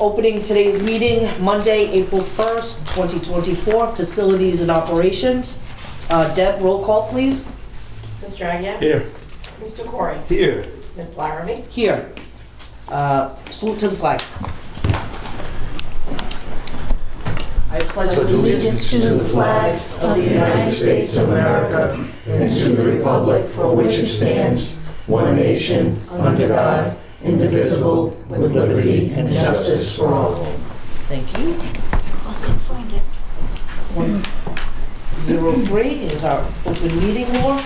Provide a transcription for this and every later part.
Opening today's meeting, Monday, April 1st, 2024, facilities and operations. Deb, roll call, please. Mr. Agia? Here. Mr. Corey? Here. Ms. Larrabee? Here. Salute to the flag. I pledge allegiance to the flag of the United States of America and to the republic for which it stands, one nation, under God, indivisible, with liberty and justice for all. Thank you. 103 is our open meeting law.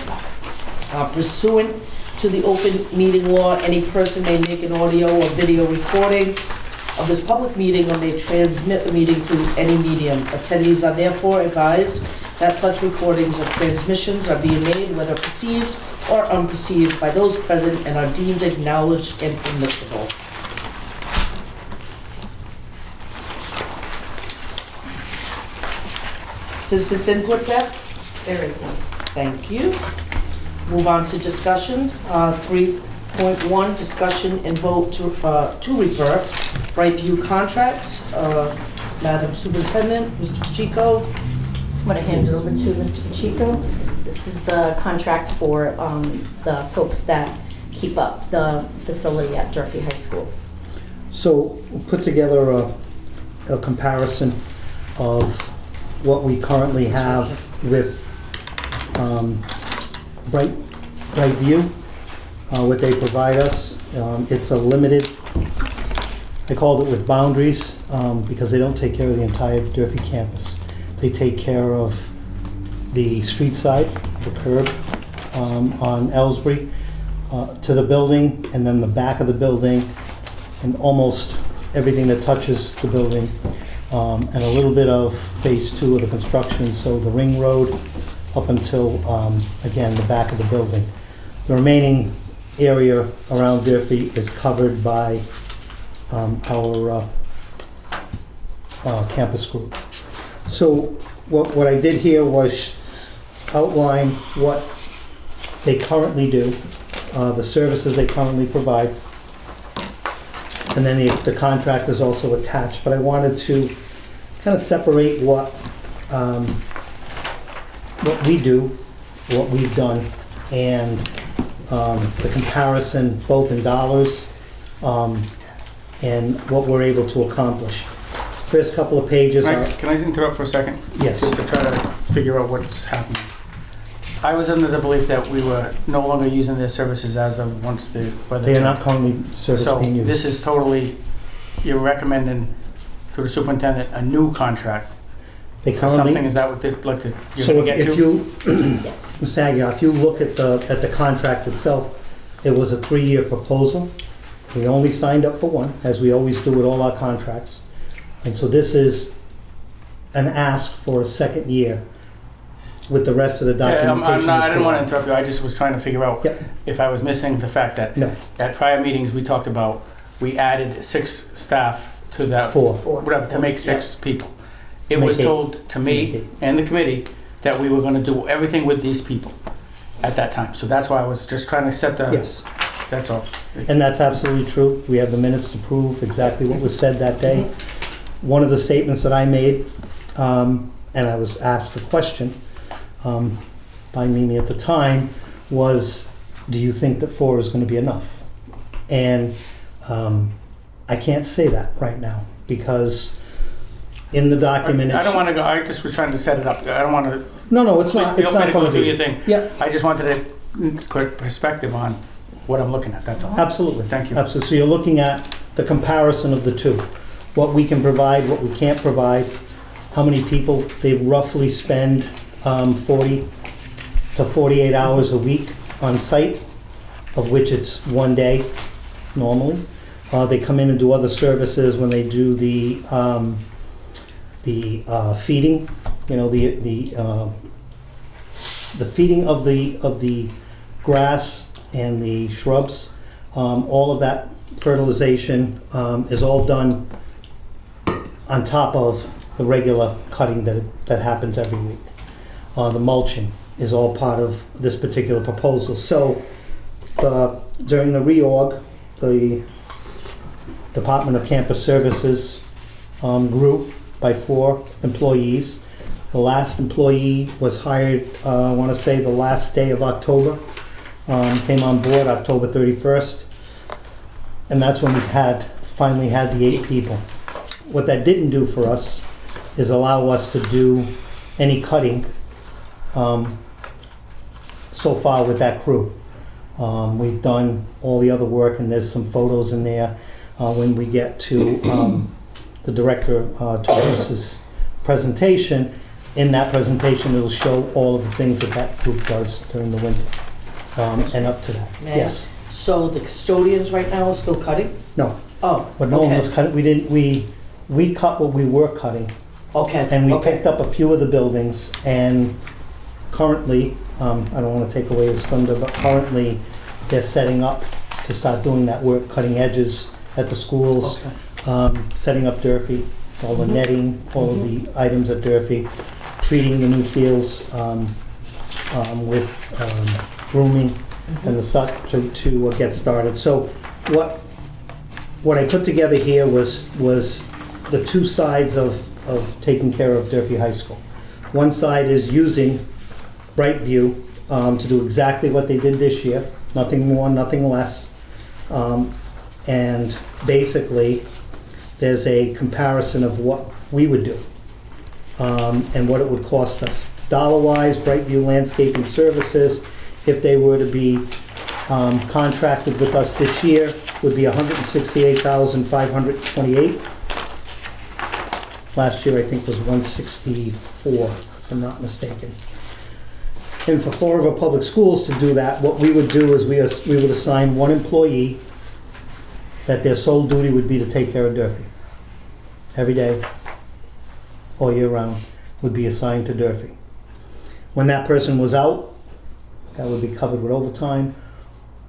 Pursuant to the open meeting law, any person may make an audio or video recording of this public meeting or may transmit the meeting through any medium. Attendees are therefore advised that such recordings or transmissions are being made, whether perceived or unperceived, by those present and are deemed acknowledged and permissible. Citizens input, Deb? There is none. Thank you. Move on to discussion. 3.1, discussion and vote to refer Brightview contract. Madam Superintendent, Mr. Pacheco. I'm going to hand it over to Mr. Pacheco. This is the contract for the folks that keep up the facility at Durfee High School. So we'll put together a comparison of what we currently have with Brightview, what they provide us. It's a limited, I called it with boundaries, because they don't take care of the entire Durfee campus. They take care of the street side, the curb on Ellsbury, to the building, and then the back of the building, and almost everything that touches the building, and a little bit of phase 2 of the construction, so the ring road up until, again, the back of the building. The remaining area around Durfee is covered by our campus group. So what I did here was outline what they currently do, the services they currently provide, and then the contract is also attached. But I wanted to kind of separate what we do, what we've done, and the comparison both in dollars and what we're able to accomplish. First couple of pages are... Can I interrupt for a second? Yes. Just to try to figure out what's happening. I was under the belief that we were no longer using their services as of once the weather They are turned. not currently service So being used. this is totally, you're recommending to the superintendent a new contract They for currently... something, is that what you're So going to get if to? you, Yes. Ms. Aguiar, if you look at the contract itself, it was a 3-year proposal. We only signed up for one, as we always do with all our contracts. And so this is an ask for a second year with the rest of the documentation. I didn't want to interrupt you, I just was trying to figure out Yep. if I was missing the fact that No, at prior meetings we talked about, we added 6 staff to that, 4. whatever, to make 6 people. It Make was 8. told to Make me 8. and the committee that we were going to do everything with these people at that time. So that's why I was just trying to set the, Yes, that's all. and that's absolutely true. We have the minutes to prove exactly what was said that day. One of the statements that I made, and I was asked the question by Mimi at the time, was, do you think that 4 is going to be enough? And I can't say that right now, because in the document... I don't want to go, I just was trying to set it up. I don't want to, No, it's not. feel It's free not to going go to do be. your thing. Yeah, I just wanted to put perspective on what I'm looking at, that's all. absolutely. Thank you. Absolutely. So you're looking at the comparison of the two. What we can provide, what we can't provide, how many people they roughly spend 40 to 48 hours a week on site, of which it's 1 day normally. They come in and do other services when they do the feeding, the feeding of the grass and the shrubs. All of that fertilization is all done on top of the regular cutting that happens every week. The mulching is all part of this particular proposal. So during the reorg, the Department of Campus Services grew by 4 employees. The last employee was hired, I want to say, the last day of October. Came on board October 31st. And that's when we finally had the 8 people. What that didn't do for us is allow us to do any cutting so far with that crew. We've done all the other work, and there's some photos in there when we get to the Director Torres's presentation. In that presentation, it'll show all of the things that group does during the winter and up to that. May I? Yes. So the custodians right now are still cutting? No, Oh, but no one okay. was cutting. We cut what we were cutting, Okay, and we okay. picked up a few of the buildings. And currently, I don't want to take away his thunder, but currently they're setting up to start doing that work, cutting edges at the schools, Okay. setting up Durfee, all the netting, all of the items at Durfee, treating the new fields with grooming and the such to get started. So what I put together here was the 2 sides of taking care of Durfee High School. One side is using Brightview to do exactly what they did this year, nothing more, nothing less. And basically, there's a comparison of what we would do and what it would cost us. Dollar-wise, Brightview Landscaping Services, if they were to be contracted with us this year, would be $168,528. Last year, I think, was $164, if I'm not mistaken. And for Fall River Public Schools to do that, what we would do is we would assign 1 employee that their sole duty would be to take care of Durfee. Every day, all year round, would be assigned to Durfee. When that person was out, that would be covered with overtime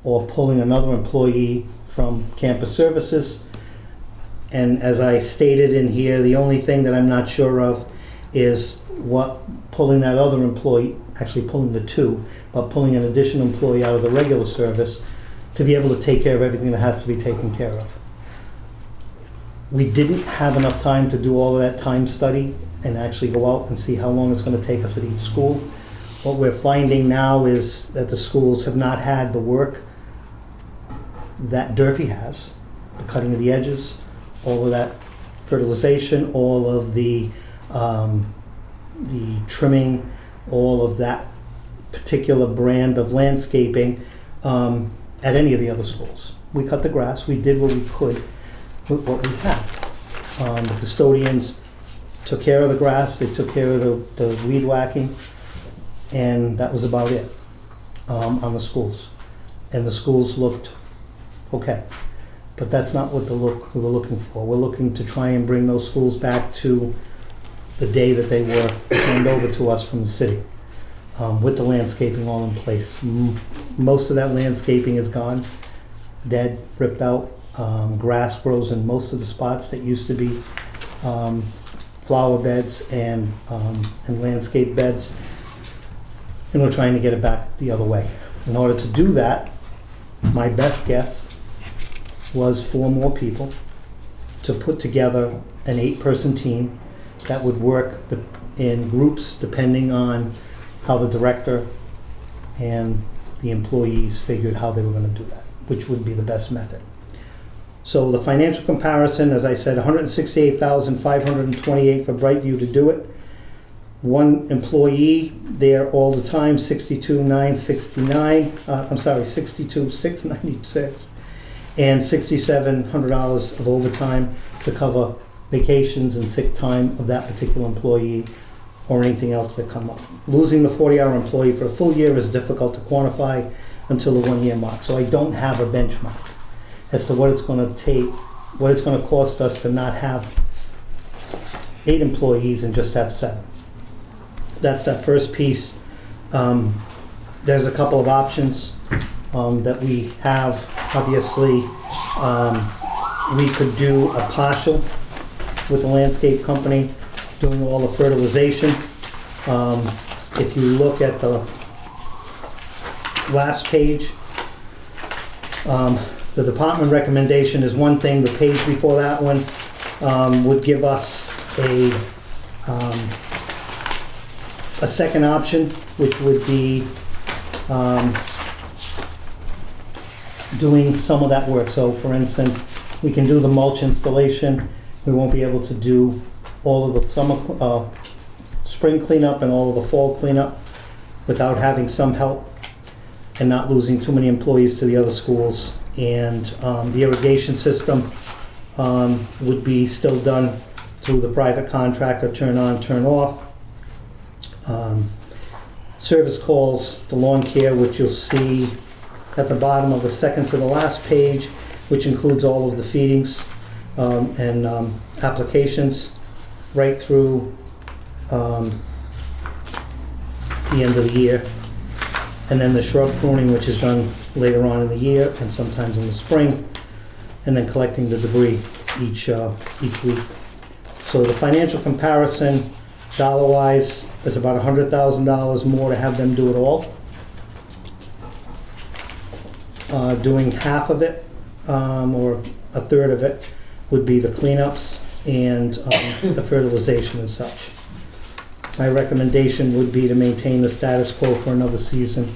or pulling another employee from Campus Services. And as I stated in here, the only thing that I'm not sure of is pulling that other employee, actually pulling the 2, but pulling an additional employee out of the regular service to be able to take care of everything that has to be taken care of. We didn't have enough time to do all of that time study and actually go out and see how long it's going to take us at each school. What we're finding now is that the schools have not had the work that Durfee has, the cutting of the edges, all of that fertilization, all of the trimming, all of that particular brand of landscaping at any of the other schools. We cut the grass, we did what we could with what we had. The custodians took care of the grass, they took care of the weed whacking, and that was about it on the schools. And the schools looked okay, but that's not what we were looking for. We're looking to try and bring those schools back to the day that they were turned over to us from the city, with the landscaping all in place. Most of that landscaping is gone, dead, ripped out. Grass grows in most of the spots that used to be flower beds and landscape beds, and we're trying to get it back the other way. In order to do that, my best guess was 4 more people to put together an 8-person team that would work in groups depending on how the director and the employees figured how they were going to do that, which would be the best method. So the financial comparison, as I said, $168,528 for Brightview to do it. 1 employee there all the time, $62,696, and $6,700 of overtime to cover vacations and sick time of that particular employee or anything else that come up. Losing the 40-hour employee for a full year is difficult to quantify until the 1-year mark. So I don't have a benchmark as to what it's going to take, what it's going to cost us to not have 8 employees and just have 7. That's that first piece. There's a couple of options that we have. Obviously, we could do a partial with the landscape company doing all the fertilization. If you look at the last page, The department recommendation is one thing. The page before that one would give us a second option, which would be doing some of that work. So for instance, we can do the mulch installation. We won't be able to do all of the spring cleanup and all of the fall cleanup without having some help and not losing too many employees to the other schools. And the irrigation system would be still done through the private contractor, turn on, turn off. Service calls, the lawn care, which you'll see at the bottom of the second to the last page, which includes all of the feedings and applications right through the end of the year. And then the shrub pruning, which is done later on in the year and sometimes in the spring, and then collecting the debris each week. So the financial comparison, dollar-wise, is about $100,000 more to have them do it all. Doing half of it, or a third of it, would be the cleanups and the fertilization and such. My recommendation would be to maintain the status quo for another season,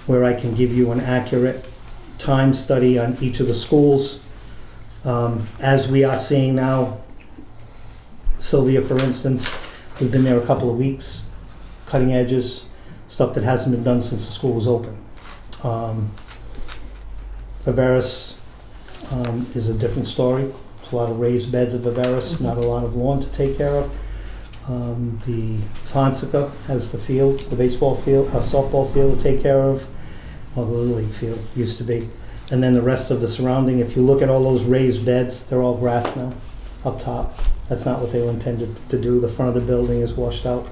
where I can give you an accurate time study on each of the schools. As we are seeing now, Sylvia, for instance, we've been there a couple of weeks, cutting edges, stuff that hasn't been done since the school was open. Viveris is a different story. It's a lot of raised beds at Viveris, not a lot of lawn to take care of. The Fonseca has the field, the baseball field, softball field to take care of. Well, the Little League field used to be. And then the rest of the surrounding, if you look at all those raised beds, they're all grass now, up top. That's not what they were intended to do. The front of the building is washed out.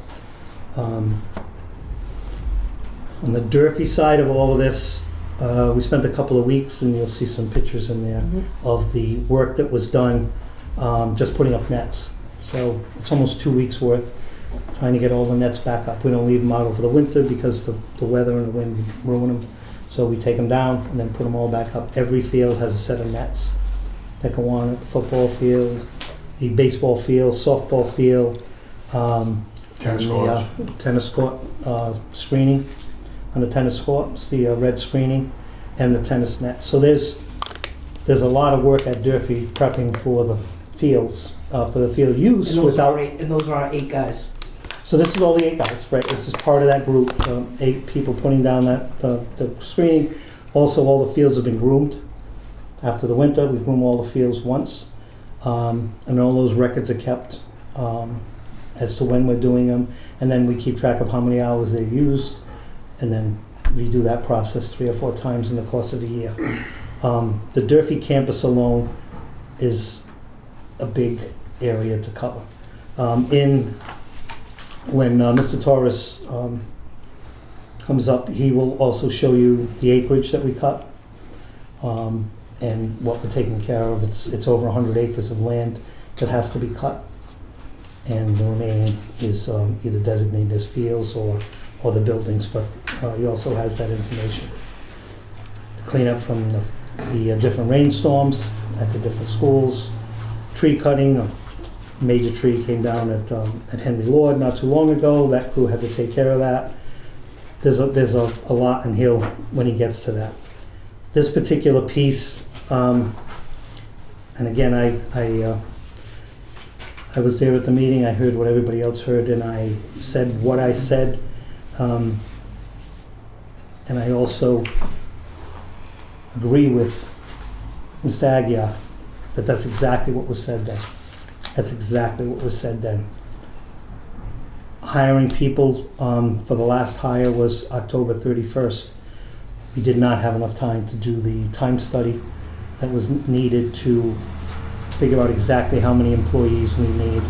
On the Durfee side of all of this, we spent a couple of weeks, and you'll see some pictures in there of the work that was done, just putting up nets. So it's almost 2 weeks worth, trying to get all the nets back up. We don't leave them out over the winter because the weather and the wind ruin them. So we take them down and then put them all back up. Every field has a set of nets that go on at the football field, the baseball field, softball field, tennis court screening on the tennis court. It's the red screening and the tennis net. So there's a lot of work at Durfee prepping for the fields, for the field use. And those are our 8 guys. So this is all the 8 guys, right? This is part of that group, 8 people putting down that the screening. Also, all the fields have been groomed. After the winter, we groom all the fields once. And all those records are kept as to when we're doing them. And then we keep track of how many hours they've used, and then redo that process 3 or 4 times in the course of a year. The Durfee campus alone is a big area to cover. When Mr. Torres comes up, he will also show you the acreage that we cut and what we're taking care of. It's over 100 acres of land that has to be cut, and the remaining is either designated as fields or the buildings, but he also has that information. Cleanup from the different rainstorms at the different schools, tree cutting. A major tree came down at Henry Lord not too long ago. That crew had to take care of that. There's a lot in here when he gets to that. This particular piece, and again, I was there at the meeting. I heard what everybody else heard, and I said what I said. And I also agree with Mr. Aguirre that that's exactly what was said then. That's exactly what was said then. Hiring people for the last hire was October 31st. We did not have enough time to do the time study that was needed to figure out exactly how many employees we need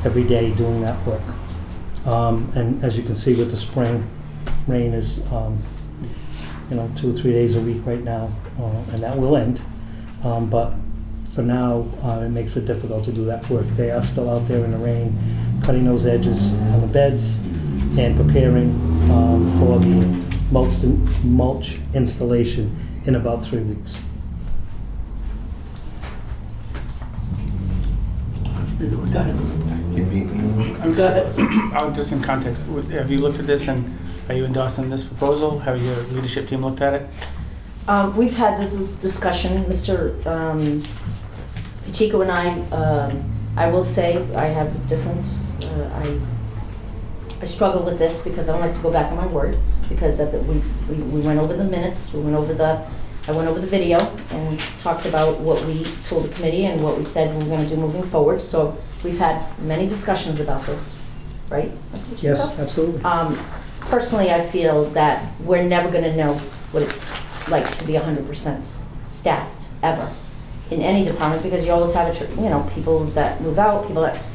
every day doing that work. And as you can see with the spring, rain is 2 or 3 days a week right now, and that will end. But for now, it makes it difficult to do that work. They are still out there in the rain, cutting those edges on the beds and preparing for the mulch installation in about 3 weeks. Go ahead. You beat me. Go ahead. Just in context, have you looked at this and are you endorsing this proposal? Have your leadership team looked at it? We've had this discussion, Mr. Pacheco and I will say I have a different, I struggle with this because I don't like to go back on my word, because we went over the minutes, I went over the video and talked about what we told the committee and what we said we were gonna do moving forward. So we've had many discussions about this, right, Mr. Pacheco? Yes, absolutely. Personally, I feel that we're never gonna know what it's like to be 100% staffed, ever, in any department, because you always have, people that move out, people that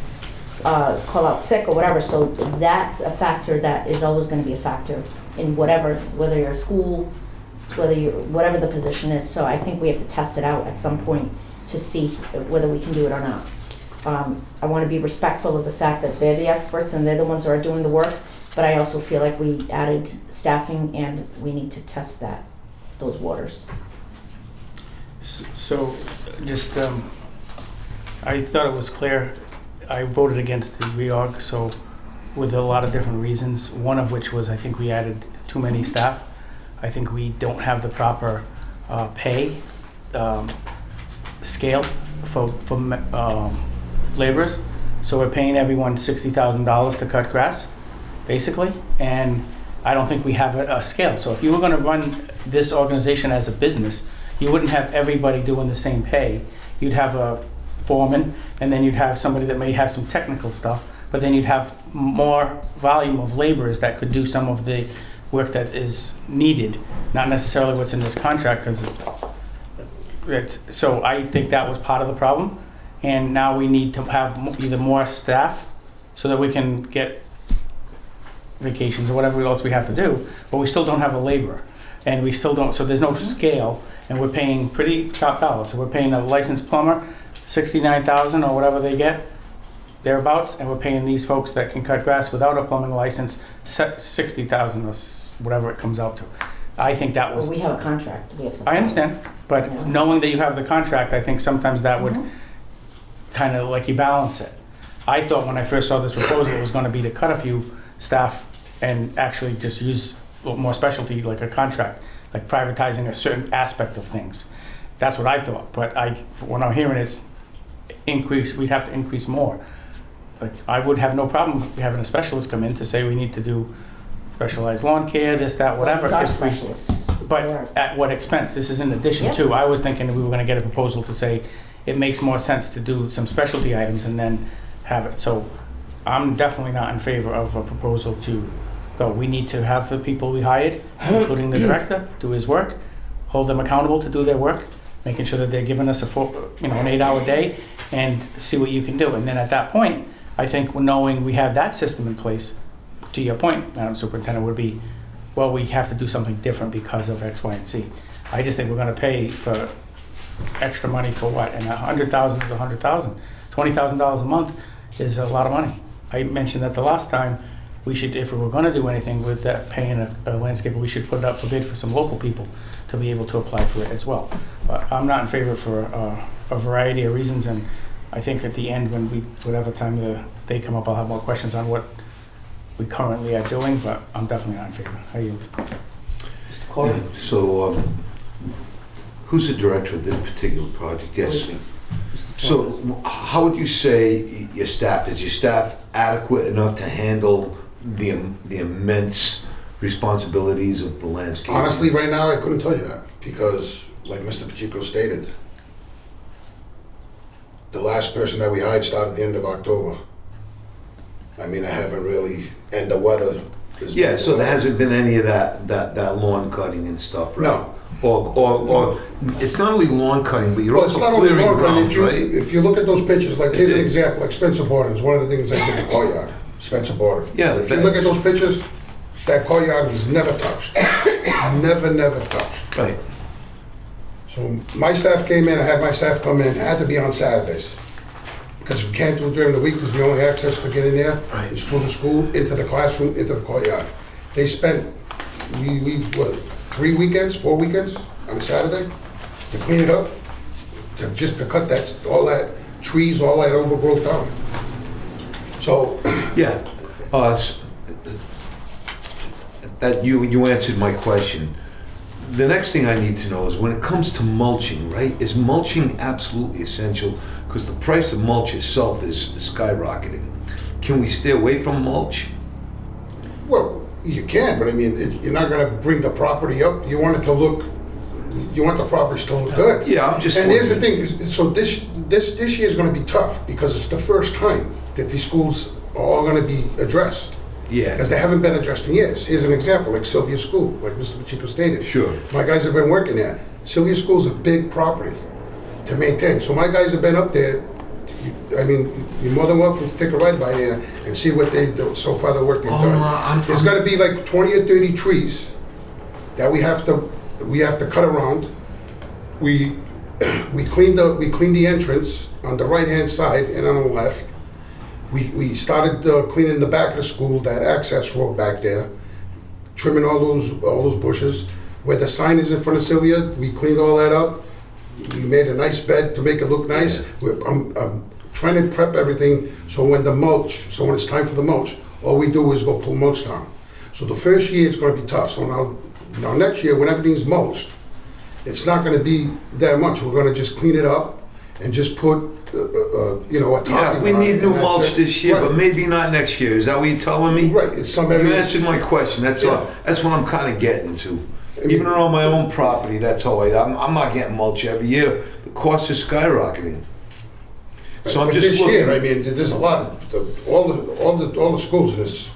call out sick or whatever, so that's a factor that is always gonna be a factor in whatever, whether you're a school, whatever the position is. So I think we have to test it out at some point to see whether we can do it or not. I wanna be respectful of the fact that they're the experts and they're the ones that are doing the work, but I also feel like we added staffing and we need to test those waters. So, just, I thought it was clear, I voted against the reorg, so with a lot of different reasons, one of which was I think we added too many staff. I think we don't have the proper pay scale for laborers. So we're paying everyone $60,000 to cut grass, basically, and I don't think we have a scale. So if you were gonna run this organization as a business, you wouldn't have everybody doing the same pay. You'd have a foreman, and then you'd have somebody that may have some technical stuff, but then you'd have more volume of laborers that could do some of the work that is needed, not necessarily what's in this contract, because so I think that was part of the problem. And now we need to have either more staff so that we can get vacations or whatever else we have to do, but we still don't have a laborer. And we still don't, so there's no scale, and we're paying pretty top dollar. So we're paying a licensed plumber $69,000 or whatever they get, thereabouts, and we're paying these folks that can cut grass without a plumbing license $60,000 or whatever it comes out to. I think that was. Well, we have a contract. We have to I understand, but Yeah. knowing that you have the contract, I think sometimes that would kind of like you balance it. I thought when I first saw this proposal, it was going to be to cut a few staff and actually just use a little more specialty, like a contract, like privatizing a certain aspect of things. That's what I thought, but what I'm hearing is increase. We'd have to increase more. Like I would have no problem having a specialist come in to say we need to do specialized lawn care, this, that, whatever. It's our if we- specialists. But Or- at what expense? This is in addition Yeah. to. I was thinking we were going to get a proposal to say it makes more sense to do some specialty items and then have it. So I'm definitely not in favor of a proposal to go. We need to have the people we hired, including the director, do his work, hold them accountable to do their work, making sure that they're giving us an 8-hour day, and see what you can do. And then at that point, I think knowing we have that system in place, to your point, Madam Superintendent, would be, well, we have to do something different because of X, Y, and Z. I just think we're going to pay for extra money for what? And $100,000 is $100,000. $20,000 a month is a lot of money. I mentioned that the last time, we should, if we were going to do anything with that, paying a landscaper, we should put it up for bid for some local people to be able to apply for it as well. But I'm not in favor for a variety of reasons, and I think at the end, when whatever time they come up, I'll have more questions on what we currently are doing, but I'm definitely not in favor. How are you? Mr. Corey? So, who's the director of this particular project? Yes. Mr. So, Torres. how would you say your staff is? Your staff adequate enough to handle the immense responsibilities of the landscape? Honestly, right now, I couldn't tell you that, because, like Mr. Pacheco stated, the last person that we hired started at the end of October. I mean, I haven't really, and the weather is... Yeah, so there hasn't been any of that lawn cutting and stuff, right? No. Or it's not only lawn cutting, but you're Well, it's also not only clearing work, and grounds, if you, right? if you look at those pictures, like, here's an It is. example, like Spencer Borden is one of the things I did the courtyard, Spencer Borden. Yeah, If you look at those pictures, that courtyard was never touched. Never touched. Right. So my staff came in, I had my staff come in, it had to be on Saturdays. Because we can't do it during the week, because the only access to get in there Right. is through the school, into the classroom, into the courtyard. They spent, what, 4 weekends on a Saturday to clean it up, just to cut all that trees, all that overgrowth down. So, Yeah, that you answered my question. The next thing I need to know is when it comes to mulching, right? Is mulching absolutely essential? Because the price of mulch itself is skyrocketing. Can we stay away from mulch? well, you can, but I mean, you're not gonna bring the property up. You want it to look, you want the properties to look good. Yeah, I'm just. And here's the wondering. thing, so this year is gonna be tough, because it's the first time that these schools are all gonna be addressed. Yeah, Because they haven't been addressed in years. Here's an example, like Sylvia School, like Mr. Pacheco stated. sure. My guys have been working there. Sylvia School's a big property to maintain, so my guys have been up there. I mean, you're more than welcome to take a ride by there and see what they do, so far the work they've done. There's gotta be like 20 or 30 trees that we have to cut around. We cleaned the entrance on the right-hand side and on the left. We started cleaning the back of the school, that access road back there, trimming all those bushes. Where the sign is in front of Sylvia, we cleaned all that up. We made a nice bed to make it look nice. I'm trying to prep everything so when it's time for the mulch, all we do is go pull mulch down. So the first year it's gonna be tough. So now next year, when everything's mulched, it's not gonna be that much. We're gonna just clean it up and just put, a topping Yeah, on it. we need new and that's mulch it. this year, Right. but maybe not next year. Is that what you're telling me? Right, it's some You areas. answered my question, that's all. Yeah. That's what I'm kind of getting to. I mean- Even around my own property, that's all I'm not getting mulch every year. The cost is skyrocketing. So I'm But just this looking. year, I mean, there's a lot, all the schools in this,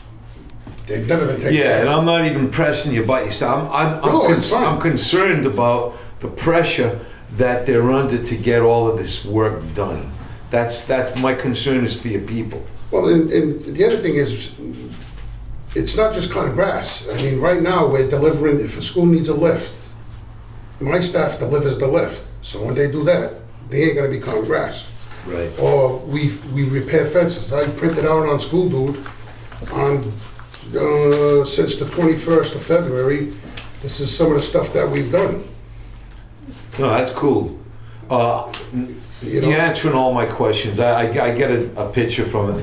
they've never been taken. Yeah, and I'm not even pressing you, but No, it's fine. I'm concerned about the pressure that they're under to get all of this work done. That's my concern is for your people. Well, and the other thing is, it's not just cutting grass. I mean, right now, we're delivering, if a school needs a lift, my staff delivers the lift. So when they do that, they ain't gonna be cutting grass. Right. Or we repair fences. I printed out on School Dude on, since the 21st of February, this is some of the stuff that we've done. No, that's cool. You know? You're answering all my questions. I get a picture from it.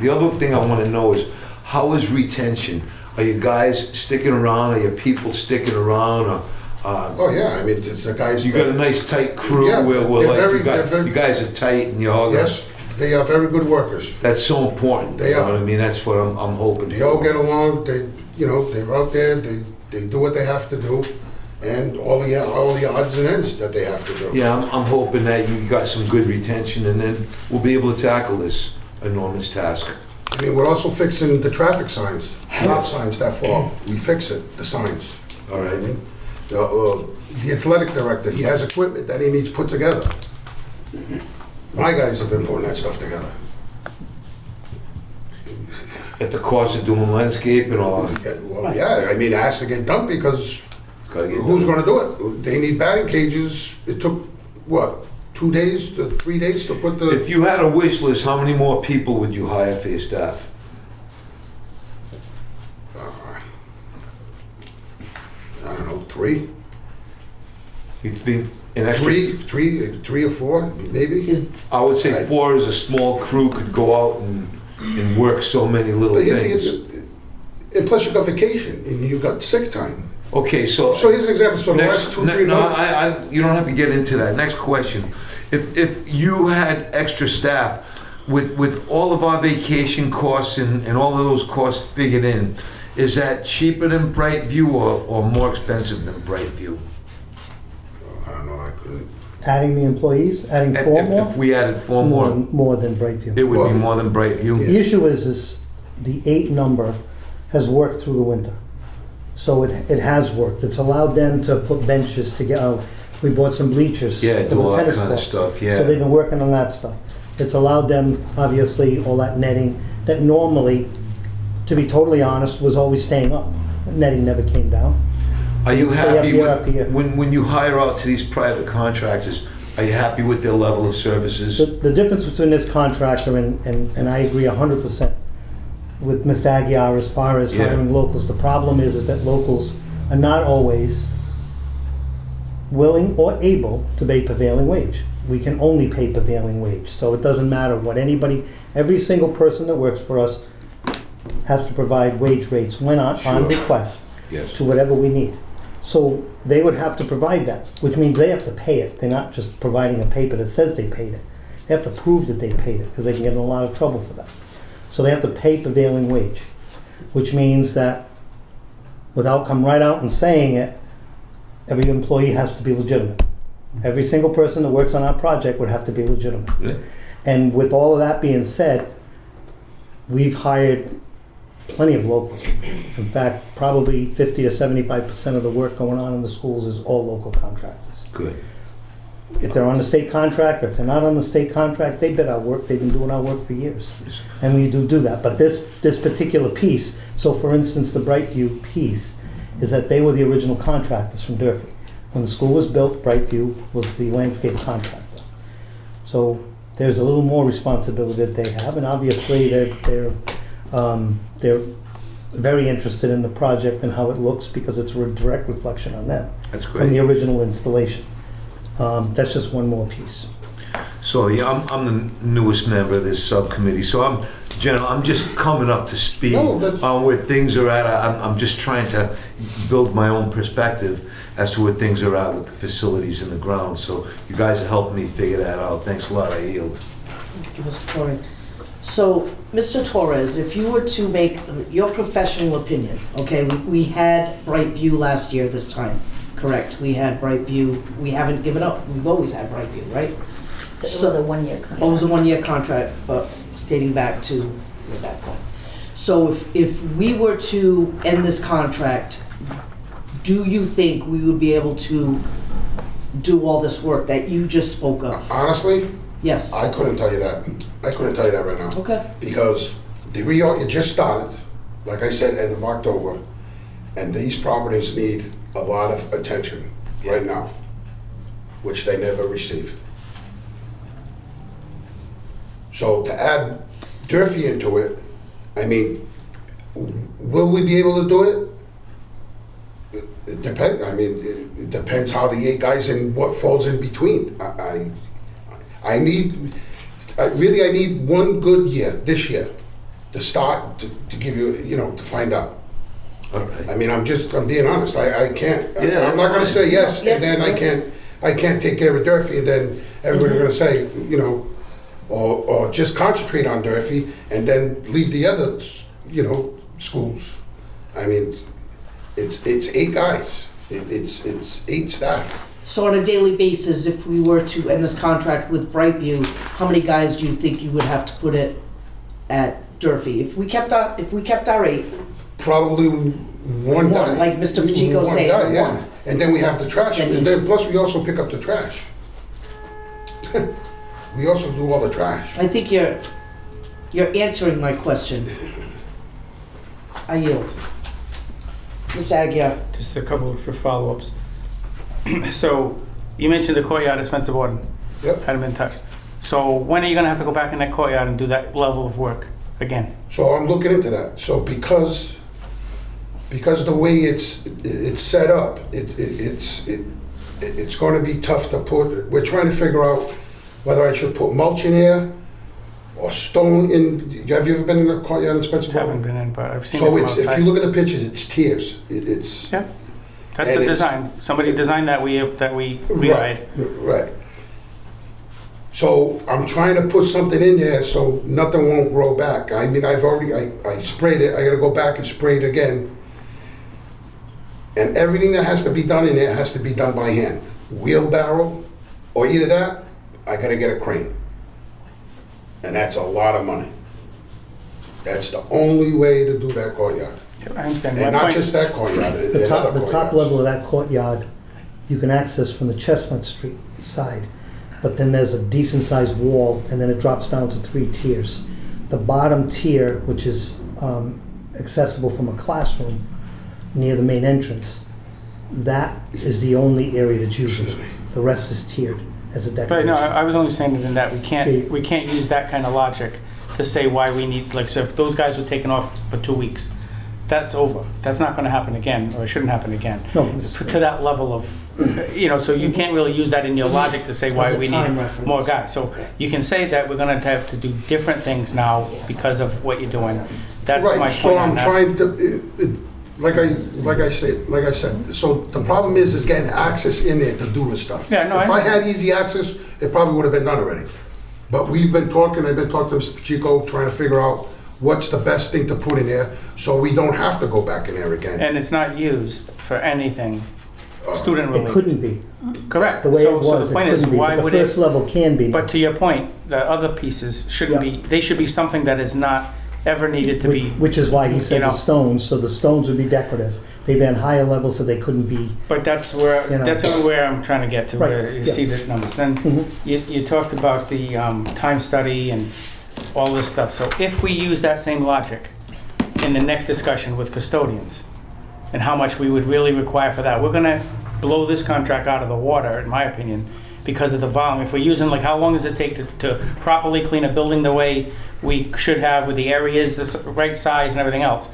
The other thing I want to know is, how is retention? Are you guys sticking around? Are your people sticking around? Or, Oh, yeah, I mean, it's the guys. you got a nice tight crew Yeah, where they're like very- you, guys, they're very- you guys are tight and you're all. Yes, they are very good workers. That's so important. They you know are. what I mean, that's what I'm hoping. They all get along, they're out there, they do what they have to do, and all the odds and ends that they have to do. Yeah, I'm hoping that you got some good retention, and then we'll be able to tackle this enormous task. I mean, we're also fixing the traffic signs, stop signs that fall. We fix it, the signs. All right. I mean, the athletic director, he has equipment that he needs put together. My guys have been putting that stuff together. At the cost of doing landscape and all, Well, yeah, I mean, it has to get done because it's gotta get who's done. gonna do it? They need batting cages. It took, what, 2 days to 3 days to put the, If you had a wish list, how many more people would you hire for your staff? I don't know, 3? You think an extra? Three or 4, maybe? Is, I would say 4 is a small crew could go out and work so many little But if things. and plus you got vacation and you got sick time. Okay, so. So here's an example, so the last 2-3 No, months. you don't have to get into that. Next question. If you had extra staff, with all of our vacation costs and all of those costs figured in, is that cheaper than Brightview or more expensive than Brightview? I don't know, I couldn't. Adding the employees, adding 4 more? If we added 4 more, More than Brightview. it would be more than Brightview? The issue is the 8 number has worked through the winter. So it has worked. It's allowed them to put benches together. We bought some bleachers Yeah, for do all the that tennis kind of courts. stuff, yeah. So they've been working on that stuff. It's allowed them, obviously, all that netting that normally, to be totally honest, was always staying up. Netting never came down. Are you Stay up happy year after year. when you hire out to these private contractors, are you happy with their level of services? The difference between this contractor and I agree 100% with Mr. Aguirre as far as Yeah. hiring locals. The problem is that locals are not always willing or able to pay prevailing wage. we can only pay prevailing wage. So it doesn't matter what anybody, every single person that works for us has to provide wage rates when on Sure. request Yes. to whatever we need. So they would have to provide that, which means they have to pay it. They're not just providing a paper that says they paid it. They have to prove that they paid it, because they can get in a lot of trouble for that. So they have to pay prevailing wage, which means that without come right out and saying it, every employee has to be legitimate. Every single person that works on our project would have to be legitimate. Yeah. And with all of that being said, we've hired plenty of locals. In fact, probably 50 to 75% of the work going on in the schools is all local contractors. Good. If they're on the state contract, or if they're not on the state contract, they bid our work. They've been doing our work for years. And we do that. But this particular piece, so for instance, the Brightview piece, is that they were the original contractors from Durfee. When the school was built, Brightview was the landscape contractor. So there's a little more responsibility that they have, and obviously they're very interested in the project and how it looks, because it's a direct reflection on them That's from the great. original installation. That's just one more piece. So, yeah, I'm the newest member of this subcommittee, so I'm just coming up to speed No, that's- on where things are at. I'm just trying to build my own perspective as to where things are at with the facilities and the grounds. So you guys are helping me figure that out. Thanks a lot, I yield. Thank you, Mr. Torres. So, Mr. Torres, if you were to make your professional opinion, okay, we had Brightview last year this time, correct? We had Brightview, we haven't given up, we've always had Brightview, right? So it was a one-year contract. Oh, it was a one-year contract, but dating back to way back when. So if we were to end this contract, do you think we would be able to do all this work that you just spoke of? Honestly, Yes. I couldn't tell you that. I couldn't tell you that right now. Okay. Because it just started, like I said, end of October, and these properties need a lot of attention right now, which they never received. So to add Durfee into it, I mean, will we be able to do it? It depends. I mean, it depends how the 8 guys and what falls in between. I need one good year this year to start to give you, to find out. All right. I mean, I'm being honest. I can't. Yeah, I'm not going to that's say yes, Yeah. and then I can't take care of Durfee, and then everybody's going to say, or just concentrate on Durfee and then leave the other, schools. I mean, it's 8 guys. It's 8 staff. So on a daily basis, if we were to end this contract with Brightview, how many guys do you think you would have to put it at Durfee? If we kept our 8, Probably one guy. One, like Mr. Pacheco One said, guy, yeah. one. And then we have the trash, Then- and then plus we also pick up the trash. We also do all the trash. I think you're answering my question. I yield. Mr. Aguirre. Just a couple of follow-ups. So, you mentioned the courtyard at Spencer Borden. Yep. Hadn't been touched. So when are you gonna have to go back in that courtyard and do that level of work again? So I'm looking into that. So because the way it's set up, it's going to be tough to put. We're trying to figure out whether I should put mulch in here or stone in. Have you ever been in a courtyard in Spencer? Haven't been in, but I've seen it So from if outside. you look at the pictures, it's tiers. It's Yeah, that's and the it's- design. Somebody designed that we right, right. So I'm trying to put something in there so nothing won't grow back. I mean, I sprayed it. I got to go back and spray it again. And everything that has to be done in there has to be done by hand. Wheelbarrow, or either that, I got to get a crane. And that's a lot of money. That's the only way to do that courtyard. I understand. And My not point- just that courtyard. The and top, other the top courtyards. level of that courtyard, you can access from the Chestnut Street side, but then there's a decent-sized wall, and then it drops down to 3 tiers. The bottom tier, which is accessible from a classroom near the main entrance, that is the only area that's usable. The rest is tiered as a Right, decoration. no, I was only saying that in that Yeah. we can't use that kind of logic to say why we need, like, so if those guys were taken off for 2 weeks, that's over. That's not gonna happen again, or it shouldn't happen again. No, To that level of, so you can't really use that in your logic to say why As a we time need reference. more guys. So you can say that we're gonna have to do different things now because of what you're doing. That's my Right, so point on I'm that. trying to, like I said, so the problem is getting access in there to do the stuff. Yeah, no, I If I understand. had easy access, it probably would have been done already. But I've been talking to Mr. Pacheco, trying to figure out what's the best thing to put in there, so we don't have to go back in there again. And it's not used for anything student It related. couldn't be. Correct. The way So- it so was, the it point is, couldn't be, why but the would first it? level can be. But to your point, the other pieces shouldn't Yeah. be, they should be something that is not ever needed to be. Which is why he said you know. the stones, so the stones would be decorative. They'd be on higher levels, so they couldn't be, But that's where, You know. that's where I'm trying to get to, Right, where you yeah. see the numbers. Then Mhm. you talked about the time study and all this stuff. So if we use that same logic in the next discussion with custodians and how much we would really require for that, we're gonna blow this contract out of the water, in my opinion, because of the volume. If we're using, like, how long does it take to properly clean a building the way we should have with the areas, the right size and everything else?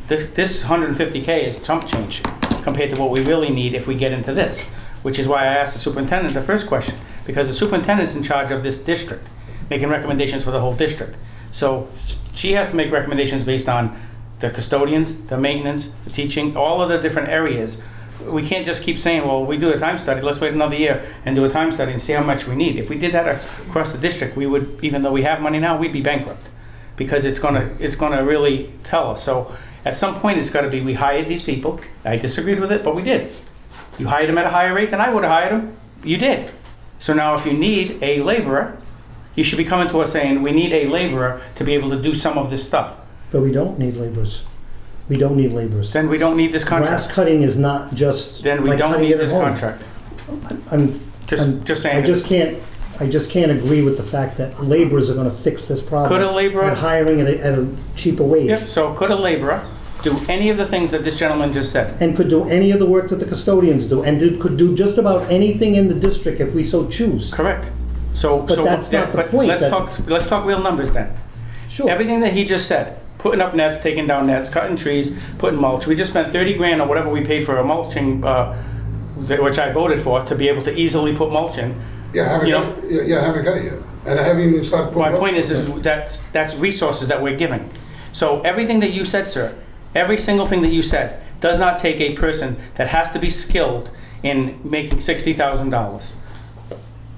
This 150K is chump change compared to what we really need if we get into this, which is why I asked the superintendent the first question, because the superintendent's in charge of this district, making recommendations for the whole district. So she has to make recommendations based on the custodians, the maintenance, the teaching, all of the different areas. We can't just keep saying, well, we do a time study, let's wait another year and do a time study and see how much we need. If we did that across the district, we would, even though we have money now, we'd be bankrupt, because it's gonna really tell us. So at some point, it's gotta be, we hired these people, I disagreed with it, but we did. You hired them at a higher rate than I would've hired them, you did. So now if you need a laborer, you should be coming to us saying, we need a laborer to be able to do some of this stuff. but we don't need laborers. We don't need laborers. Then we don't need this Grass contract. cutting is not just Then we like don't cutting need it at this home. contract. I'm, Just saying. I just can't agree with the fact that laborers are gonna fix this problem. Could a laborer- At hiring at a cheaper wage. Yep, so could a laborer do any of the things that this gentleman just said? And could do any of the work that the custodians do, and could do just about anything in the district if we so choose. Correct. So, But that's not the but point, let's talk real numbers then. Sure. Everything that he just said, putting up nets, taking down nets, cutting trees, putting mulch. We just spent 30 grand or whatever we paid for a mulching, which I voted for, to be able to easily put mulch in. Yeah, I haven't You got it, I haven't got it yet. And I haven't even started putting. My point mulch is on it. that's resources that we're giving. So everything that you said, sir, every single thing that you said does not take a person that has to be skilled in making $60,000.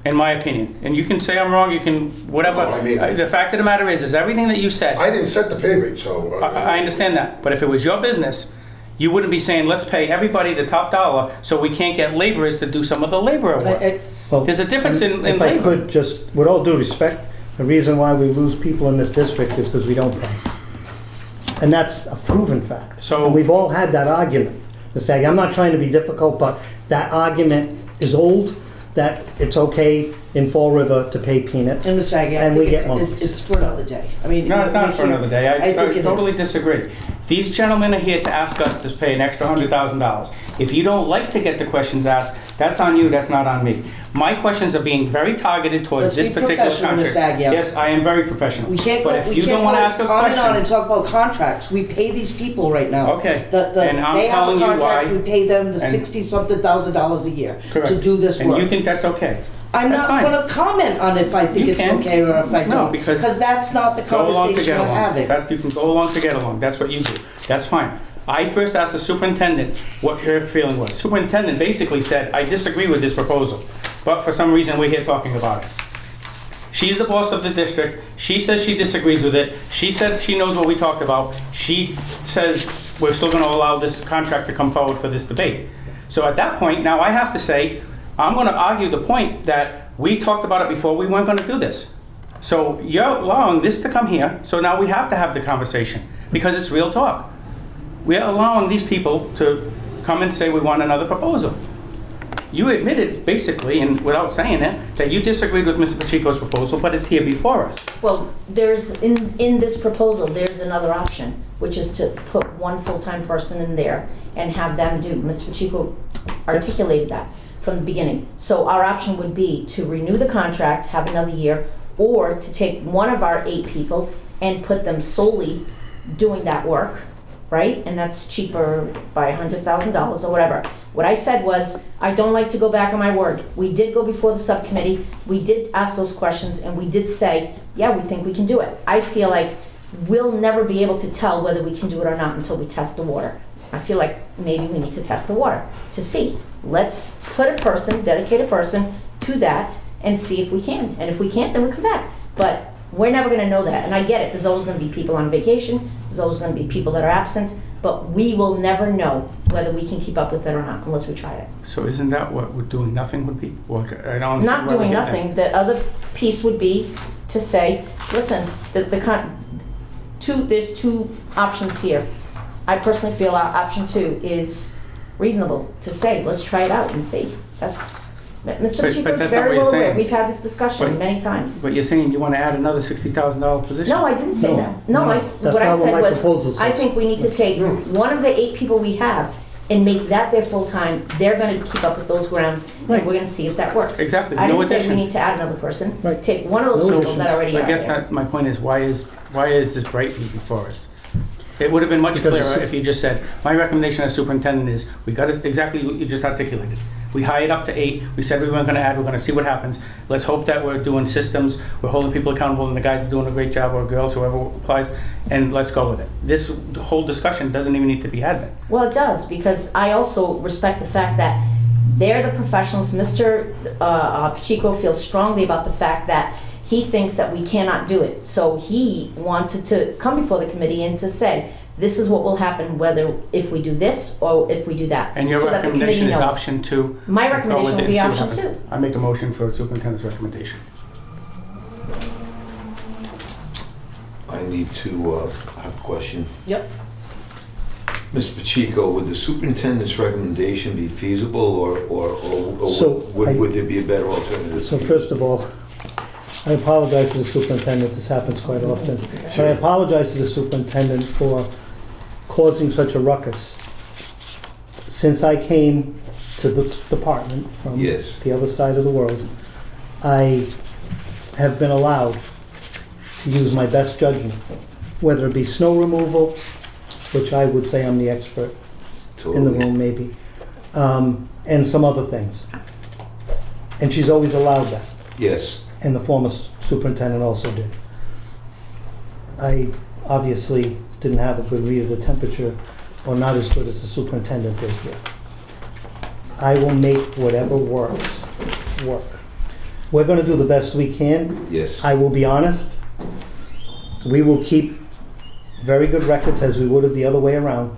In my opinion. And you can say I'm wrong, you can, whatever. No, I mean- The fact of the matter is everything that you said, I didn't set the pay rate, so. I understand that. But if it was your business, you wouldn't be saying, let's pay everybody the top dollar so we can't get laborers to do some of the laborer work. Well, There's a difference in If I labor. could, just, with all due respect, the reason why we lose people in this district is because we don't pay. And that's a proven fact. So- And we've all had that argument, Mr. Aggie. I'm not trying to be difficult, but that argument is old, that it's okay in Fall River to pay peanuts. And Mr. Aggie, I And we think get it's monkeys. for another day. I mean. No, it's not for another day. I think it totally is. disagree. These gentlemen are here to ask us to pay an extra $100,000. If you don't like to get the questions asked, that's on you, that's not on me. My questions are being very targeted towards Let's this be particular professional, contract. Ms. Aguirre. Yes, I am very professional. We can't go, But if we you don't want to ask a can't go on and on and question, talk about contracts. We pay these people right now. Okay. The, And I'm they have a telling you contract, why- we pay them the and- 60-something thousand dollars a year correct. to do this And you work. think that's okay? I'm that's not fine. gonna comment on if I think You it's can. okay or if I No, don't. because that's not the Go along to conversation get we're along. having. You can go along to get along. That's what you do. That's fine. I first asked the superintendent what her feeling was. Superintendent basically said, I disagree with this proposal, but for some reason we're here talking about it. She's the boss of the district. She says she disagrees with it. She said she knows what we talked about. She says we're still going to allow this contract to come forward for this debate. So at that point, now I have to say, I'm going to argue the point that we talked about it before, we weren't going to do this. So you're allowing this to come here, so now we have to have the conversation, because it's real talk. We're allowing these people to come and say we want another proposal. You admitted, basically, and without saying it, that you disagreed with Mr. Pacheco's proposal, but it's here before us. Well, there's, in this proposal, there's another option, which is to put one full-time person in there and have them do, Mr. Pacheco articulated that from the beginning. So our option would be to renew the contract, have another year, or to take one of our 8 people and put them solely doing that work, right? And that's cheaper by $100,000 or whatever. What I said was, I don't like to go back on my word. We did go before the subcommittee, we did ask those questions, and we did say, yeah, we think we can do it. I feel like we'll never be able to tell whether we can do it or not until we test the water. I feel like maybe we need to test the water to see. Let's put a person, dedicated person, to that and see if we can. And if we can't, then we come back. But we're never gonna know that. And I get it, there's always gonna be people on vacation, there's always gonna be people that are absent, but we will never know whether we can keep up with it or not unless we try it. So isn't that what doing nothing would be? Well, I don't understand Not why we're doing getting that. nothing, the other piece would be to say, listen, there's two options here. I personally feel our option 2 is reasonable to say, let's try it out and see. That's, Mr. But Pacheco is that's not very what you're well aware, saying. we've had this discussion But- many times. But you're saying you want to add another $60,000 position? No, I didn't say No, that. No, no, what that's I not what said my proposal was, I says. think we need to take one of the 8 people we have and make that their full-time. They're gonna keep up with those grounds, and Right. we're gonna see if that works. Exactly, I no didn't say we addition. need to add another person. Right. Take one of those No people that additions. already I are guess there. that, my point is, why is this bright before us? It would have been much Because clearer it's- if you just said, my recommendation as superintendent is, we got it exactly what you just articulated. We hired up to 8, we said we weren't gonna add, we're gonna see what happens. Let's hope that we're doing systems, we're holding people accountable, and the guys are doing a great job, or girls, whoever applies, and let's go with it. This whole discussion doesn't even need to be had then. Well, it does, because I also respect the fact that they're the professionals. Mr. Pacheco feels strongly about the fact that he thinks that we cannot do it. So he wanted to come before the committee and to say, this is what will happen whether if we do this or if we do that. And your so that the committee recommendation is knows. option 2? My Go recommendation with it would be and see what option happens. 2. I make a motion for superintendent's recommendation. I need to have a question. Yep. Mr. Pacheco, would the superintendent's recommendation be feasible, or So, would there be a better alternative? So first of all, I apologize to the superintendent, this happens quite often. But I apologize to the superintendent for causing such a ruckus. Since I came to the department from Yes. the other side of the world, I have been allowed to use my best judgment, whether it be snow removal, which I would say I'm the expert in the Totally. room maybe, and some other things. And she's always allowed that. Yes. And the former superintendent also did. I obviously didn't have a good read of the temperature, or not as good as the superintendent did here. I will make whatever works, work. We're gonna do the best we can. Yes. I will be honest, we will keep very good records, as we would have the other way around,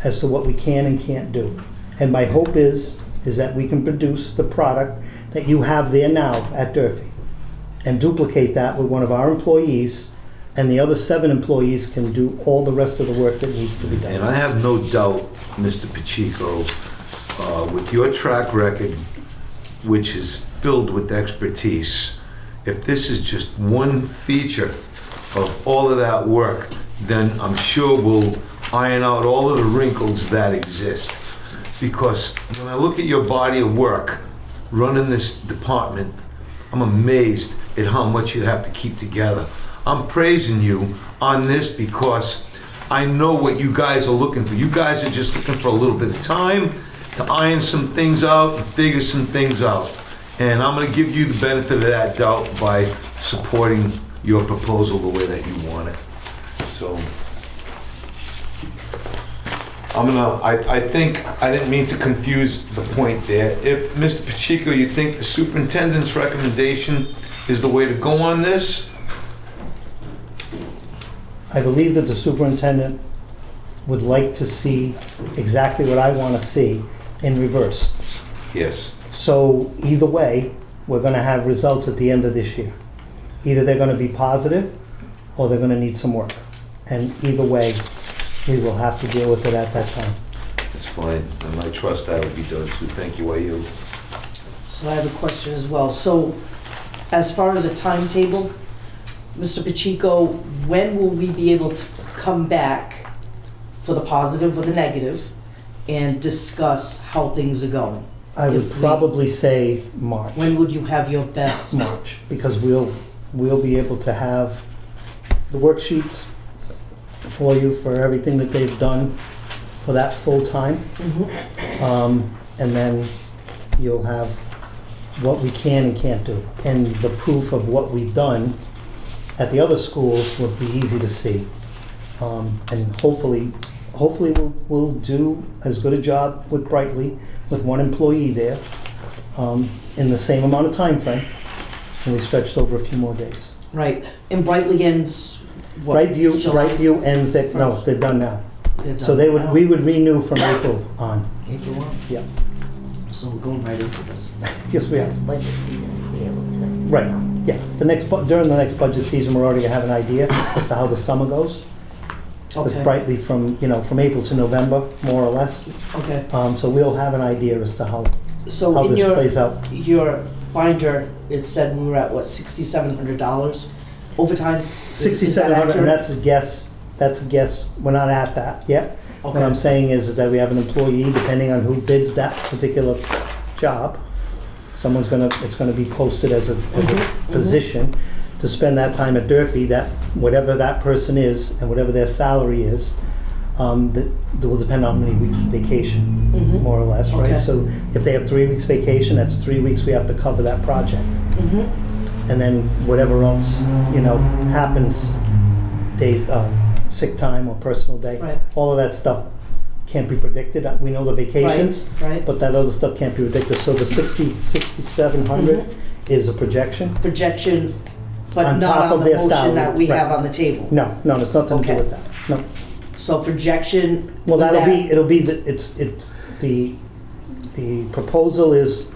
as to what we can and can't do. And my hope is that we can produce the product that you have there now at Durfee, and duplicate that with one of our employees, and the other 7 employees can do all the rest of the work that needs to be And done. I have no doubt, Mr. Pacheco, with your track record, which is filled with expertise, if this is just one feature of all of that work, then I'm sure we'll iron out all of the wrinkles that exist. Because when I look at your body of work running this department, I'm amazed at how much you have to keep together. I'm praising you on this because I know what you guys are looking for. You guys are just looking for a little bit of time to iron some things out and figure some things out. And I'm gonna give you the benefit of that doubt by supporting your proposal the way that you want it. So, I think, I didn't mean to confuse the point there. If, Mr. Pacheco, you think the superintendent's recommendation is the way to go on this? I believe that the superintendent would like to see exactly what I want to see in reverse. Yes. So either way, we're gonna have results at the end of this year. Either they're gonna be positive, or they're gonna need some work. And either way, we will have to deal with it at that time. That's fine, and I trust that will be done too. Thank you, I yield. So I have a question as well. So as far as a timetable, Mr. Pacheco, when will we be able to come back for the positive or the negative and discuss how things are going? I would If we- probably say March. When would you have your best? March, because we'll be able to have the worksheets for you for everything that they've done for that full time. And then you'll have what we can and can't do. And the proof of what we've done at the other schools will be easy to see. And hopefully we'll do as good a job with Brightly, with one employee there, in the same amount of time frame, and we stretched over a few more days. Right, and Brightly ends what? July? Brightview ends, no, they're done now. They're So done we now? would renew from April on. April 1? Yeah. So we're going right into this. Yes, we are. Next budget season, we'll be able to. Right, yeah. During the next budget season, we're already gonna have an idea as to how the summer goes. It's Okay, Brightly from April to November, more or less. okay. So we'll have an idea as to how So in this plays out. your binder, it said we were at, what, $6,700 overtime? Is that 6,700, and accurate? that's a guess, we're not at that yet. What I'm Okay, saying is that we have an employee, depending on who bids that particular job, it's gonna be posted as a position, to spend that time at Durfee, that, whatever that person is, and whatever their salary is, that will depend on how many weeks of vacation, Mhm. more or less, right? Okay. So if they have 3 weeks vacation, that's 3 weeks we have to cover that project. mhm, And then whatever else, happens, days, sick time or personal day, right, all of that stuff can't be predicted. We know the vacations, right. but that other stuff can't be predicted. So the 6,700 is a projection. Projection, but On not top on of the their motion salary, that we right. have on the table. No, there's nothing to do Okay. with that. No. So projection, Well, was it'll be, the proposal is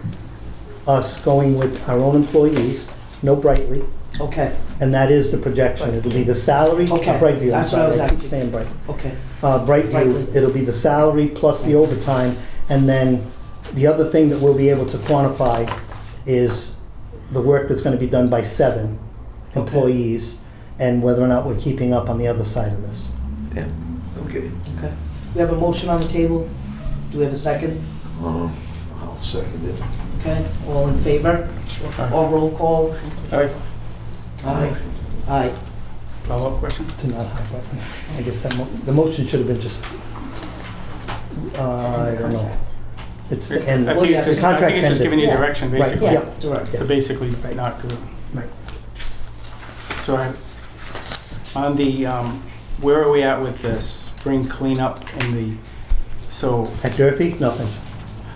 us going with our own employees, no Brightly, okay, and that is the projection. It'll be the salary, Okay, Brightview, I'm that's what I was sorry, I keep asking. saying Bright. okay, Brightview, Brightly. it'll be the salary plus the overtime, and then the other thing that we'll be able to quantify is the work that's gonna be done by 7 Okay. employees, and whether or not we're keeping up on the other side of this. Okay. okay. We have a motion on the table. Do we have a second? I'll second it. Okay, all in favor? Or roll call? All right, Aye. Aye. follow-up question? To not high, but I guess the motion should have been just, I don't know. It's the end. I Well, think yeah, it's the just, I think contract's it's just ended. giving you Yeah. direction, Right, basically, yeah. Direct. Yeah. to basically Right. not do it. Right. So on the, where are we at with the spring cleanup and so At Durfee, nothing.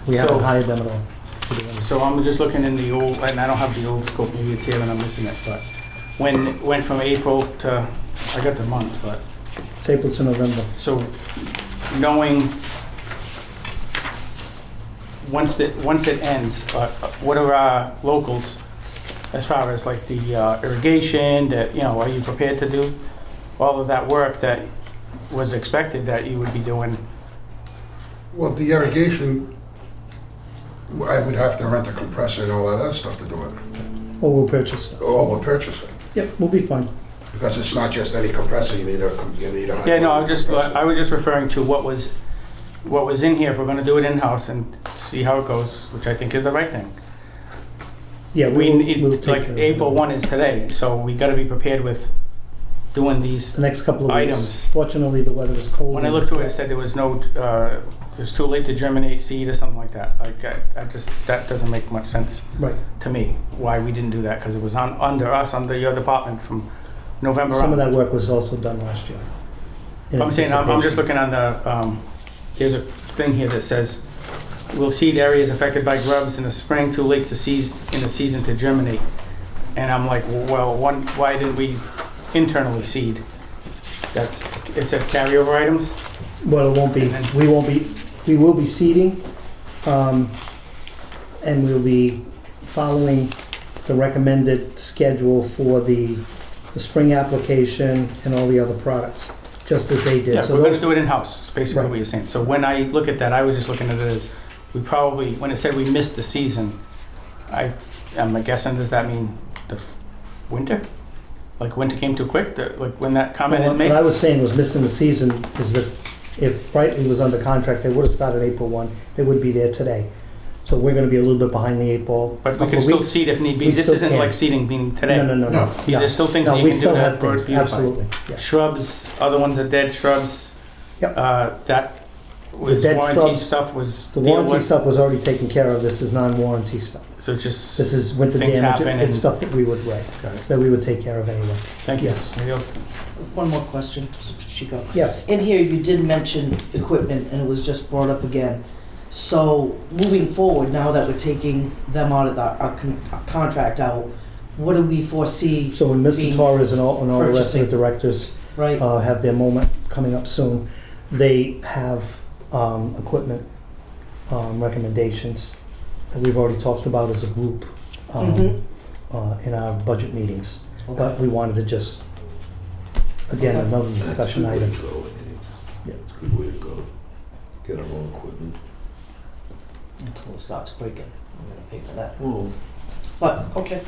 We haven't So- hired them at all. to do anything. So I'm just looking in the old, and I don't have the old scope, maybe it's here and I'm missing it, but when it went from April to, I got the months, but, It's April to November. so knowing, once it ends, what are our locals as far as like the irrigation, that, are you prepared to do all of that work that was expected that you would be doing? Well, the irrigation, I would have to rent a compressor and all that other stuff to do it. Or we'll purchase stuff. Or we'll purchase it, Yep, we'll be fine. because it's not just any compressor, you need a high. Yeah, no, compressor. I was just referring to what was in here, if we're gonna do it in-house and see how it goes, which I think is the right thing. Yeah, we'll take care Like of it. April 1 is today, so we gotta be prepared with doing these. The next couple of weeks. Items. Fortunately, the weather was cold. When I looked through it, it said there was no, it was too late to germinate seed or something like that. Like, I just, that doesn't make much sense Right. to me, why we didn't do that, because it was under your department from November on. Some of that work was also done last year. in I'm saying, I'm just anticipation. looking on the, there's a thing here that says, will seed areas affected by grubs in the spring too late to in the season to germinate? And I'm like, well, why didn't we internally seed? It said carryover items? Well, it won't be, And then- we will be seeding, and we'll be following the recommended schedule for the spring application and all the other products, just as they did. Yeah, So we're gonna those- do it in-house, is basically Right. what you're saying. So when I look at that, I was just looking at it as, we probably, when it said we missed the season, I'm guessing, does that mean winter? Like winter came too quick, like when that comment is What made? I was saying was missing the season is that if Brightly was under contract, they would have started April 1, they would be there today. So we're gonna be a little bit behind the 8 ball. But we Couple can of still weeks. seed if need be. We This still isn't can. like seeding being today. No. No. There's still things No, that you we can do still to have grow it things, beautify. absolutely, yeah. Shrubs, other ones are dead shrubs. Yep. That was dead warranty shrubs- stuff was The dealt warranty with. stuff was already taken care of, this is non-warranty stuff. So just, This is winter Things damage, happen it's and- stuff that we would, right, got it. that we would take care of anyway. Thank you. Yes. There you go. One more question, Chico. Yes, In here, you did mention equipment, and it was just brought up again. So, moving forward, now that we're taking them out of our contract out, what do we foresee, so when Mr. Being Torres and all the rest of the purchasing. directors right? have their moment coming up soon, they have equipment recommendations that we've already talked about as a group Mhm. in our budget meetings. Okay. But we wanted to just, again, Okay. another discussion item. That's a good way to go. Yeah. It's a good way to go. Get our own equipment. Until it starts breaking, I'm gonna pay for that. Well, But, okay.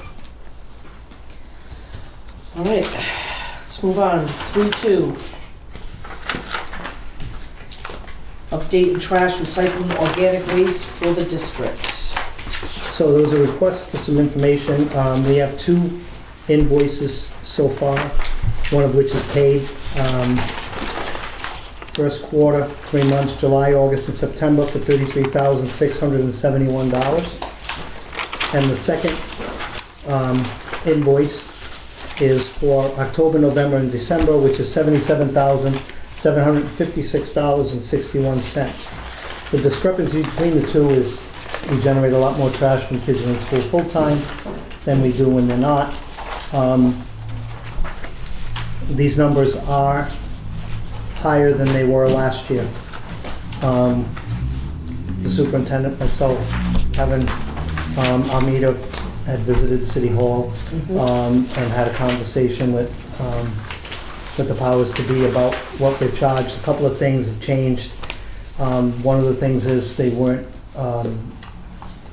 All right, let's move on. 3.2. Update and trash recycling organic waste for the district. So there was a request for some information. We have 2 invoices so far, one of which is paid. First quarter, 3 months, July, August, and September, for $33,671. And the second invoice is for October, November, and December, which is $77,756.61. The discrepancy between the two is we generate a lot more trash when kids are in school full-time than we do when they're not. These numbers are higher than they were last year. The superintendent, myself, Kevin, Armida had visited City Hall and had a conversation with the powers to be about what they're charged. A couple of things have changed. One of the things is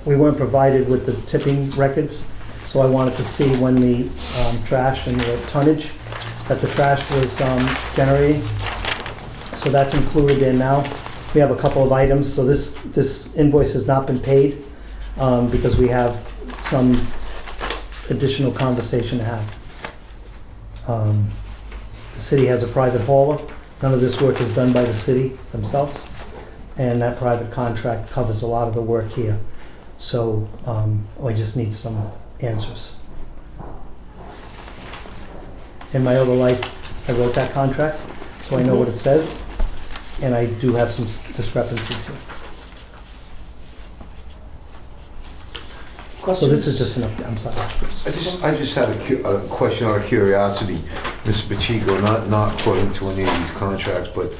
we weren't provided with the tipping records, so I wanted to see when the trash and the tonnage that the trash was generating. So that's included in now. We have a couple of items, so this invoice has not been paid because we have some additional conversation to have. The city has a private hauler. None of this work is done by the city themselves, and that private contract covers a lot of the work here. So I just need some answers. In my other life, I wrote that contract, so I know what it says, and I do have some discrepancies here. So Questions? this is just an update, I'm sorry. I just had a question out of curiosity, Mr. Pacheco, not according to any of these contracts, but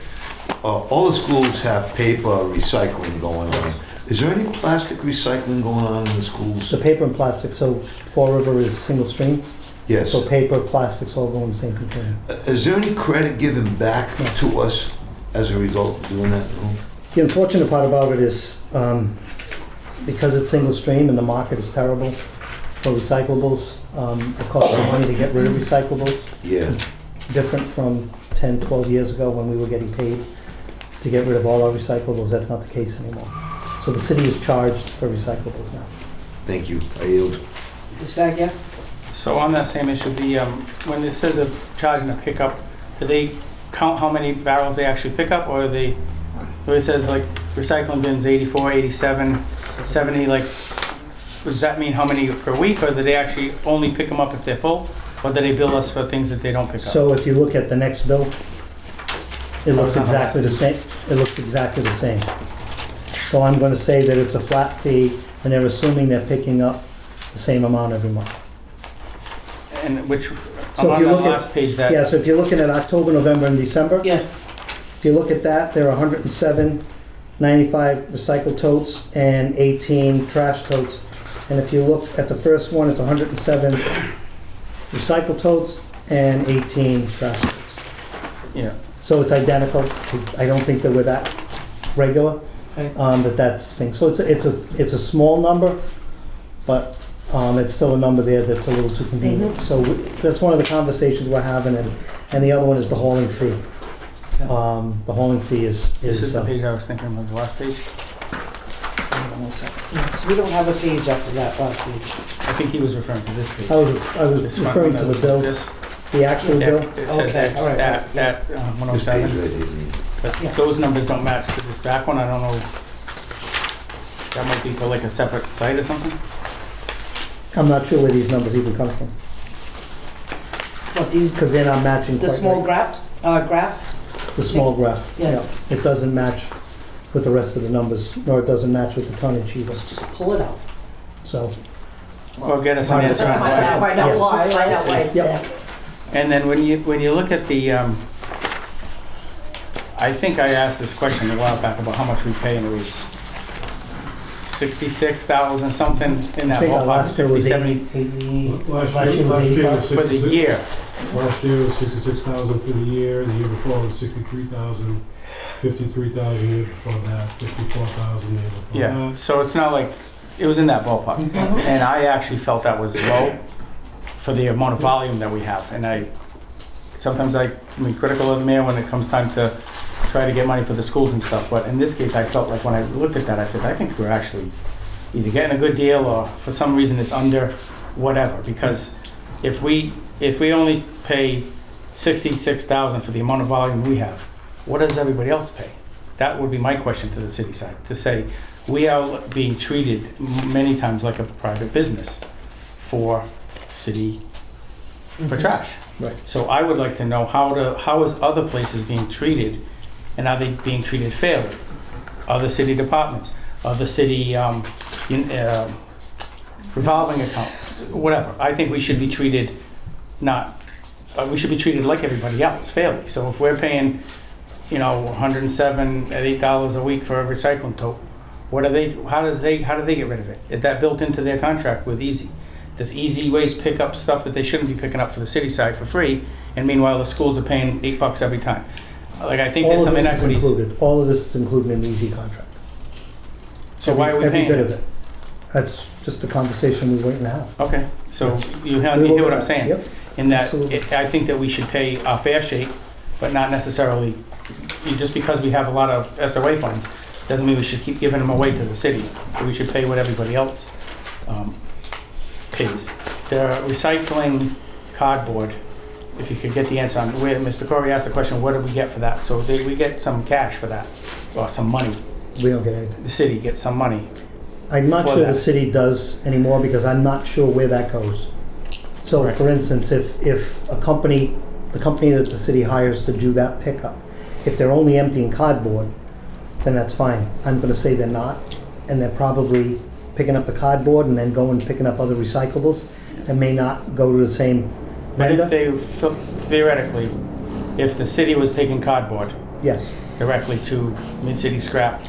all the schools have paper recycling going on. Is there any plastic recycling going on in the schools? The paper and plastic, so Fall River is single stream, Yes. so paper, plastics all go in the same container. Is there any credit given back to us as a result of doing that? No? The unfortunate part about it is, because it's single stream and the market is terrible for recyclables, it costs more money to get rid of recyclables. Yeah. Different from 10, 12 years ago when we were getting paid to get rid of all our recyclables. That's not the case anymore. So the city is charged for recyclables now. Thank you. I yield. Ms. Agia? So on that same issue, when it says they're charging a pickup, do they count how many barrels they actually pick up, or it says like recycling bins 84, 87, 70, like, does that mean how many per week, or do they actually only pick them up if they're full, or do they bill us for things that they don't pick up? So if you look at the next bill, it looks it's on the exactly the same. It looks exactly the same. So I'm going to say that it's a flat fee, and they're assuming they're picking up the same amount every month. And which, So I'm if on you that look at- last page that. Yeah, so if you're looking at October, November, and December, Yeah, if you look at that, there are 107.95 recycled totes and 18 trash totes. And if you look at the first one, it's 107 recycled totes and 18 trash totes. Yeah. So it's identical. I don't think that we're that regular, okay. that's thing. So it's a small number, but it's still a number there that's a little too convenient. So that's one of the conversations we're having, and the other one is the hauling fee. The hauling fee is This is the page I was thinking of, the last page. on 1/7. So we don't have a page after that last page. I think he was referring to this page. I was This one, referring to the bill, This, the actual bill. it says Okay, X, all right, that, This page 107. right here, you mean. But Yeah. those numbers don't match to this back one, I don't know. That might be for like a separate site or something? I'm not sure where these numbers even come from, But these, because they're not matching the quite small right. graph? The small graph, Yeah. yeah. It doesn't match with the rest of the numbers, nor it doesn't match with the tonnage either, Let's just pull it out. so. Or get us an Find answer on Find why. out. Find out Yes. why. Find out why it's Yep. there. And then when you look at the, I think I asked this question a while back about how much we pay, and it was 66,000 something in I that think our ballpark, last year was 60, 70 Last Last year year was was 85. for the 66. year. Last year was 66,000 for the year before was 63,000, 53,000 the year before that, 54,000 the year before Yeah, that. so it's not like, it was in that ballpark. And I actually felt that was low for the amount of volume that we have. And sometimes I can be critical of the mayor when it comes time to try to get money for the schools and stuff. But in this case, I felt like when I looked at that, I said, I think we're actually either getting a good deal or for some reason it's under whatever. Because if we only pay 66,000 for the amount of volume we have, what does everybody else pay? That would be my question to the city side, to say, we are being treated many times like a private business for city, for trash. Right. So I would like to know how is other places being treated, and are they being treated fairly? Other city departments, other city revolving account, whatever. I think we should be treated we should be treated like everybody else, fairly. So if we're paying, 107 at $8 a week for a recycling tote, how do they get rid of it? Is that built into their contract with Easy? Does Easy Waste pick up stuff that they shouldn't be picking up for the city side for free, and meanwhile the schools are paying $8 every time? Like, I think there's some inequities. All of this is included in the Easy contract. So why are we Every paying bit of it? it. That's just a conversation we're waiting to have. Okay, so you We hear will what do I'm that. saying? Yep. In that, Absolutely. I think that we should pay our fair shake, but not necessarily, just because we have a lot of SOA funds, doesn't mean we should keep giving them away to the city. We should pay what everybody else pays. The recycling cardboard, if you could get the answer on, where Mr. Corey asked the question, what do we get for that? So we get some cash for that, or some money. We don't get anything. The city gets some money. I'm not For sure that. the city does anymore because I'm not sure where that goes. So Right. for instance, if the company that the city hires to do that pickup, if they're only emptying cardboard, then that's fine. I'm gonna say they're not, and they're probably picking up the cardboard and then going and picking up other recyclables that may not go to the same But if vendor. they, theoretically, if the city was taking cardboard Yes, directly to Mid-City Scrap,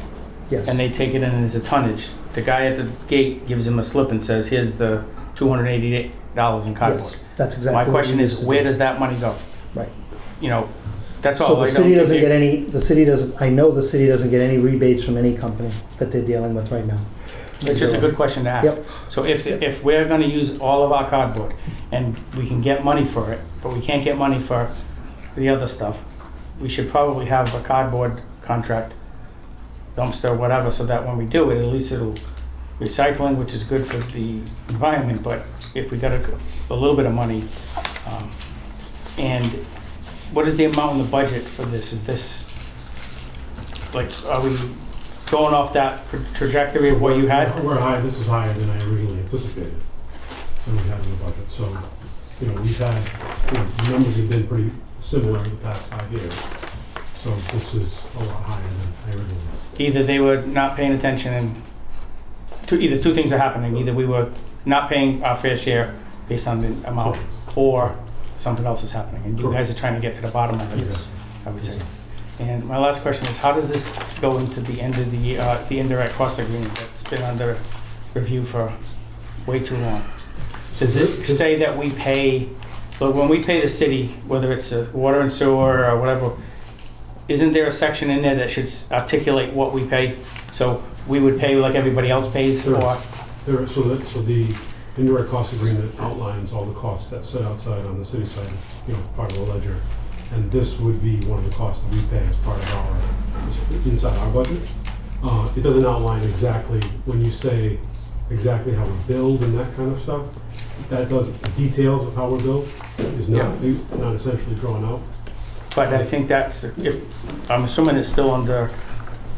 yes. and they take it in as a tonnage, the guy at the gate gives him a slip and says, here's the $288 in cardboard. Yes, that's exactly My what we question is, used to where do. does that money go? Right. That's all. So the I city don't- doesn't get any, I know the city doesn't get any rebates from any company that they're dealing with right now. It's just a good question to ask. Yep. So if we're gonna use all of our cardboard, and we can get money for it, but we can't get money for the other stuff, we should probably have a cardboard contract, dumpster, whatever, so that when we do it, at least it'll recycling, which is good for the environment, but if we got a little bit of money, and what is the amount in the budget for this? Is this, like, are we going off that trajectory of what you had? We're high, this is higher than I originally anticipated, than we had in the budget. So, we've had, the numbers have been pretty similar in the past 5 years. So this is a lot higher than I originally anticipated. Either they were not paying attention, and either two things are happening. Either we were not paying our fair share based on the amount, or something else is happening, and you guys are trying to get to the bottom of it, Yes. I would say. And my last question is, how does this go into the end of the indirect cost agreement that's been under review for way too long? Does it say that we pay, but when we pay the city, whether it's water and sewer or whatever, isn't there a section in there that should articulate what we pay? So we would pay like everybody else pays, Sure. or? So the indirect cost agreement outlines all the costs that sit outside on the city side, part of the ledger. And this would be one of the costs that we pay as part of inside our budget. It doesn't outline exactly, when you say exactly how we build and that kind of stuff, that does, the details of how we're built is not essentially drawn out. But I think that's, if, I'm assuming it's still under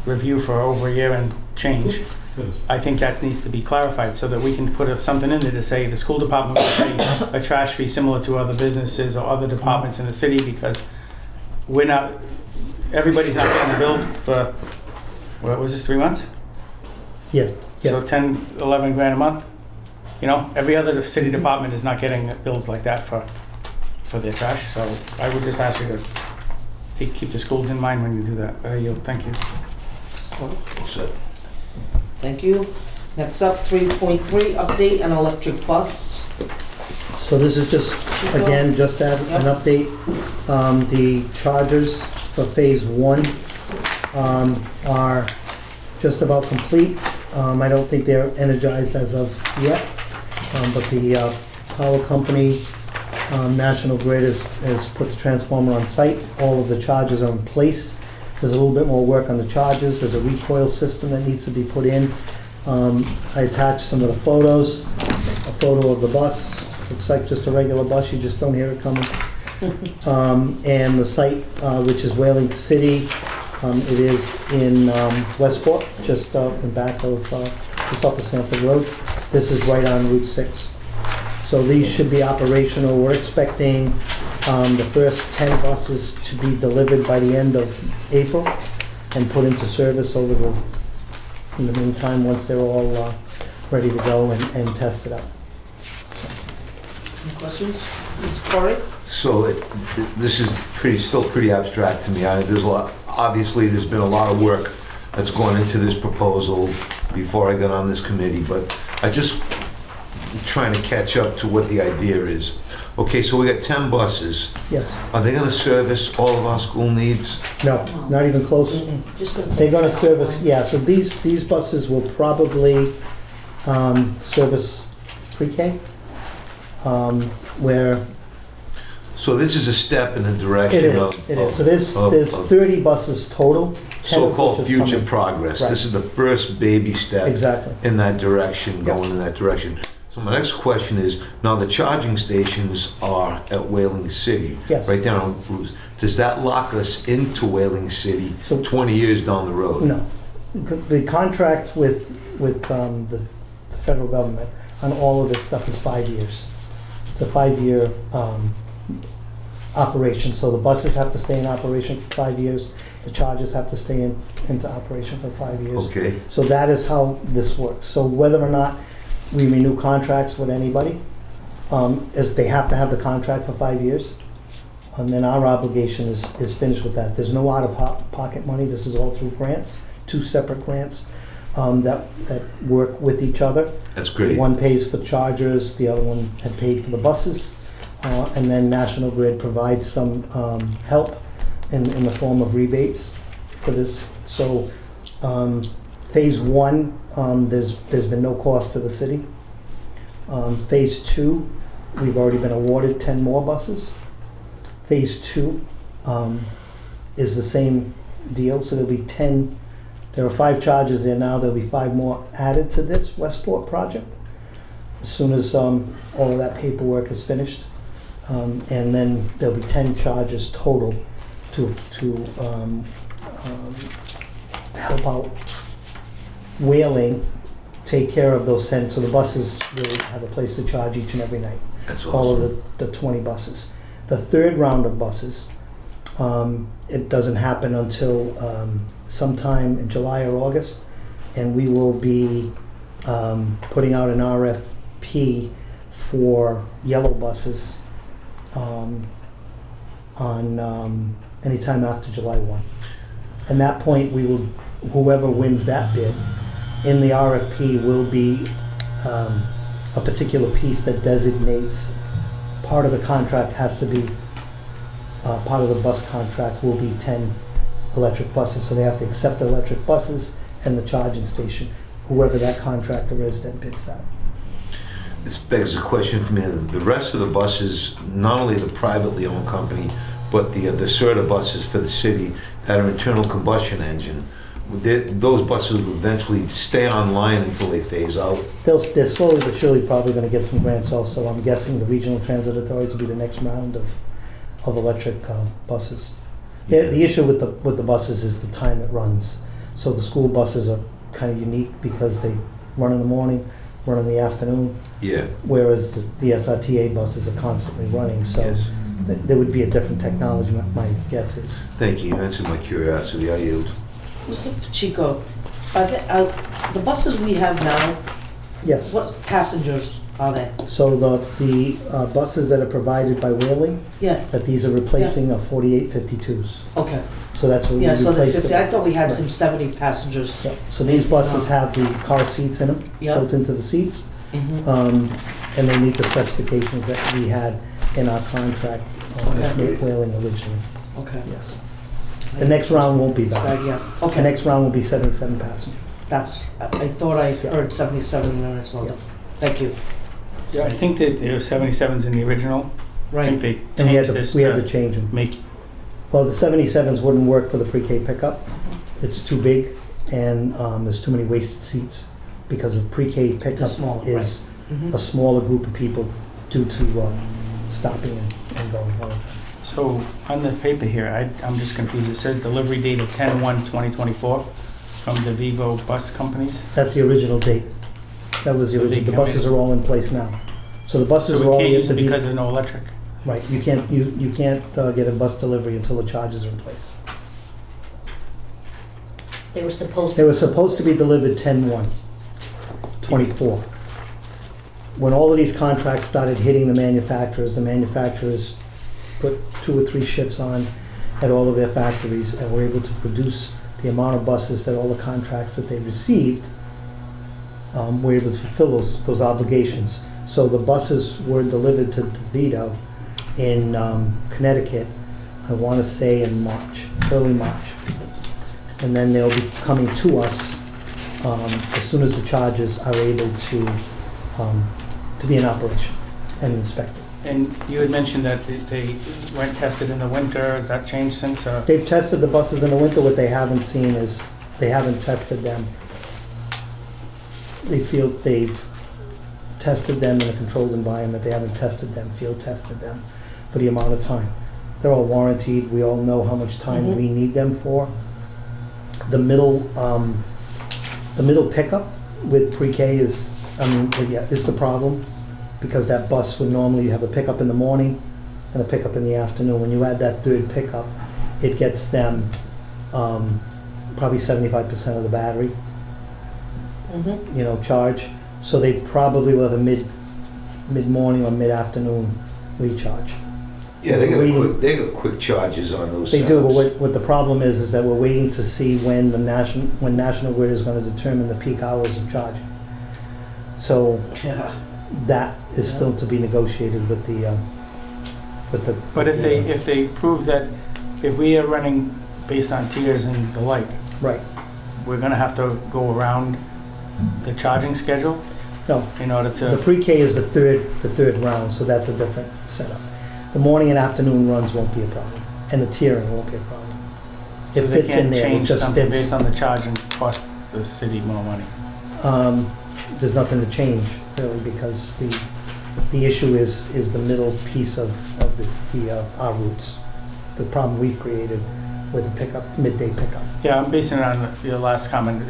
review for over a year and change. It is. I think that needs to be clarified so that we can put something in there to say the school department will pay a trash fee similar to other businesses or other departments in the city, because we're not, everybody's not getting a bill for, what was this, 3 months? Yeah, So yeah. 10, 11 grand a month? You know, every other city department is not getting bills like that for their trash. So I would just ask you to keep the schools in mind when you do that. Thank you. Thank you. Next up, 3.3, update on electric bus. So this is just, again, just an update. The chargers for phase 1 are just about complete. I don't think they're energized as of yet, but the power company, National Grid, has put the transformer on site. All of the chargers are in place. There's a little bit more work on the chargers. There's a recoil system that needs to be put in. I attached some of the photos, a photo of the bus. Looks like just a regular bus, you just don't hear it coming. And the site, which is Whaling City, it is in Westport, just in back of, just off of Sanford Road. This is right on Route 6. So these should be operational. We're expecting the first 10 buses to be delivered by the end of April and put into service in the meantime, once they're all ready to go and tested out. Any questions? Mr. Corey? So this is still pretty abstract to me. Obviously, there's been a lot of work that's gone into this proposal before I got on this committee, but I just trying to catch up to what the idea is. Okay, so we got 10 buses. Yes. Are they gonna service all of our school needs? No, not even close. Just gonna take They're gonna that service, offline. yeah, so these buses will probably service pre-K, where So this is a step in the it direction of... is, it is. So there's 30 buses total. 10 of which So-called is future coming. progress. Right. This is the first baby step Exactly. in that direction, Yep. going in that direction. So my next question is, now the charging stations are at Whaling City, Yes. right down on Bruce. Does that lock us into Whaling City So- 20 years down the road? No. The contract with the federal government on all of this stuff is 5 years. It's a 5-year operation, so the buses have to stay in operation for 5 years, the chargers have to stay into operation for 5 years. Okay, So that is how this works. So whether or not we renew contracts with anybody, is they have to have the contract for 5 years. And then our obligation is finished with that. There's no out-of-pocket money. This is all through grants, 2 separate grants that work with each other. that's great. One pays for chargers, the other one had paid for the buses. And then National Grid provides some help in the form of rebates for this. So phase 1, there's been no cost to the city. Phase 2, we've already been awarded 10 more buses. Phase 2 is the same deal, so there'll be 10, there are 5 chargers there now, there'll be 5 more added to this Westport project as soon as all of that paperwork is finished. And then there'll be 10 chargers total to help out Whaling take care of those 10, so the buses will have a place to charge each and every night. That's All awesome. of the 20 buses. The third round of buses, it doesn't happen until sometime in July or August, and we will be putting out an RFP for yellow buses on anytime after July 1. At that point, we will, whoever wins that bid, in the RFP will be a particular piece that designates part of the contract has to be, part of the bus contract will be 10 electric buses. So they have to accept the electric buses and the charging station, whoever that contractor is that bids that. This begs a question for me. The rest of the buses, not only the privately owned company, but the SERTA buses for the city that are internal combustion engine, those buses will eventually stay online until they phase out. They're slowly but surely probably gonna get some grants also. I'm guessing the regional transit authorities will be the next round of electric buses. The issue with the buses is the time it runs. So the school buses are kind of unique because they run in the morning, run in the afternoon, Yeah, whereas the SRTA buses are constantly running, so yes. there would be a different technology, my guess is. Thank you, you answered my curiosity, I yield. Mr. Pacheco, the buses we have now, Yes, what passengers are they? so the buses that are provided by Whaling, Yeah, that these are replacing are 4852s. okay. So that's what we Yeah, so the replaced 50, it. I thought we had Right. some 70 passengers. So these buses have the car seats in them, Yeah. built into the seats, Mhm. and they meet the specifications that we had in our contract Okay. with Whaling originally, Okay. yes. The next round won't be that. Yeah, The okay. next round will be 77 passengers. That's, I thought I Yeah. heard 77 and then I saw Yeah. them. Thank you. Yeah, I think that there were 77s in the original. I think Right. they And we had changed this we had to to change them. make, Well, the 77s wouldn't work for the pre-K pickup. It's too big, and there's too many wasted seats, because the pre-K They're pickup small, is Mhm. a smaller group of people due to stopping and going all the time. so on the paper here, I'm just confused. It says delivery date of 10/1/2024 from the Vivo bus companies. That's the original date. That was the So they original. The come buses in- are all in place now. So the buses So are we all can't yet use to it be... because there's no electric. Right, you can't get a bus delivery until the charges are in place. They were supposed They to. were supposed to be delivered 10/1/24. When all of these contracts started hitting the manufacturers put 2 or 3 shifts on at all of their factories and were able to produce the amount of buses that all the contracts that they received were able to fulfill those obligations. So the buses were delivered to Vito in Connecticut, I want to say in March, early March. And then they'll be coming to us as soon as the charges are able to be in operation and inspected. And you had mentioned that they weren't tested in the winter. Has that changed since? They've tested the buses in the winter. What they haven't seen is, they haven't tested them. They feel they've tested them in a controlled environment. They haven't tested them, field tested them for the amount of time. They're all warranted. We all know how much time Mhm. we need them for. The middle pickup with pre-K is the problem, because that bus would normally have a pickup in the morning and a pickup in the afternoon. When you add that third pickup, it gets them probably 75% of the battery, Mhm. charge. So they probably will have a mid-morning or mid-afternoon recharge. Yeah, they Waiting. got quick charges on those They do, but setups. what the problem is that we're waiting to see when National Grid is gonna determine the peak hours of charging. So Yeah. that is still to be negotiated with the. But if they prove that if we are running based on tiers and the like, Right, we're gonna have to go around the charging schedule no, in order the to, pre-K is the third round, so that's a different setup. The morning and afternoon runs won't be a problem, and the tiering won't be a problem. so It they fits in can't there, it change just something fits. based on the charge and cost the city more money. There's nothing to change really, because the issue is the middle piece of our routes. The problem we've created with the pickup, midday pickup. Yeah, I'm basing it on your last comment,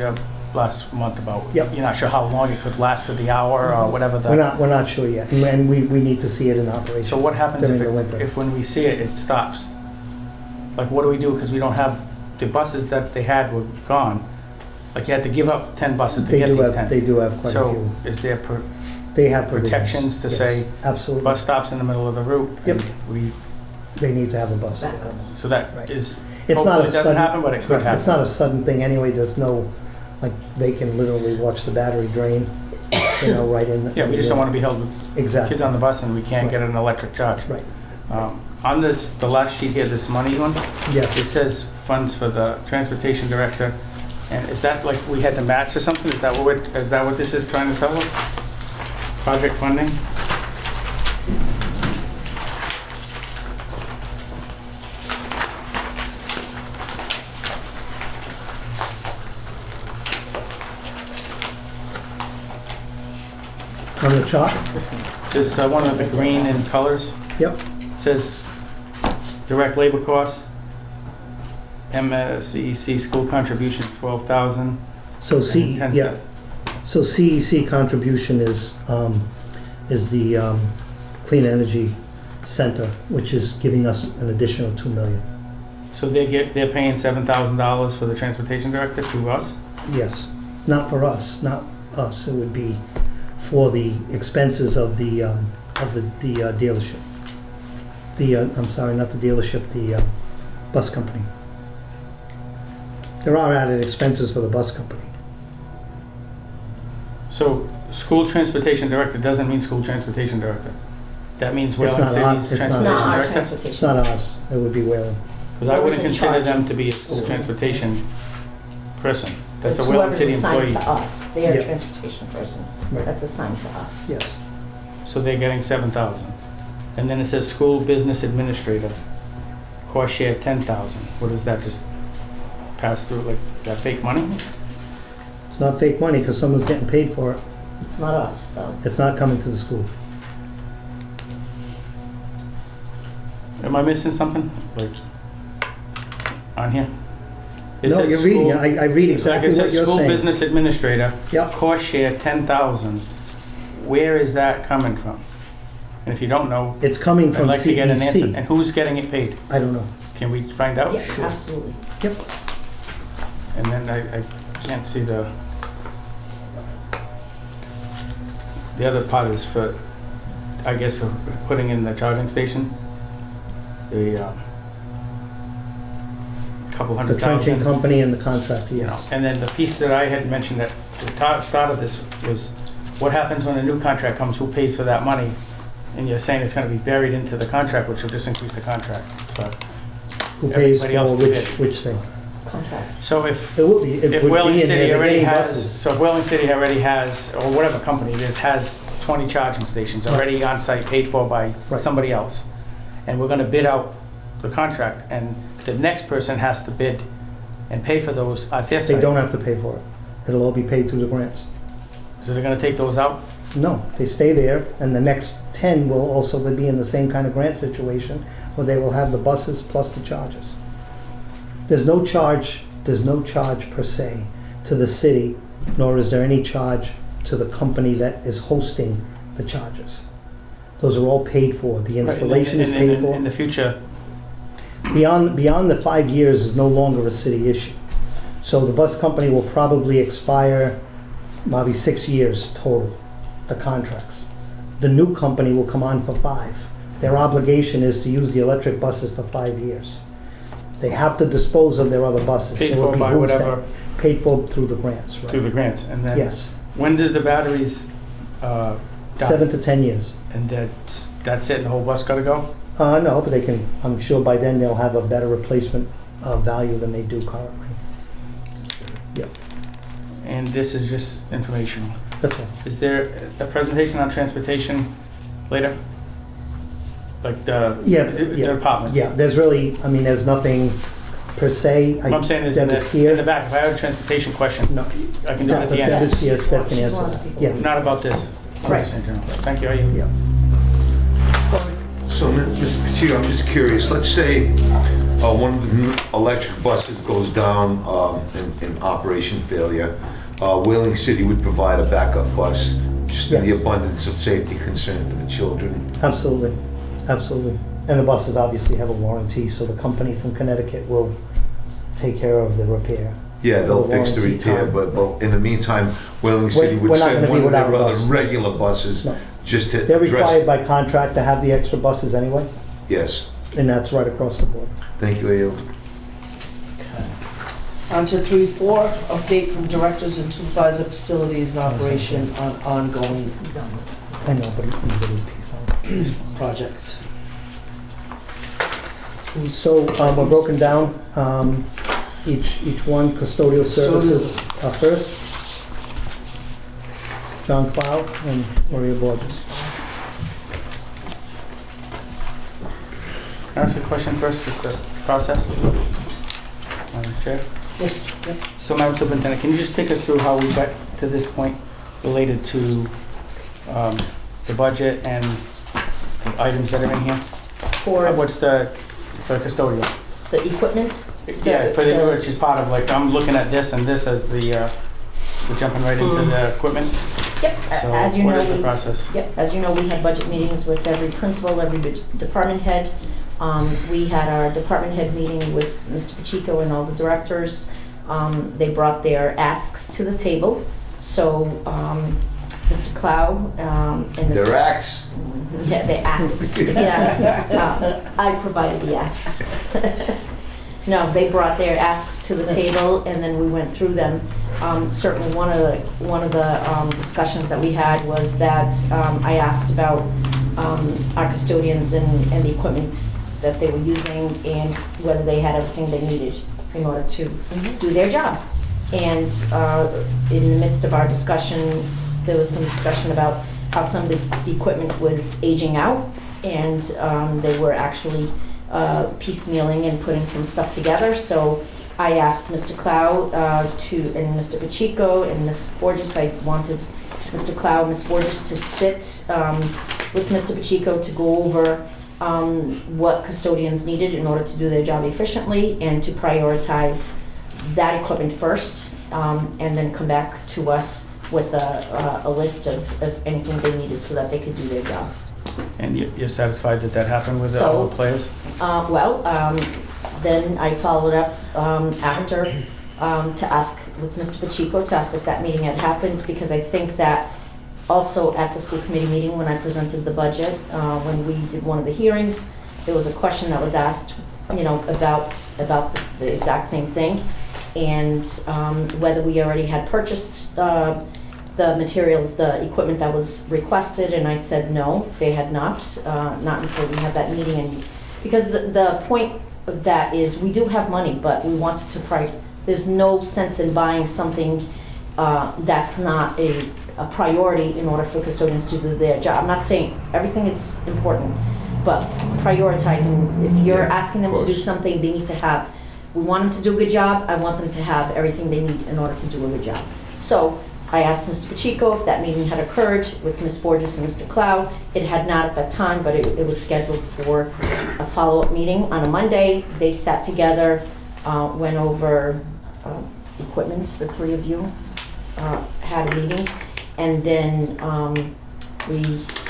last month about, Yep. you're not sure how long it could last for the hour or whatever We're not sure yet, and we need to see it in operation. So what happens during the winter. if when we see it, it stops? Like, what do we do? Because we don't have, the buses that they had were gone. Like, you had to give up 10 buses to They get do these have, 10. they do have quite a So few. is there They have provisions. protections to Yes, say absolutely. bus stops in the middle of the route? Yep. and we, They need to have a bus. Backwards. so that Right. is, It's not hopefully a it doesn't sudden. happen, but it could Right, It's not happen. a sudden thing anyway. There's no, like, they can literally watch the battery drain, right in the. Yeah, we just don't want to be held with Exactly, kids on the bus and we can't get an electric charge. right, On this, the last sheet here, this money one, yeah. it says funds for the transportation director. And is that like we had to match or something? Is that what this is trying to tell us? Project funding? On the chart? It's this one. This, one of the green in colors, Yep. says direct labor costs, MSEC school contribution, 12,000. So and 10. yeah. So CEC contribution is the Clean Energy Center, which is giving us an additional 2 million. So they're paying $7,000 for the transportation director to us? Yes, not for us, not us. It would be for the expenses of the dealership. I'm sorry, not the dealership, the bus company. There are added expenses for the bus company. So school transportation director doesn't mean school transportation director. That means Whaling not our- City's it's not transportation Not our director? It's transportation. not us, it would be Whalen. Because I Whoever's wouldn't in consider charge them of to be a school school. transportation person. That's It's a Whaling whoever's City assigned employee. to us. They're Yeah. a transportation person. Right. That's assigned to us. Yes. So they're getting 7,000. And then it says school business administrator, cost share 10,000. What does that just pass through? Like, is that fake money? It's not fake money because someone's getting paid for it. It's not us, though. It's not coming to the school. Am I missing something? Like, on here? It No, says you're reading, school- I read Like exactly it what says you're school saying. business administrator, Yep. cost share 10,000. Where is that coming from? And if you don't know, It's coming I'd from like to get an answer. CEC. And who's getting it paid? I don't know. Can we find out? Yeah, absolutely. Yep. And then I can't see the other part is for, I guess, for putting in the charging station. The couple The hundred trenching thousand. company and the contractor, You know, yes. and then the piece that I had mentioned at the start of this was, what happens when a new contract comes, who pays for that money? And you're saying it's gonna be buried into the contract, which will just increase the contract. Who pays everybody else for to which thing? Contract. So if It would be, it If would Whaling be in City there, they're already getting has, buses. so if Whaling City already has, or whatever company it is, has 20 charging stations already on site, paid for by Right. somebody else, and we're gonna bid out the contract, and the next person has to bid and pay for those at their They site. don't have to pay for it. It'll all be paid through the grants. So they're gonna take those out? No, they stay there, and the next 10 will also be in the same kind of grant situation, where they will have the buses plus the charges. There's no charge per se to the city, nor is there any charge to the company that is hosting the charges. Those are all paid for, the installation is paid for. In the future, Beyond the 5 years is no longer a city issue. So the bus company will probably expire maybe 6 years total, the contracts. The new company will come on for 5. Their obligation is to use the electric buses for 5 years. They have to dispose of their other buses. paid so it for by behooves them. whatever, Paid for through the grants, through right? the grants, and then, Yes, when did the batteries, die? 7 to 10 years. And that's it, and the whole bus gotta go? No, but they can, I'm sure by then they'll have a better replacement value than they do currently. And this is just informational. That's all. Is there a presentation on transportation later? Like the Yeah, the yeah. departments? Yeah, there's really, I mean, there's nothing per se. What I'm saying is in Deb is the, in the here. back, if I have a transportation question, No, I can do it no, at but the Deb end. is here, Deb can She's answer one of the that. people. Yeah, Not about this. I'm Right. just in general. Thank you. Are you? yeah. So, Mr. Pacheco, I'm just curious, let's say one of the electric buses goes down in operation failure, Whaling City would provide a backup bus, just in the Yes. abundance of safety concern for the children. Absolutely, absolutely. And the buses obviously have a warranty, so the company from Connecticut will take care of the repair. Yeah, they'll For the fix the warranty repair, time. but in the meantime, Whaling City We're would not send gonna be one of without their a other bus. regular buses No. just to They're required address. by contract to have the extra buses anyway, Yes, and that's right across the board. thank you, Ayo. On to 3.4, update from directors and supervisor facilities and operation on ongoing He's on it. I know, but it's a little piece on. projects. So we're broken down, each one, custodial services first. John Cloud and Maria Borges. Can I ask a question first, just the process? Madam Chair? Yes, yep. So, Madam Superintendent, can you just take us through how we got to this point related to the budget and the items that are in here? For What's for custodial? the equipment? Yeah, which is part of, like, I'm looking at this and this as we're jumping right into the equipment. Yep, So as you know. what is the process? Yep, as you know, we have budget meetings with every principal, every department head. We had our department head meeting with Mr. Pacheco and all the directors. They brought their asks to the table. So, Mr. Clow, and Mr. Their acts. Yeah, the asks, yeah. I provided the asks. No, they brought their asks to the table, and then we went through them. Certainly, one of the discussions that we had was that I asked about our custodians and the equipment that they were using, and whether they had everything they needed in order to do their job. And in the midst of our discussions, there was some discussion about how some of the equipment was aging out, and they were actually piecemealing and putting some stuff together. So I asked Mr. Clow and Mr. Pacheco and Ms. Borges, I wanted Mr. Clow and Ms. Borges to sit with Mr. Pacheco to go over what custodians needed in order to do their job efficiently, and to prioritize that equipment first, and then come back to us with a list of anything they needed so that they could do their job. And you're satisfied that that happened with So, all the players? Then I followed up after to ask with Mr. Pacheco to ask if that meeting had happened, because I think that also at the school committee meeting when I presented the budget, when we did one of the hearings, there was a question that was asked, about the exact same thing, and whether we already had purchased the materials, the equipment that was requested, and I said no, they had not until we had that meeting. And because the point of that is we do have money, but we wanted to there's no sense in buying something that's not a priority in order for custodians to do their job. I'm not saying everything is important, but prioritizing, if you're asking them to do something, they need to have, we want them to do a good job, I want them to have everything they need in order to do a good job. So I asked Mr. Pacheco if that meeting had occurred with Ms. Borges and Mr. Clow. It had not at that time, but it was scheduled for a follow-up meeting on a Monday. They sat together, went over equipment, the three of you had a meeting, and then we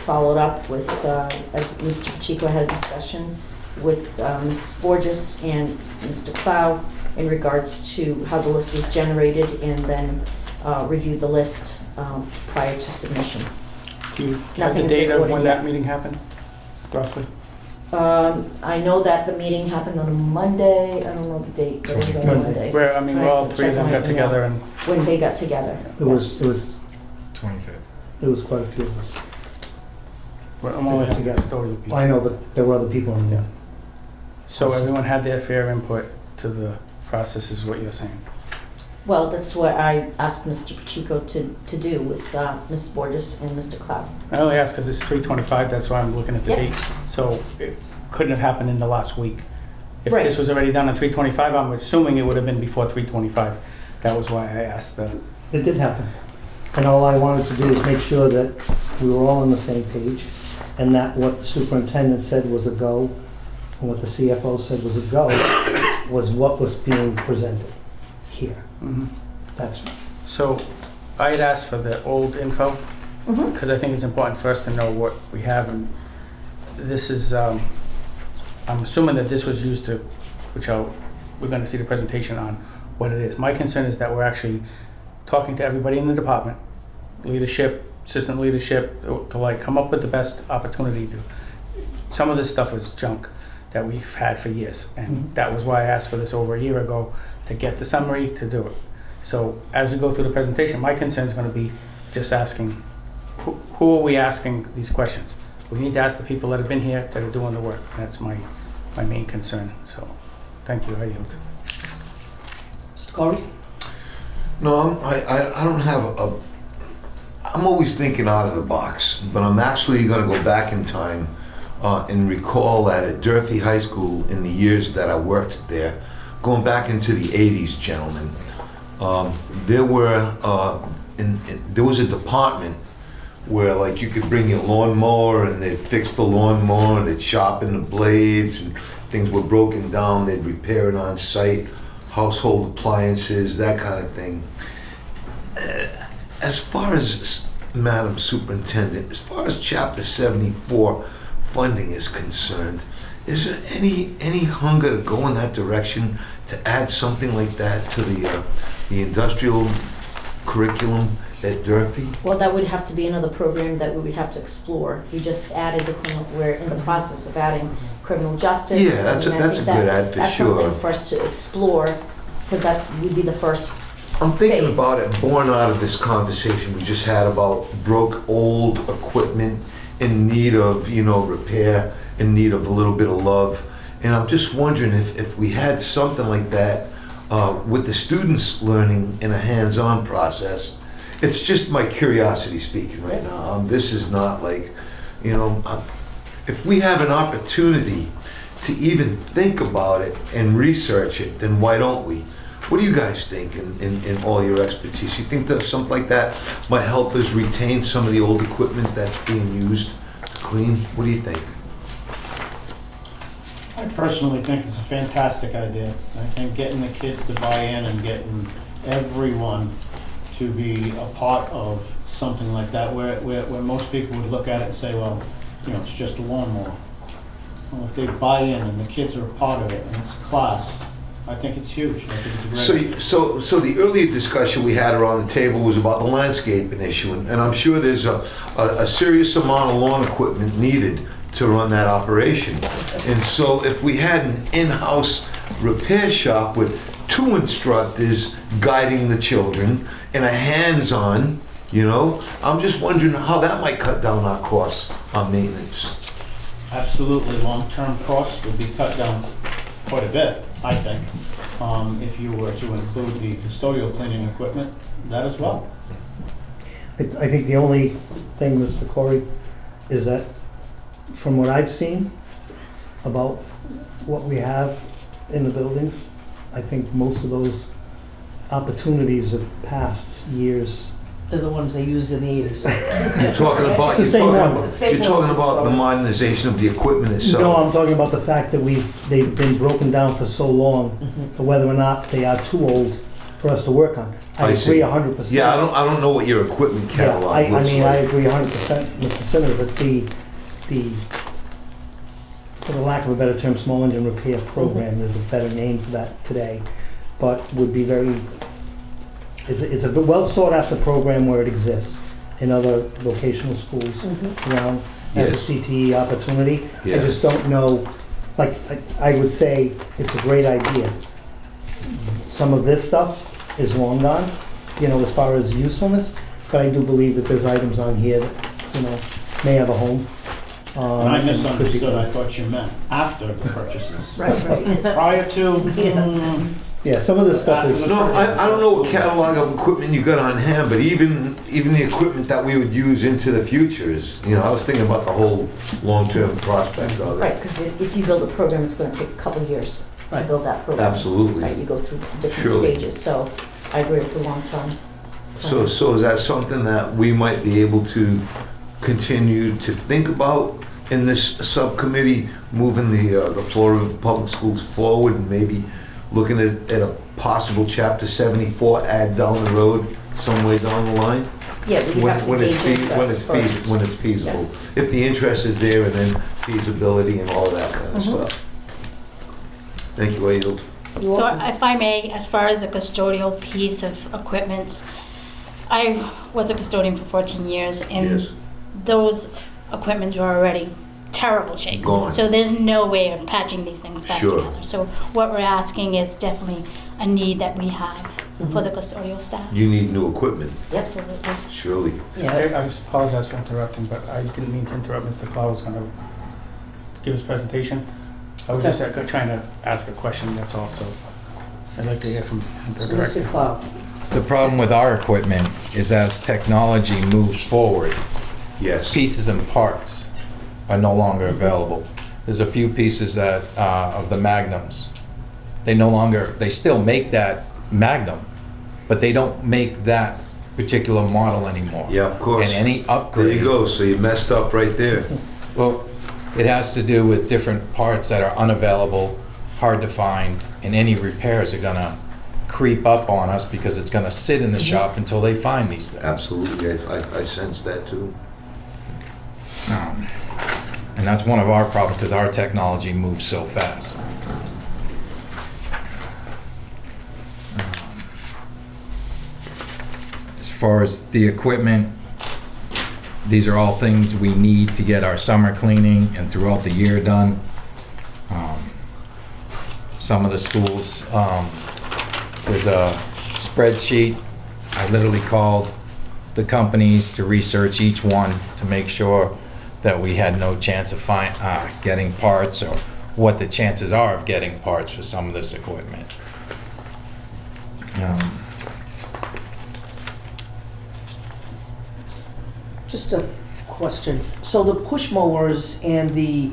followed up with, as Mr. Pacheco had a discussion with Ms. Borges and Mr. Clow in regards to how the list was generated, and then reviewed the list prior to submission. Do you have the Nothing's date been of ordered when yet. that meeting happened, roughly? I know that the meeting happened on a Monday. I don't know the date, but it was on a Monday. Where, we're all three of them got together and... When they got together. It was 25th. It was quite a few of us. I'm only having Together. custodial piece. I know, but there were other people in there. So everyone had their fair input to the process, is what you're saying? Well, that's what I asked Mr. Pacheco to do with Ms. Borges and Mr. Cloud. I only ask because it's 3/25, that's why I'm looking at the Yep. date. So it couldn't have happened in the last week. If Right. this was already done on 3/25, I'm assuming it would have been before 3/25. That was why I asked the... It did happen. And all I wanted to do was make sure that we were all on the same page, and that what the superintendent said was a go, and what the CFO said was a go, was what was being presented here. Mhm. That's, So I had asked for the old info, because I think it's important for us to know what we have, and this is, I'm assuming that this was used to, we're gonna see the presentation on what it is. My concern is that we're actually talking to everybody in the department, leadership, assistant leadership, to like come up with the best opportunity to, some of this stuff is junk that we've had for years, and that was why I asked for this over a year ago, to get the summary, to do it. So as we go through the presentation, my concern is going to be just asking, who are we asking these questions? We need to ask the people that have been here, that are doing the work. That's my main concern. So, thank you. I yield. Mr. Corey? No, I don't have I'm always thinking out of the box, but I'm actually gonna go back in time and recall that at Durfee High School, in the years that I worked there, going back into the 80s, gentlemen, there was a department where like you could bring your lawnmower and they'd fix the lawnmower and they'd sharpen the blades and things were broken down, they'd repair it on site, household appliances, that kind of thing. As far as, Madam Superintendent, as far as Chapter 74 funding is concerned, is there any hunger to go in that direction, to add something like that to the industrial curriculum at Durfee? Well, that would have to be another program that we would have to explore. You just added the criminal, we're in the process of adding criminal justice. Yeah, that's and I a think good add for That's sure. something for us to explore, because would be the first. I'm thinking phase. about it, born out of this conversation we just had about broke old equipment in need of, repair, in need of a little bit of love. And I'm just wondering if we had something like that with the students learning in a hands-on process. It's just my curiosity speaking right now. This is not like, if we have an opportunity to even think about it and research it, then why don't we? What do you guys think in all your expertise? You think that something like that might help us retain some of the old equipment that's being used to clean? What do you think? I personally think it's a fantastic idea. I think getting the kids to buy in and getting everyone to be a part of something like that, where most people would look at it and say, well, it's just a lawnmower. Well, if they buy in and the kids are a part of it and it's a class, I think it's huge. I think it's a great. So the earlier discussion we had around the table was about the landscaping issue, and I'm sure there's a serious amount of lawn equipment needed to run that operation. And so if we had an in-house repair shop with 2 instructors guiding the children and a hands-on, I'm just wondering how that might cut down our costs on maintenance. Absolutely, long-term costs would be cut down quite a bit, I think, if you were to include the custodial cleaning equipment, that as well. I think the only thing, Mr. Corey, is that from what I've seen about what we have in the buildings, I think most of those opportunities have passed years. They're the ones they used in the 80s. You're talking about, It's the same one. Same you're talking ones. about the modernization of the equipment itself. No, I'm talking about the fact that they've been broken down for so long, to whether or not they are too old for us to work on. I I agree see. 100%. Yeah, I don't know what your equipment Yeah, catalog I looks mean, I like. agree 100%, Mr. Sinner, that the, for the lack of a better term, small engine repair program is a better name for that today, but would be very, it's a well sought after program where it exists in other vocational schools around as a Yes. CTE opportunity. I Yeah. just don't know, like, I would say it's a great idea. Some of this stuff is long gone, as far as usefulness, but I do believe that there's items on here that, may have a home. And I and could be misunderstood, good. I thought you meant after the purchases. Right. Prior to, Yeah, some of this stuff is, No, I don't know what catalog of equipment you got on hand, but even the equipment that we would use into the future is, I was thinking about the whole long-term prospect of it. Right, because if you build a program, it's going to take a couple of years to Right. build that program. Absolutely. Right, you go through different Surely. stages, so I agree, it's a long term. So is that something that we might be able to continue to think about in this subcommittee, moving the Florida Public Schools forward and maybe looking at a possible Chapter 74 add down the road, some way down the line? Yeah, we have to When it's gauge fea- when interest it's first. when it's feasible. If the interest is there, and then feasibility and all of that kind of Mhm. stuff. Thank you, I yield. You're So welcome. if I may, as far as the custodial piece of equipment, I was a custodian for 14 years, Yes. and those equipments were already terrible shape. Gone. So there's no way of patching these things back Sure. together. So what we're asking is definitely a need that we have for the custodial staff. You need new equipment, Absolutely. surely. Yeah, I apologize for interrupting, but I didn't mean to interrupt. Mr. Clow was going to give his presentation. I was Okay. just trying to ask a question, that's all, so I'd like to hear from the so Mr. director. Cloud. The problem with our equipment is as technology moves forward, Yes. pieces and parts are no longer available. There's a few pieces that, of the Magnums, they still make that Magnum, but they don't make that particular model anymore. Yeah, of course. And any There upgrade. you go, so you messed up right there. Well, it has to do with different parts that are unavailable, hard to find, and any repairs are gonna creep up on us because it's gonna sit in the shop until they find these things. Absolutely, I sense that too. And that's one of our problems because our technology moves so fast. As far as the equipment, these are all things we need to get our summer cleaning and throughout the year done. Some of the schools, there's a spreadsheet. I literally called the companies to research each one to make sure that we had no chance of getting parts, or what the chances are of getting parts for some of this equipment. Just a question. So the push mowers and the,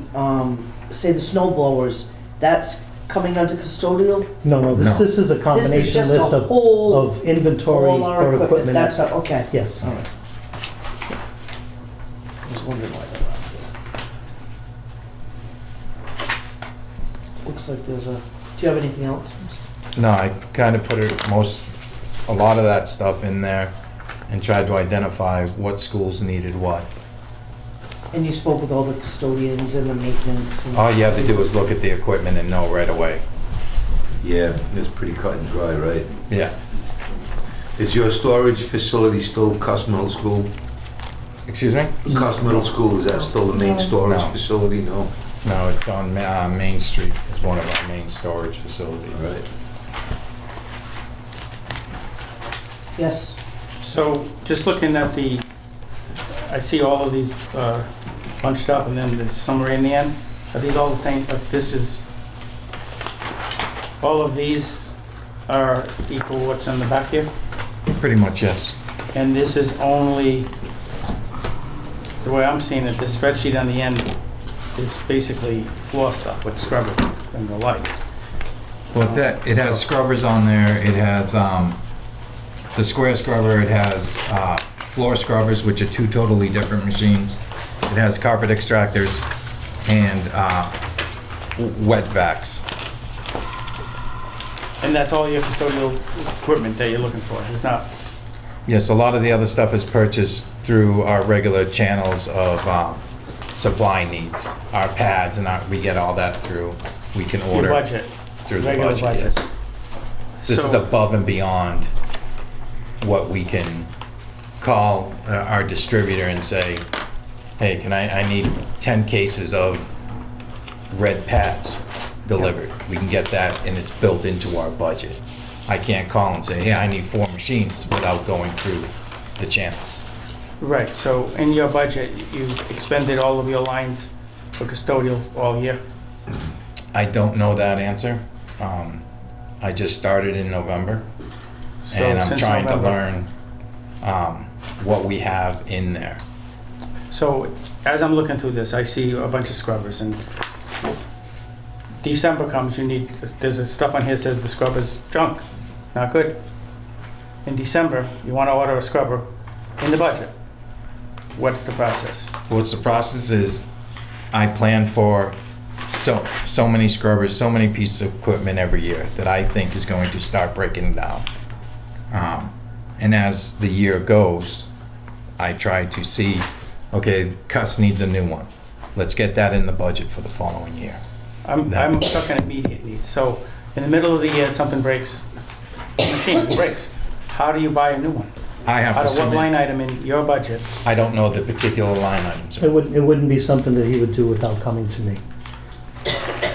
say the snow blowers, that's coming under custodial? No, No. this is a This is combination just list a whole, of inventory all our for equipment, equipment. that's, okay. Yes. All right. I was wondering why they're out here. Looks like there's a, do you have anything else? No, I kind of put a lot of that stuff in there and tried to identify what schools needed what. And you spoke with all the custodians and the maintenance and... All you have to do is look at the equipment and know right away. Yeah, it's pretty cut and dry, right? Yeah. Is your storage facility still Cuss Middle School? Excuse me? Cuss Middle School, is that still the main storage No. facility? No? No, it's on Main Street. It's one of our main storage facilities. Right. Yes. So just looking at I see all of these bunched up and then the summary in the end. Are these all the same? Like this is, all of these are equal what's in the back here? Pretty much, yes. And this is only, the way I'm seeing it, this spreadsheet on the end is basically floor stuff with scrubber and the like. Well, it has scrubbers on there. It has the square scrubber. It has floor scrubbers, which are two totally different machines. It has carpet extractors and wet vacs. And that's all your custodial equipment that you're looking for. It's not, Yes, a lot of the other stuff is purchased through our regular channels of supply needs. Our pads and we get all that through. We can your order budget, through the regular budget. budget. Yes. This is So- above and beyond what we can call our distributor and say, hey, I need 10 cases of red pads delivered. We can get that and it's built into our budget. I can't call and say, hey, I need 4 machines without going through the channels. Right, so in your budget, you expended all of your lines for custodial all year? I don't know that answer. I just started in November So and I'm since trying to November. learn what we have in there. So as I'm looking through this, I see a bunch of scrubbers and December comes, there's a stuff on here that says the scrubber's junk, not good. In December, you want to order a scrubber in the budget. What's the process? What's the process is, I plan for so many scrubbers, so many pieces of equipment every year that I think is going to start breaking down. And as the year goes, I try to see, okay, Cuss needs a new one. Let's get that in the budget for the following year. I'm talking immediate needs. So in the middle of the year, something breaks, the machine breaks. How do you buy a new one? I have Out to of what line submit, item in your budget? I don't know the particular line items. It wouldn't be something that he would do without coming to me.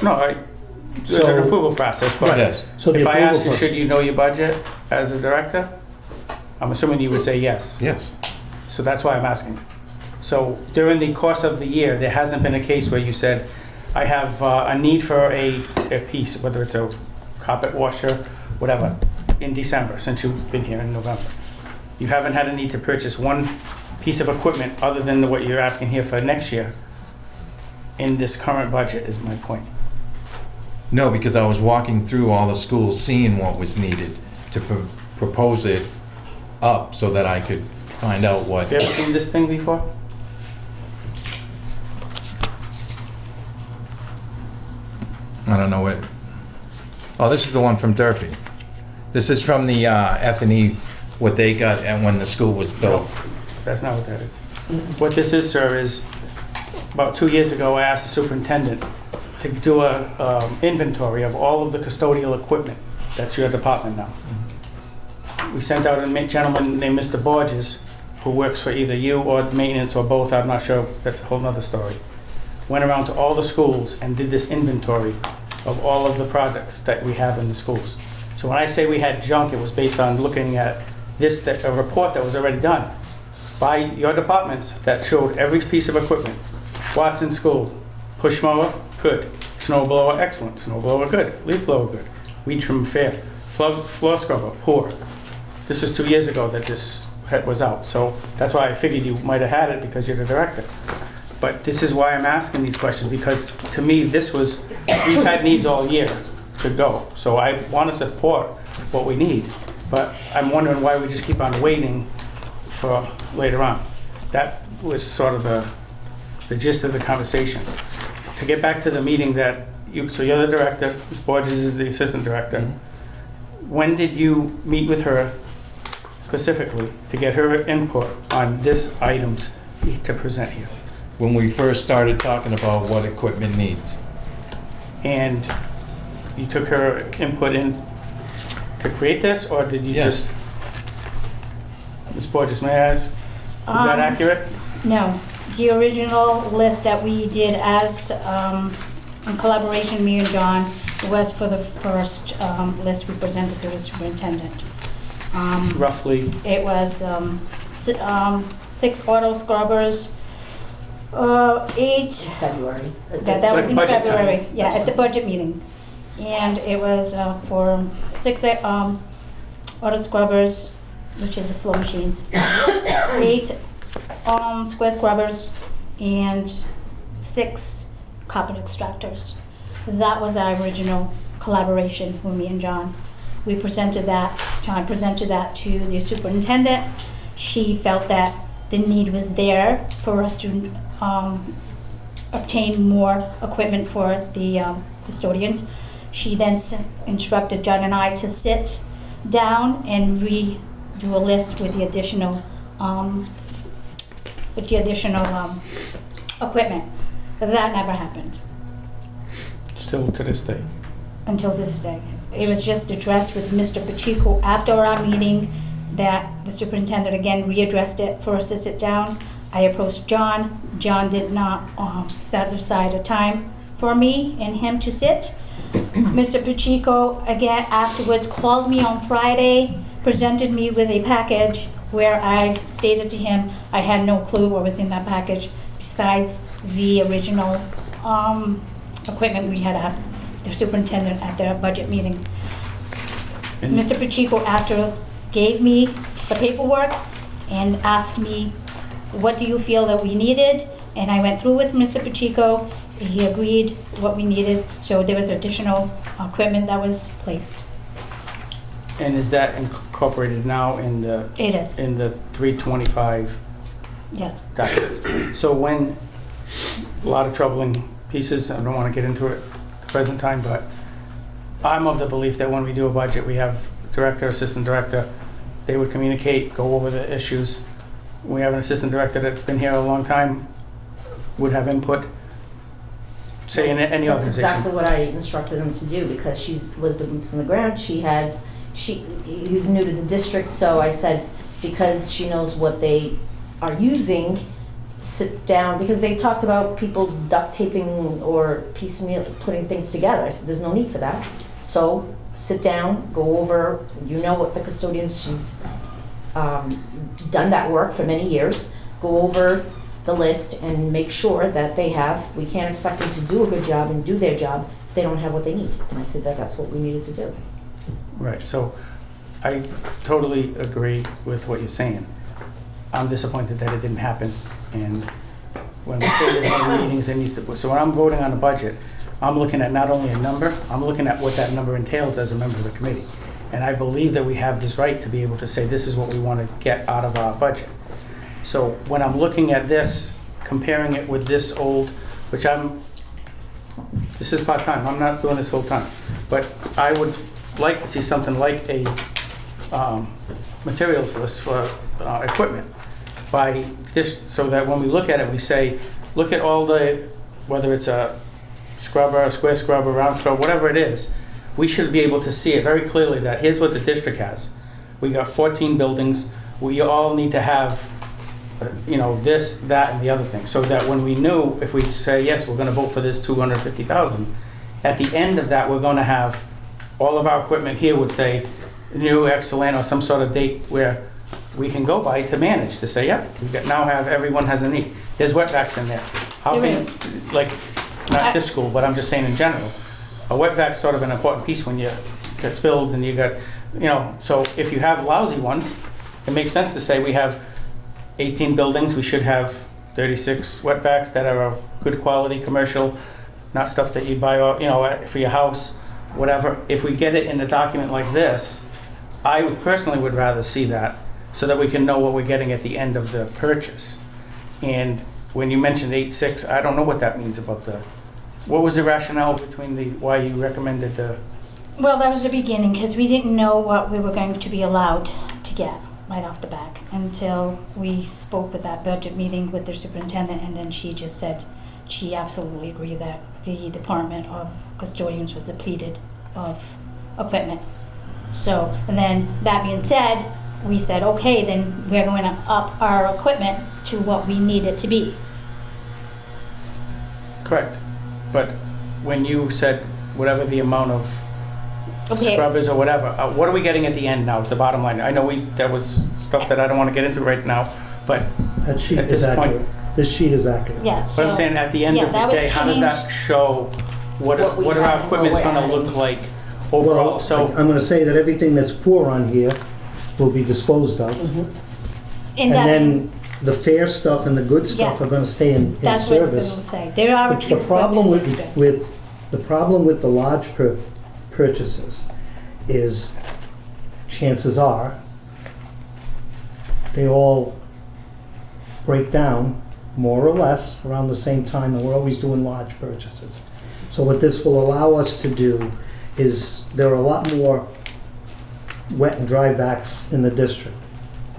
No, there's an So- approval process, but Yes. So the if I approval asked you, process- should you know your budget as a director? I'm assuming you would say yes. Yes. So that's why I'm asking. So during the course of the year, there hasn't been a case where you said, I have a need for a piece, whether it's a carpet washer, whatever, in December, since you've been here in November. You haven't had a need to purchase one piece of equipment other than what you're asking here for next year in this current budget, is my point. No, because I was walking through all the schools, seeing what was needed to propose it up so that I could find out what. Have you ever seen this thing before? I don't know what. Oh, this is the one from Durfee. This is from the F&E, what they got and when the school was built. That's not what that is. What this is, sir, is about 2 years ago, I asked the superintendent to do a inventory of all of the custodial equipment. That's your department now. We sent out a gentleman named Mr. Borges, who works for either you or maintenance or both, I'm not sure, that's a whole nother story. Went around to all the schools and did this inventory of all of the products that we have in the schools. So when I say we had junk, it was based on looking at a report that was already done by your departments that showed every piece of equipment. Watson School, push mower, good. Snow blower, excellent. Snow blower, good. Leaf blower, good. Weed trimmer, fair. Floor scrubber, poor. This is 2 years ago that this was out, so that's why I figured you might have had it because you're the director. But this is why I'm asking these questions, because to me, we've had needs all year to go. So I want to support what we need, but I'm wondering why we just keep on waiting for later on. That was sort of the gist of the conversation. To get back to the meeting so you're the director, Ms. Borges is the assistant director. Mm-hmm. When did you meet with her specifically to get her input on this items to present here? When we first started talking about what equipment needs. And you took her input in to create this, or did you Yes. just... Ms. Borges, may I ask, is that accurate? No, the original list that we did as, in collaboration, me and John, was for the first list we presented to the superintendent. Roughly? It was 6 auto scrubbers, 8... February. That was in Budget February, times. yeah, at the budget meeting. And it was for 6 auto scrubbers, which is the flow machines, 8 square scrubbers, and 6 carpet extractors. That was our original collaboration with me and John. We presented that, John presented that to the superintendent. She felt that the need was there for us to obtain more equipment for the custodians. She then instructed John and I to sit down and redo a list with the additional equipment. But that never happened Still to this day. until this day. It was just addressed with Mr. Pacheco after our meeting, that the superintendent again readdressed it for us to sit down. I approached John. John did not set aside a time for me and him to sit. Mr. Pacheco again afterwards called me on Friday, presented me with a package where I stated to him I had no clue what was in that package besides the original equipment we had asked the superintendent at their budget meeting. And Mr. Pacheco after gave me the paperwork and asked me, what do you feel that we needed? And I went through with Mr. Pacheco. He agreed what we needed, so there was additional equipment that was placed. And is that incorporated now in the It is, in the 325 yes. documents? So when, a lot of troubling pieces, I don't want to get into it at the present time, but I'm of the belief that when we do a budget, we have director, assistant director, they would communicate, go over the issues. We have an assistant director that's been here a long time, would have input, say in any That's organization. exactly what I instructed him to do, because she was the boots on the ground. He was new to the district, so I said, because she knows what they are using, sit down, because they talked about people duct taping or piecemeal, putting things together. I said, there's no need for that. So sit down, go over, you know what the custodians, she's done that work for many years, go over the list and make sure that they have, we can't expect them to do a good job and do their job if they don't have what they need. And I said that that's what we needed to do. Right, so I totally agree with what you're saying. I'm disappointed that it didn't happen, and when we say there's no meetings, it needs to, so when I'm voting on a budget, I'm looking at not only a number, I'm looking at what that number entails as a member of the committee. And I believe that we have this right to be able to say, this is what we want to get out of our budget. So when I'm looking at this, comparing it with this old, which this is part-time, I'm not doing this full-time, but I would like to see something like a materials list for equipment by this, so that when we look at it, we say, look at all the, whether it's a scrubber, a square scrubber, round scrubber, whatever it is, we should be able to see it very clearly that here's what the district has. We got 14 buildings, we all need to have, this, that, and the other thing, so that when we knew, if we say, yes, we're gonna vote for this 250,000, at the end of that, we're gonna have, all of our equipment here would say, new, excellent, or some sort of date where we can go by to manage, to say, yep, everyone has a need. There's wetbacks in there. How There can, is. like, not this school, but I'm just saying in general, a wetback's sort of an important piece when you got spills and you got, so if you have lousy ones, it makes sense to say we have 18 buildings, we should have 36 wetbacks that are of good quality, commercial, not stuff that you buy, for your house, whatever. If we get it in a document like this, I personally would rather see that, so that we can know what we're getting at the end of the purchase. And when you mentioned 8.6, I don't know what that means about what was the rationale between why you recommended the? Well, that was the beginning, because we didn't know what we were going to be allowed to get right off the back until we spoke with that budget meeting with the superintendent, and then she just said she absolutely agreed that the Department of Custodians was depleted of equipment. So, and then that being said, we said, okay, then we're going to up our equipment to what we need it to be. Correct. But when you said whatever the amount of Okay. scrubbers or whatever, what are we getting at the end now, the bottom line? I know there was stuff that I don't want to get into right now, but That sheet at is this point, accurate. This sheet is accurate. Yeah, but so. I'm saying at the end yeah, of the that was day, how does that changed. show what we our have and equipment's what we're going to look adding. like overall? Well, So I'm gonna say that everything that's poor on here will be disposed of. And And that, then the fair stuff and the good stuff Yeah. are gonna stay in that's what I was going service. to say. There are a The few problem equipment that's good. the problem with the large purchases is, chances are, they all break down more or less around the same time, and we're always doing large purchases. So what this will allow us to do is, there are a lot more wet and dry vacs in the district.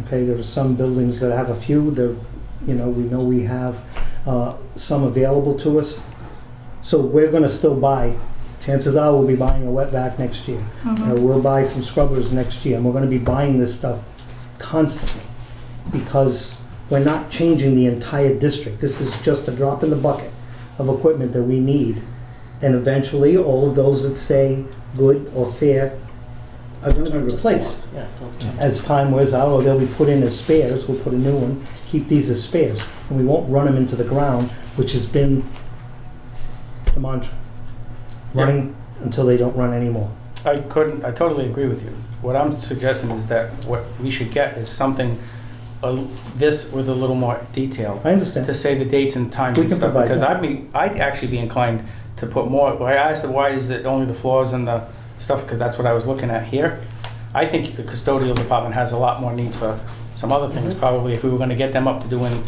Okay, there are some buildings that have a few, we know we have some available to us. So we're gonna still buy, chances are we'll be buying a wet vac next year. We'll buy some scrubbers next year, and we're gonna be buying this stuff constantly, because we're not changing the entire district. This is just a drop in the bucket of equipment that we need. And eventually, all of those that say good or fair are gonna be replaced. Yeah, As time wears out, or they'll be put in as spares, we'll put a new one, keep these as spares, and we won't run them into the ground, which has been the mantra. Running until they don't run anymore. I totally agree with you. What I'm suggesting is that what we should get is something, this with a little more detail, I understand. to say the dates and times We and can stuff, provide because that. I'd actually be inclined to put more. I asked her, why is it only the floors and the stuff, because that's what I was looking at here. I think the custodial department has a lot more needs for some other things, probably. If we were gonna get them up to doing,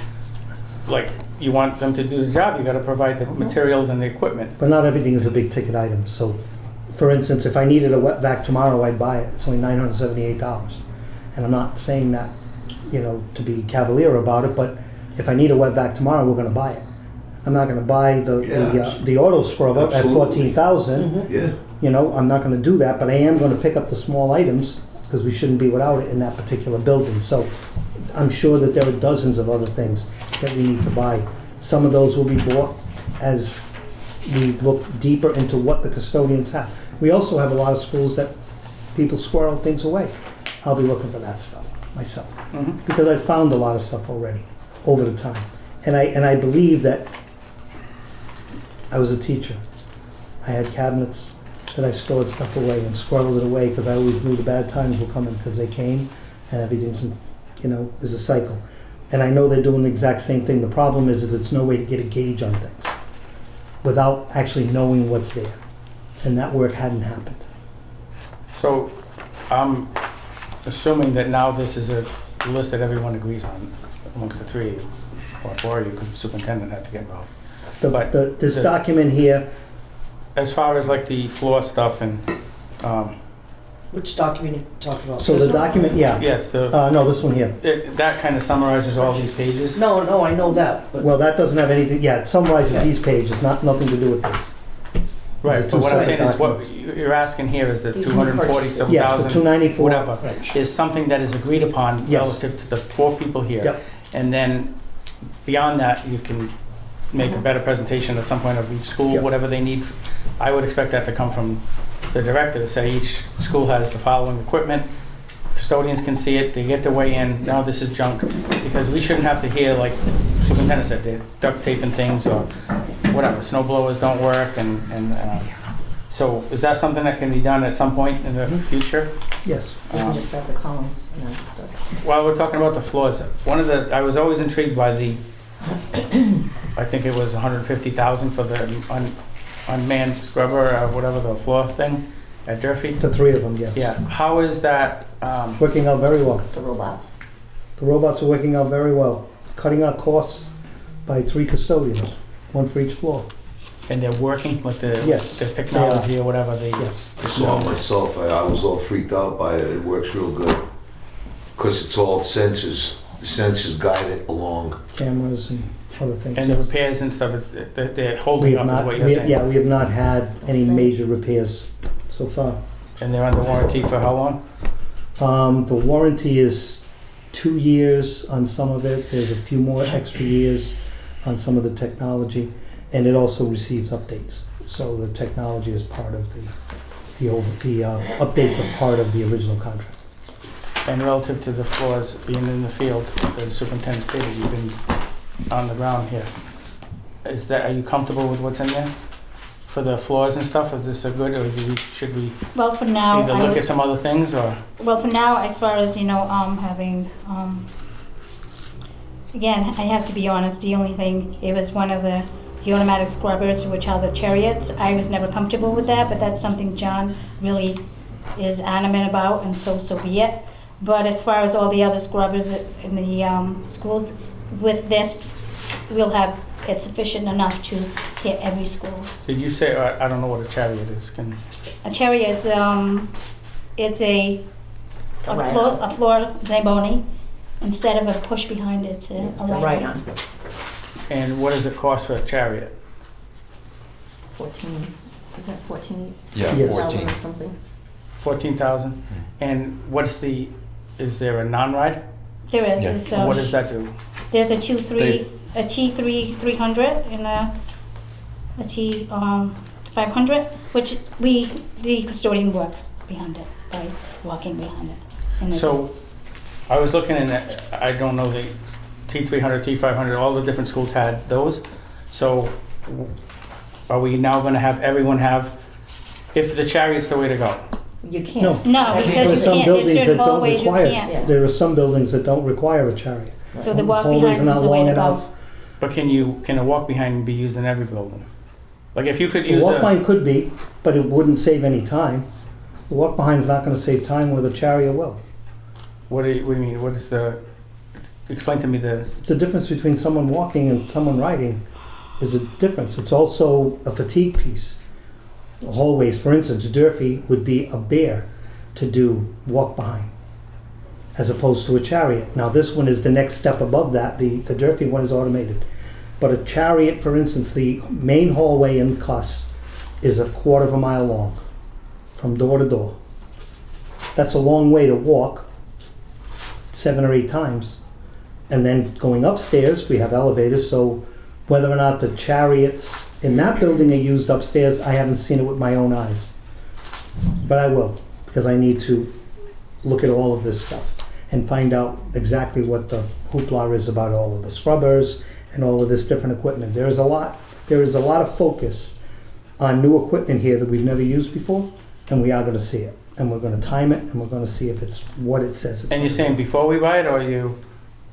like, you want them to do the job, you gotta provide the materials and the equipment. But not everything is a big ticket item, so, for instance, if I needed a wet vac tomorrow, I'd buy it, it's only $978. And I'm not saying that, to be cavalier about it, but if I need a wet vac tomorrow, we're gonna buy it. I'm not gonna buy the auto scrubber at Absolutely. 14,000. Yeah. I'm not gonna do that, but I am gonna pick up the small items, because we shouldn't be without it in that particular building. So I'm sure that there are dozens of other things that we need to buy. Some of those will be bought as we look deeper into what the custodians have. We also have a lot of schools that people squirrel things away. I'll be looking for that stuff myself, because I've found a lot of stuff already over the time. And I believe that I was a teacher. I had cabinets that I stored stuff away and squirreled it away, because I always knew the bad times were coming, because they came, and everything's, is a cycle. And I know they're doing the exact same thing. The problem is that there's no way to get a gauge on things without actually knowing what's there. And that work hadn't happened. So I'm assuming that now this is a list that everyone agrees on amongst the three or four of you, because the superintendent had to get involved. But This the- document here, As far as like the floor stuff and, Which document are you talking about? so the document, yeah. yes, No, this one here. that kind of summarizes all these pages. No, I know that, but Well, that doesn't have anything, yeah, it summarizes these pages, nothing to do with this. Right, These are but what I'm two saying is, what separate you're asking here is that These are 240 some purchases. Yes, the thousand, 294. whatever, Right. is something that is agreed upon Yes. relative to the four people here. Yep. And then beyond that, you can make a better presentation at some point of each school, Yep. whatever they need. I would expect that to come from the director, to say each school has the following equipment, custodians can see it, they get their way in, no, this is junk, because we shouldn't have to hear, like superintendent said, they're duct taping things or whatever, snow blowers don't work, so is that something that can be done at some point in the future? Yes. You can just have the columns and that stuff. While we're talking about the floors, I was always intrigued by the, I think it was 150,000 for the unmanned scrubber or whatever, the floor thing at Durfee. The three of them, yes. Yeah, how is that, Working out very well. The robots. The robots are working out very well, cutting our costs by 3 custodians, one for each floor. and they're working with Yes, the technology or whatever, Yes. I saw it myself, I was all freaked out by it, it works real good. Because it's all sensors, the sensors guide it along. Cameras and other things. and the yes. repairs and stuff, they're We holding have up is not, what you're saying? yeah, we have not had any Same. major repairs so far. And they're under warranty for how long? The warranty is 2 years on some of it. There's a few more extra years on some of the technology, and it also receives updates. So the technology is part of the updates are part of the original contract. And relative to the floors being in the field, as the superintendent stated, you've been on the ground here. Are you comfortable with what's in there? For the floors and stuff, is this a good, or should we Well, for now, either look at some other things, or? well, for now, as far as, having, again, I have to be honest, the only thing, it was one of the automatic scrubbers, which are the chariots. I was never comfortable with that, but that's something John really is adamant about, and so be it. But as far as all the other scrubbers in the schools, with this, we'll have it sufficient enough to hit every school. Did you say, I don't know what a chariot is, A chariot, it's a floor Zamboni. Instead of a push behind it, it's a It's a ride-on. and what does it cost for a chariot? 14, is that 14? Yeah, Yes. 14. Something. 14,000? And is there a non-ride? There is. Yeah. It's, What does that do? there's a T3 300 and a T 500, which the custodian works behind it by walking behind it. And it's- So, I was looking in, I don't know, the T300, T500, all the different schools had those. So, are we now gonna have everyone have, if the chariot's the way to go? You can't. No. No, There are because you some can't. There's buildings certain that don't hallways you require- can't. Yeah. There are some buildings that don't require a chariot. So the walk Hallways behind are is not the way long to go. enough. But can a walk behind be used in every building? Like if you could The use walk a, behind could be, but it wouldn't save any time. The walk behind's not gonna save time where the chariot will. what do you mean, what is explain to me the, The difference between someone walking and someone riding is a difference. It's also a fatigue piece. The hallways, for instance, Durfee would be a bear to do walk behind, as opposed to a chariot. Now, this one is the next step above that. The Durfee one is automated. But a chariot, for instance, the main hallway in Cuss is 1/4 mile long, from door to door. That's a long way to walk 7 or 8 times. And then going upstairs, we have elevators, so whether or not the chariots in that building are used upstairs, I haven't seen it with my own eyes. But I will, because I need to look at all of this stuff and find out exactly what the hoopla is about all of the scrubbers and all of this different equipment. There is a lot of focus on new equipment here that we've never used before, and we are gonna see it. And we're gonna time it, and we're gonna see if it's what it says it's and you're saying before we buy it, or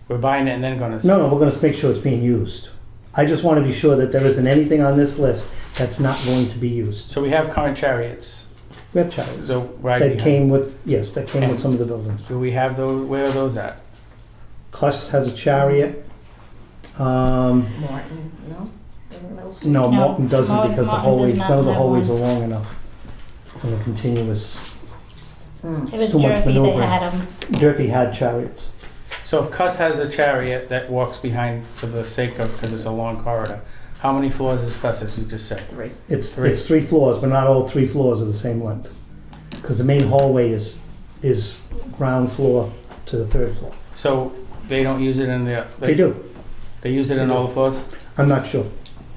we're buying it and then gonna? No, we're gonna make sure it's being used. I just wanna be sure that there isn't anything on this list that's not going to be used. So we have current chariots We have chariots. So right That behind. came with, yes, that came with And- some of the buildings. Do we have those, where are those at? Cluss has a chariot. Morton, no? They're in middle school? No, No, Morton doesn't Morton- because the Morton does hallways, not none of the have hallways are one. long enough. And the continuous, Hmm. It was too much Jervy that maneuvering. had them. Durfee had chariots. So if Cuss has a chariot that walks behind for the sake of, because it's a long corridor, how many floors is Cuss, as you just said? 3. It's Three. 3 floors, but not all 3 floors are the same length. Because the main hallway is ground floor to the 3rd floor. So they don't use it in the... They do. They use it in all the floors? I'm not sure.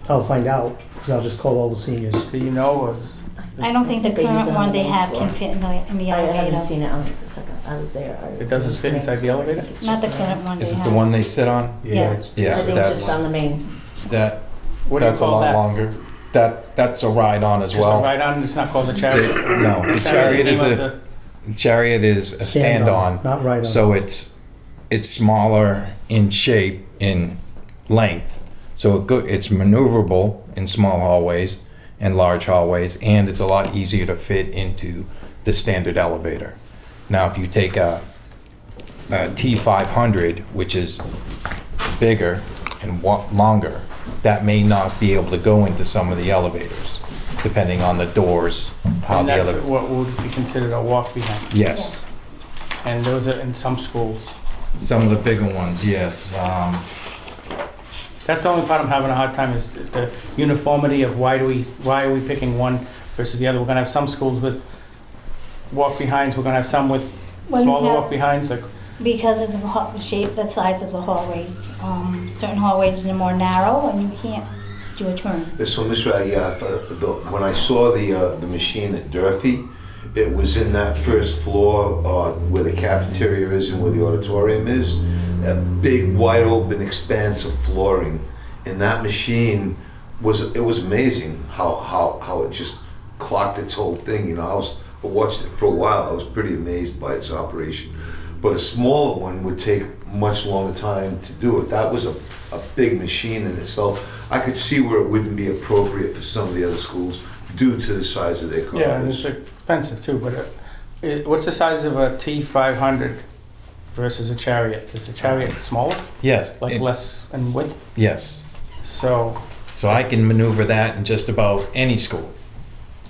I'll find out, because I'll just call all the seniors. Do you know, or is- I don't think the They use current it on one the they main have floor. can fit in the I haven't elevator. seen it on the second, I was there. It doesn't fit inside the elevator? It's Not just the current one they Is it have. the one they sit on? Yeah. Yeah, I think it's that's, just on the main. that, What do you that's a call lot that? longer. That's a ride on as Just a well. ride on, it's not called a chariot? No, the chariot is chariot is a stand-on. Not right on. So it's smaller in shape, in length. So it's maneuverable in small hallways and large hallways, and it's a lot easier to fit into the standard elevator. Now, if you take a T500, which is bigger and longer, that may not be able to go into some of the elevators, depending on the doors, how And the that's elevator. what would be considered a walk behind? Yes. And those are in some schools? Some of the bigger ones, yes. That's the only part I'm having a hard time is the uniformity of why are we picking one versus the other? We're gonna have some schools with walk behinds, we're gonna have some with Well, you smaller have- walk behinds, like, Because of the shape, the size of the hallways. Certain hallways are more narrow and you can't do a turn. So, Mr. Aguirre, when I saw the machine at Durfee, it was in that first floor where the cafeteria is and where the auditorium is. A big, wide open expanse of flooring. And that machine was amazing how it just clocked its whole thing. You know, I watched it for a while. I was pretty amazed by its operation. But a smaller one would take much longer time to do it. That was a big machine in itself. I could see where it wouldn't be appropriate for some of the other schools due to the size of their yeah, and it's corridors. expensive too, but what's the size of a T500 versus a chariot? Is a chariot smaller, Yes. like less in width? Yes. So, So I can maneuver that in just about any school.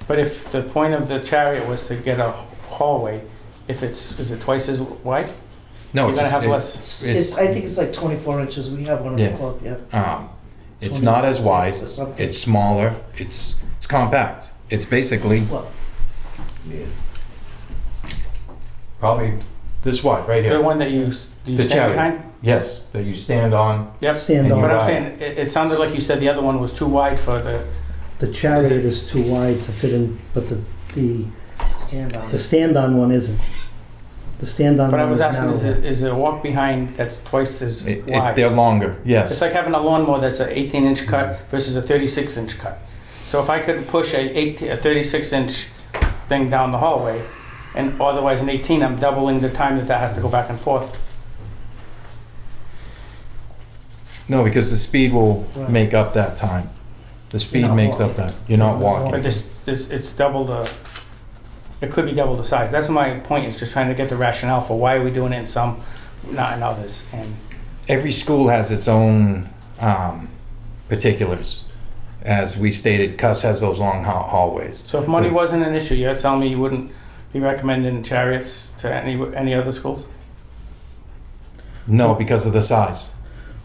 but if the point of the chariot was to get a hallway, is it twice as wide? No, You're it's gonna have it's- less. It's, I think it's like 24 inches, we have one at Yeah. the club, yeah. It's not as wide. 26 or something. It's smaller. It's compact. It's basically Well, Yeah. probably this wide right The here. one that you The stand chariot. behind? Yes, that you stand on. Yep. Stand And on. But I'm Right. saying, it sounded like you said the other one was too wide for the, The chariot is too wide to fit in, but the stand on. stand-on one isn't. The stand-on but I one was is asking, narrower. is it a walk behind that's twice as wide? They're longer. It's Yes. like having a lawnmower that's an 18-inch cut versus a 36-inch cut. So if I could push a 36-inch thing down the hallway, and otherwise an 18, I'm doubling the time that has to go back and forth. No, because the speed will Right. make up that time. The speed not makes up walking. that. You're not But walking. it's double the, it could be double the size. That's my point, is just trying to get the rationale for why are we doing it in some, not in others. And Every school has its own particulars. As we stated, Cuss has those long hallways. so if money wasn't an issue, you're telling me you wouldn't be recommending chariots to any other schools? No, because of the size.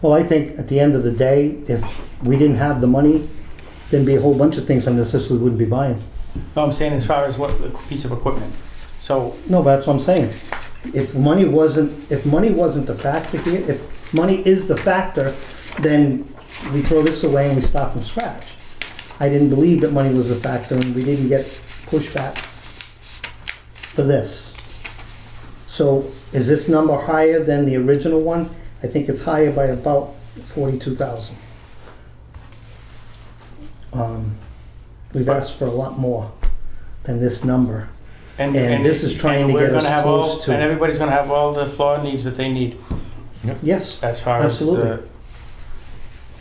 Well, I think at the end of the day, if we didn't have the money, there'd be a whole bunch of things on this list we wouldn't be buying. No, I'm saying as far as what piece of equipment. So, No, but that's what I'm saying. If money wasn't the factor here, if money is the factor, then we throw this away and we start from scratch. I didn't believe that money was the factor and we didn't get pushback for this. So is this number higher than the original one? I think it's higher by about 42,000. We've asked for a lot more than this number. And this is trying to we're get us gonna have close to- And everybody's gonna have all the floor needs that they need Yes, as far as Absolutely. I'm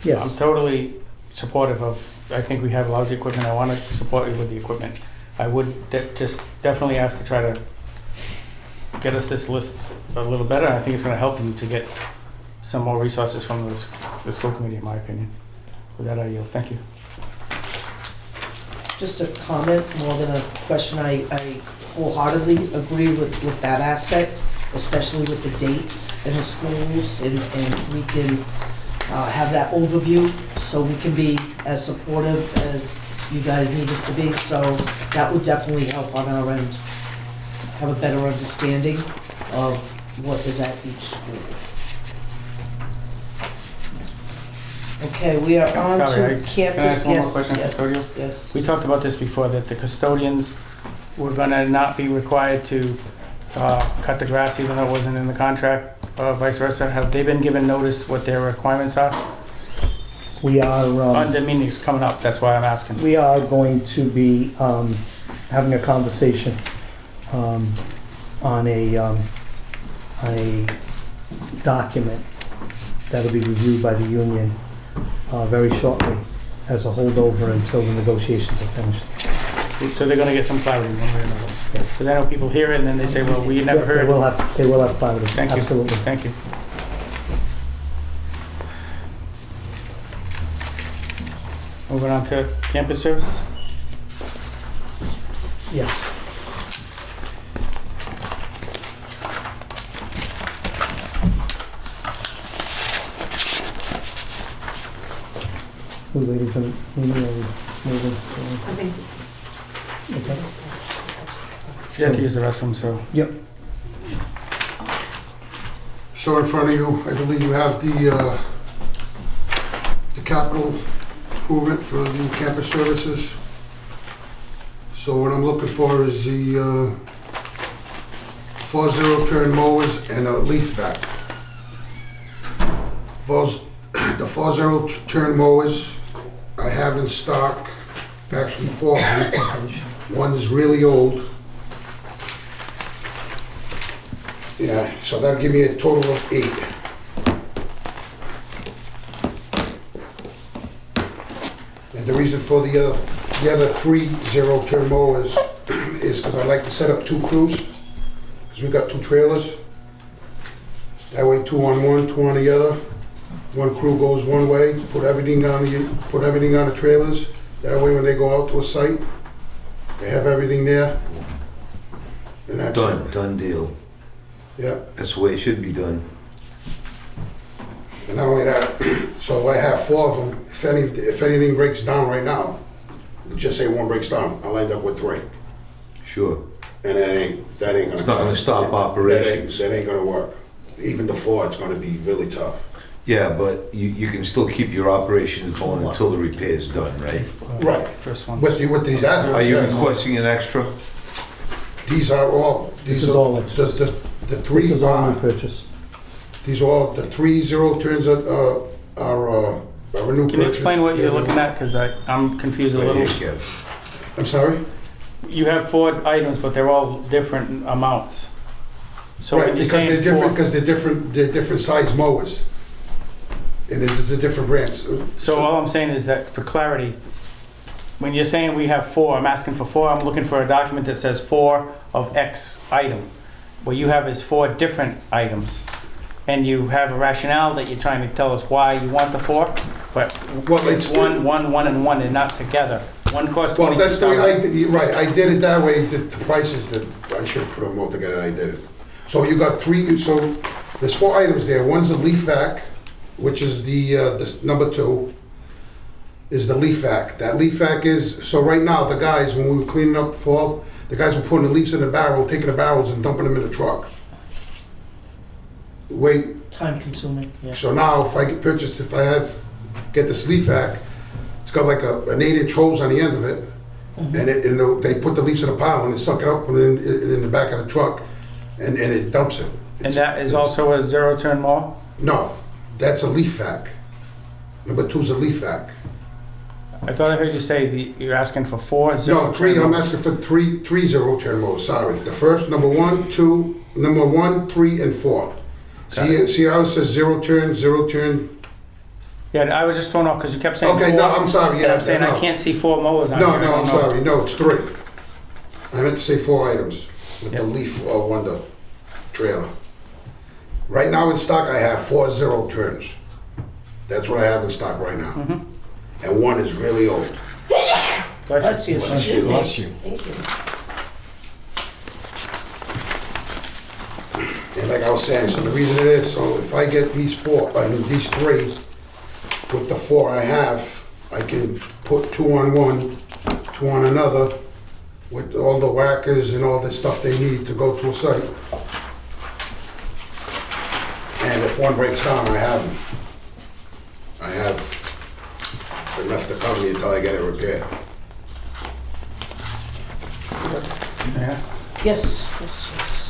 yes. totally supportive of, I think we have lousy equipment. I wanna support you with the equipment. I would just definitely asked to try to get us this list a little better. I think it's gonna help you to get some more resources from the school committee, in my opinion. With that, I yield. Thank you. Just a comment more than a question. I wholeheartedly agree with that aspect, especially with the dates in the schools, and we can have that overview so we can be as supportive as you guys need us to be. So that would definitely help on our end, have a better understanding of what is at each school. Okay, we are on Sorry, to campus. can I ask one more Yes, question, yes, custodial? yes. We talked about this before, that the custodians were gonna not be required to cut the grass even though it wasn't in the contract, vice versa. Have they been given notice what their requirements are? We are, The meeting's coming up, that's why I'm asking. we are going to be having a conversation on a document that'll be reviewed by the union very shortly as a holdover until the negotiations are finished. So they're gonna get some clarity one way or another. Yes. Because I know people hear it and then they say, well, we never Yeah, heard. They will have clarity, Thank you. absolutely. Thank you. Moving on to campus services. Yes. We're waiting for the meeting, or we moving? I think Okay. She had to use the restroom, so. Yep. So in front of you, I believe you have the capital improvement for the campus services. So what I'm looking for is the 4 zero-turn mowers and a leaf vac. The 4 zero-turn mowers I have in stock, actually 4 of them. One is really old. Yeah, so that'll give me a total of 8. And the reason for the other 3 zero-turn mowers is because I like to set up 2 crews, because we got 2 trailers. That way 2 on one, 2 on the other. One crew goes one way, put everything on the trailers. That way when they go out to a site, they have everything there. And that's it. Done deal. Yeah. That's the way it should be done. And not only that, so I have 4 of them. If anything breaks down right now, just say one breaks down, I'll end up with 3. Sure. And that ain't gonna. It's not gonna stop operations. That ain't gonna work. Even the 4, it's gonna be really tough. Yeah, but you can still keep your operations going until the repair's done, right? Right. First one. With these assets. Are you requesting an extra? These are all. This is all extras. The 3 This is all new are. purchase. These are all, the 3 zero-turns are a new purchase. Can you explain what you're looking at? Because I'm confused a Right little. here, Kev. I'm sorry? You have 4 items, but they're all different amounts. So Right, when you're because saying they're different, 4, because they're different size mowers. And it's a different brands. so all I'm saying is that for clarity, when you're saying we have 4, I'm asking for 4, I'm looking for a document that says 4 of X item. What you have is 4 different items. And you have a rationale that you're trying to tell us why you want the 4, but Well, it's it's- 1, 1, 1, and 1, and not together. One costs Well, that's the way $22,000. right, I did it that way, the prices that, I should have put them all together, I did it. So you got 3, so there's 4 items there. One's a leaf vac, which is the number 2, is the leaf vac. That leaf vac is, so right now, the guys, when we were cleaning up fall, the guys were putting the leaves in the barrel, taking the barrels and dumping them in the truck. Wait, Time consuming, yeah. so now if I get this leaf vac, it's got like an 8-inch hose on the end of it, and they put the leaves in a pile and they suck it up, put it in the back of the truck, and it dumps it. And that is also a zero-turn mower? No, that's a leaf vac. Number 2's a leaf vac. I thought I heard you say you're asking for 4 zero-turn No, 3, I'm mowers. asking for 3 zero-turn mowers, sorry. The first, number 1, 2, number 1, 3, and 4. See how it says zero-turn? Yeah, I was just thrown off because you kept saying 4. Okay, no, I'm sorry, And yeah. I'm saying I no. can't see 4 mowers on here. No, I no, don't I'm know. sorry, no, it's 3. I meant to say 4 items with the Yep. Leaf Wonder trailer. Right now in stock, I have 4 0 turns. That's what I have in stock right now. And one is really old. Bless you. Bless you. Thank you. And like I was saying, so the reason it is, so if I get these 3, with the 4 I have, I can put 2 on one, 2 on another, with all the whackers and all the stuff they need to go to a site. And if one breaks down, I have them. I have enough to cover me until I get it repaired. Yeah. Yes, yes, yes.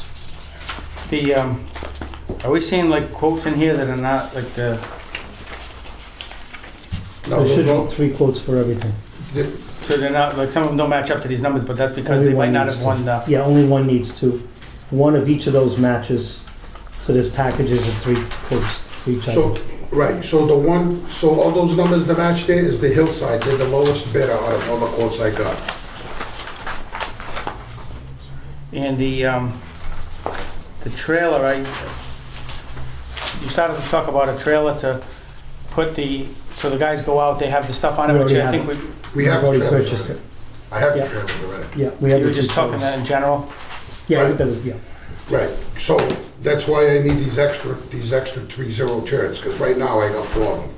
The, are we seeing like quotes in here that are not like the, No, There should those all, be 3 quotes for everything. so they're not, like some of them don't match up to these numbers, but that's because Only they might one not needs have to. won the, Yeah, only one needs to. One of each of those matches, so there's packages of 3 quotes for each so, item. right, so the one, so all those numbers that match there is the Hillside, they're the lowest bidder out of all the quotes I got. and the trailer, you started to talk about a trailer to put the, so the guys go out, they have the stuff on it, We which already I have think it. we, We have We've the already trailers purchased already. it. I have the Yeah. trailers already. Yeah, we have you the were just 2 talking trailers. that in general. Yeah, Right. that was, yeah. Right, so that's why I need these extra 3 0 turns, because right now I got 4 of them.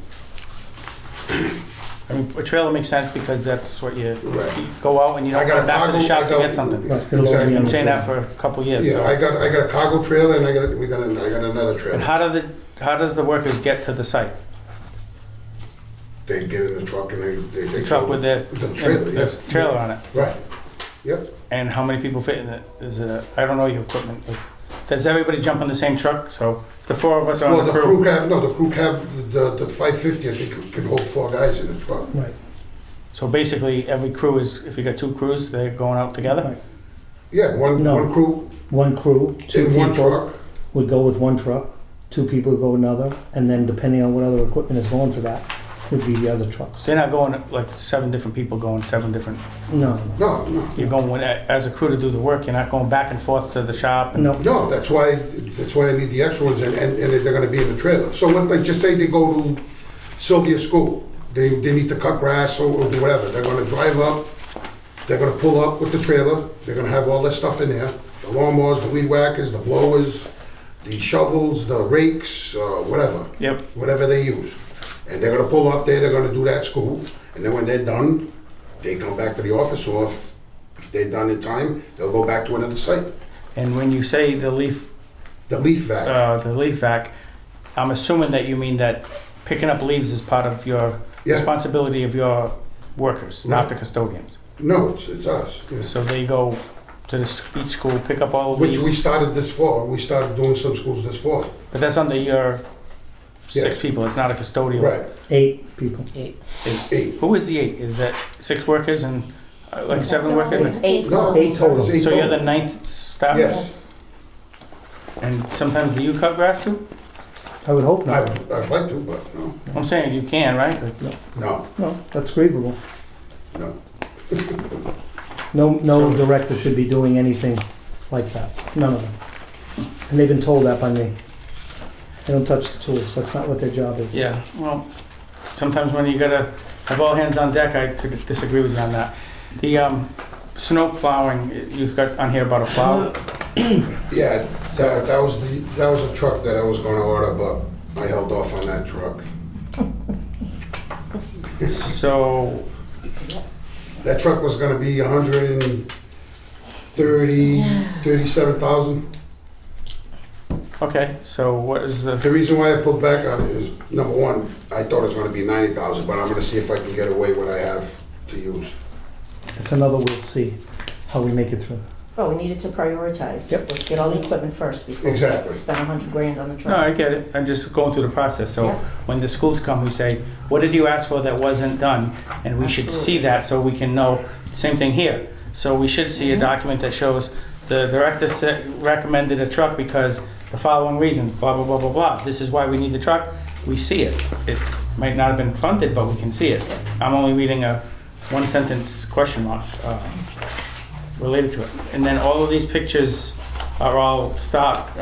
I mean, a trailer makes sense because that's what you Right. go out and you I don't got come a back to the cargo, shop I to got- get something. Right, it'll all be Exactly. on Been the saying that trailer. for a couple of years, Yeah, so. I got a cargo trailer and I got another And trailer. how does the workers get to the site? They get in the truck and they The truck with the trailer, yes. trailer on it. Right, yep. And how many people fit in it? Is it, I don't know your equipment. Like, does everybody jump on the same truck? So if the 4 of us are Well, on the the crew. crew cab, the 550, I think can hold 4 guys in the truck. Right, So basically, every crew is, if you got 2 crews, they're going out together? right. Yeah, one No. crew One crew, 2 in one people truck. would go with one truck, 2 people would go with another, and then depending on what other equipment is going to that, would be the other trucks. They're not going, like 7 different people going 7 different, No, No, you're going with, as a crew to do the work, you're not going back and forth to the shop. And no, no, that's why I need the extra ones and they're gonna be in the trailer. So when, like, just say they go to Sylvia School, they need to cut grass or do whatever, they're gonna drive up, they're gonna pull up with the trailer, they're gonna have all their stuff in there, the lawnmowers, the weed whackers, the blowers, the shovels, the rakes, whatever. Yep. Whatever they use. And they're gonna pull up there, they're gonna do that at school, and then when they're done, they come back to the office, or if they're done in time, they'll go back to another site. And when you say the leaf vac, I'm assuming that you mean that picking up leaves is part of your Yeah. responsibility of your workers, not the custodians. No, it's us. Yeah. So they go to each school, pick up all the Which we leaves, started this fall, we started doing some schools this fall. but that's under your 6 Yes. people, it's not a custodial. Right, 8 people. 8. Who is the 8? Is that 6 workers and like 7 workers? It's 8 No, 8 total. it's 8 So you're the total. 9th staff? Yes, And sometimes do you cut grass too? I would hope not. I'd like to, but no, I'm saying you can, right? Like, no, No, that's grievable. no. No director should be doing anything like that. None of them. And they've been told that by me. They don't touch the tools. That's not what their job is. Yeah, well, sometimes when you gotta have all hands on deck, I could disagree with you on that. The snow plowing, you've got on here about a plow. Yeah, that was a truck that I was gonna order, but I held off on that truck. So, That truck was gonna be 137,000. okay, so what is the, The reason why I pulled back on it is, number one, I thought it was gonna be 90,000, but I'm gonna see if I can get away what I have to use. It's another we'll see how we make it through. Well, we needed to prioritize. Yep. Let's get all the equipment first before we Exactly. spend $100,000 on the no, truck. I get it, I'm just going through the process. So Yeah. when the schools come, we say, what did you ask for that wasn't done? And we should see that so we can know, same thing here. So we should see a document that shows the director recommended a truck because the following reasons, blah, blah, blah, blah, blah. This is why we need the truck. We see it. It might not have been funded, but we can see it. I'm only reading a 1-sentence question mark. related to it. And then all of these pictures are all stock.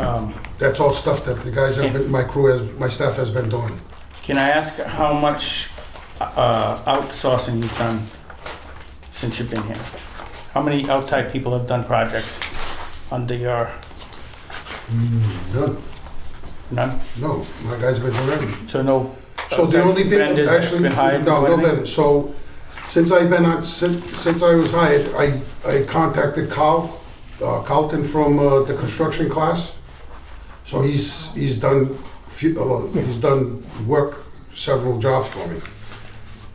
That's all stuff that the guys have been, my staff has been doing. Can I ask how much outsourcing you've done since you've been here? How many outside people have done projects under your, None. none? No, my guys have been doing everything. So no So the only people vendors that have actually, been hired? no, or no anything? vendors. So since I've been on, since I was hired, I contacted Carlton from the construction class. So he's done he's done work, several jobs for me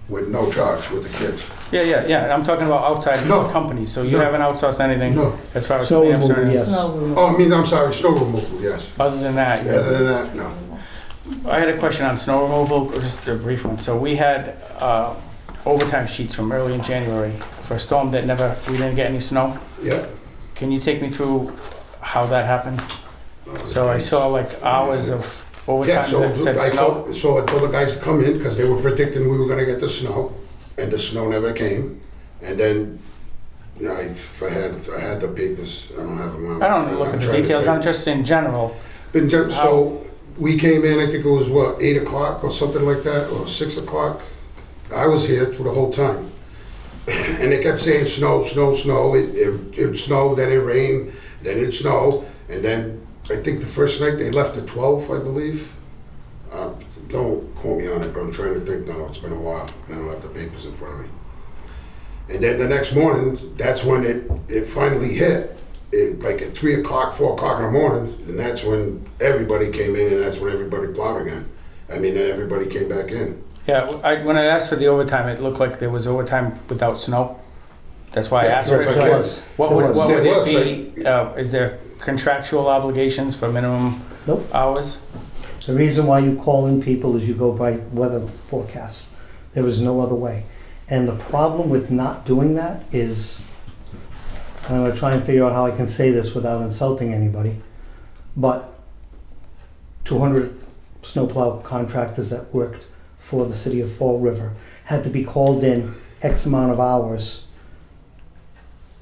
with no charge with the kids. Yeah. I'm talking about outside No. companies. So you No. haven't outsourced anything No. as far as Snow cleanups or removal, anything? yes. Snow removal. Oh, I mean, I'm sorry, snow removal, yes. Other than that, you- Other than that, no. I had a question on snow removal, just a brief one. So we had overtime sheets from early in January for a storm that we didn't get any snow. Yeah. Can you take me through how that happened? So I saw like hours of Yeah, overtime so that said snow. I told the guys to come in because they were predicting we were gonna get the snow, and the snow never came. And then, you know, I had the papers, I don't have them on. I don't look at the details, I'm just in general. So we came in, I think it was what, 8 o'clock or something like that, or 6 o'clock. I was here through the whole time. And they kept saying snow, snow, snow. It snowed, then it rained, then it snowed. And then I think the first night they left at 12, I believe. Don't quote me on it, but I'm trying to think now. It's been a while. I don't have the papers in front of me. And then the next morning, that's when it finally hit. Like at 3 o'clock, 4 o'clock in the morning, and that's when everybody came in, and that's when everybody plowed again. I mean, then everybody came back in. Yeah, when I asked for the overtime, it looked like there was overtime without snow. That's why I asked for it. There was. What would There it was, be, is there contractual obligations for minimum Nope. hours? The reason why you call in people is you go by weather forecasts. There is no other way. And the problem with not doing that is, and I'm gonna try and figure out how I can say this without insulting anybody, but 200 snowplow contractors that worked for the city of Fall River had to be called in X amount of hours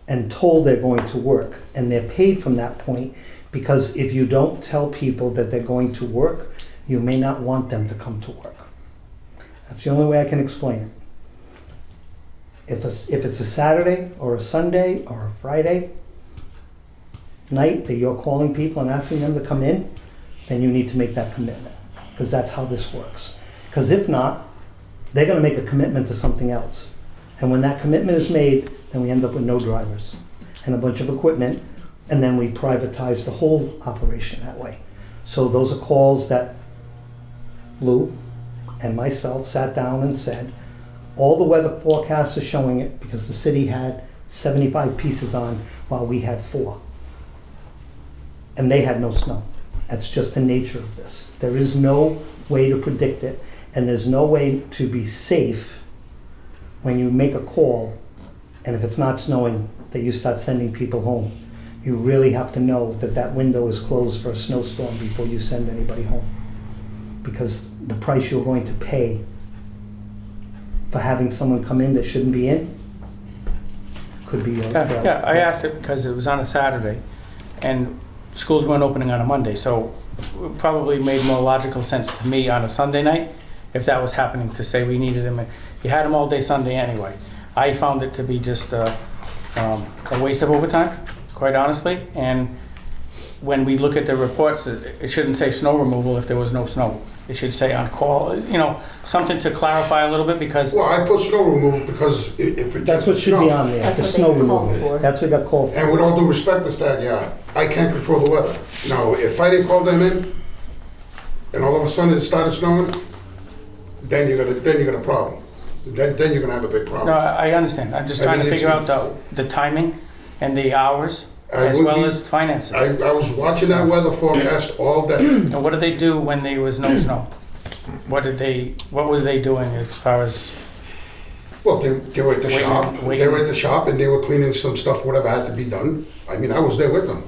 and told they're going to work, and they're paid from that point, because if you don't tell people that they're going to work, you may not want them to come to work. That's the only way I can explain it. If it's a Saturday or a Sunday or a Friday night that you're calling people and asking them to come in, then you need to make that commitment, because that's how this works. Because if not, they're gonna make a commitment to something else. And when that commitment is made, then we end up with no drivers and a bunch of equipment, and then we privatize the whole operation that way. So those are calls that Lou and myself sat down and said, all the weather forecasts are showing it, because the city had 75 pieces on while we had 4. And they had no snow. That's just the nature of this. There is no way to predict it, and there's no way to be safe when you make a call, and if it's not snowing, that you start sending people home. You really have to know that that window is closed for a snowstorm before you send anybody home. Because the price you're going to pay for having someone come in that shouldn't be in could be Yeah, I asked it because it was on a Saturday, and schools weren't opening on a Monday, so it probably made more logical sense to me on a Sunday night if that was happening, to say we needed them. You had them all day Sunday anyway. I found it to be just a waste of overtime, quite honestly. And when we look at the reports, it shouldn't say snow removal if there was no snow. It should say on call, something to clarify a little bit, because Well, I put snow removal because it protects That's what the should be snow. on there, That's the what snow they called removal. for. That's what got called for. And with all due respect, Mr. Aguirre, I can't control the weather. Now, if I didn't call them in, and all of a sudden it started snowing, then you got a problem. Then you're gonna have a big no, problem. I understand. I'm just I trying mean, to figure out it's- the timing and the hours, I as would well be- as finances. I was watching that weather forecast all day. And what did they do when there was no snow? What were they doing as far as, Well, they were at the shop. waiting. They were at the shop and they were cleaning some stuff, whatever had to be done. I mean, I was there with them.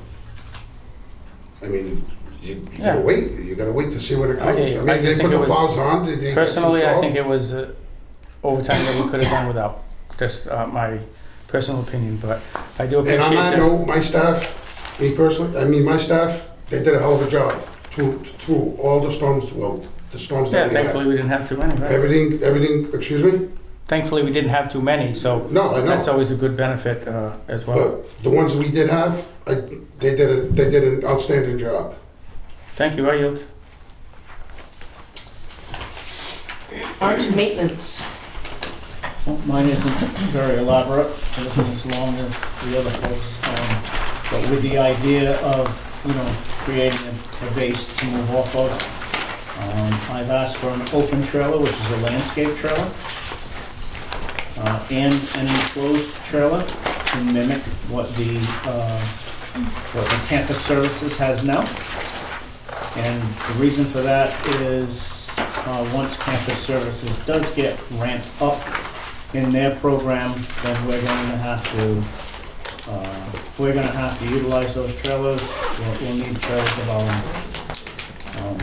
I mean, you Yeah. gotta wait. You gotta wait to see when it I comes. hear you. I mean, I they just put think the it was- plows on. They get some personally, I salt. think it was overtime that we could have done without. Just my personal opinion, but I do And appreciate on that that. note, my staff, me personally, I mean, my staff, they did a hell of a job through all the storms, well, the storms Yeah, that we had. thankfully we didn't have too many, right? Everything, excuse me? Thankfully, we didn't have too many, so No, I that's know. always a good benefit as well. But the ones we did have, they did an outstanding job. Thank you, I yield. On to maintenance. Well, mine isn't very elaborate, it isn't as long as the other folks, but with the idea of, creating a base to move off of, I've asked for an open trailer, which is a landscape trailer, and an enclosed trailer to mimic what the campus services has now. And the reason for that is, once campus services does get ramped up in their program, then we're going to have to, if we're gonna have to utilize those trailers, we'll need trailers of our own.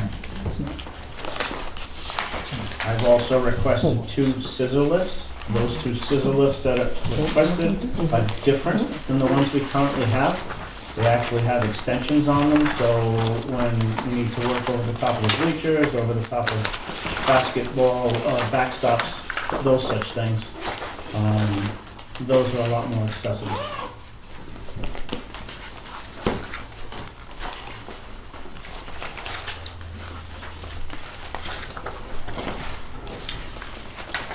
I've also requested 2 scissor lifts. Those 2 scissor lifts that are requested are different than the ones we currently have. They actually have extensions on them, so when you need to work over the top of the bleachers, over the top of basketball backstops, those such things, those are a lot more accessible.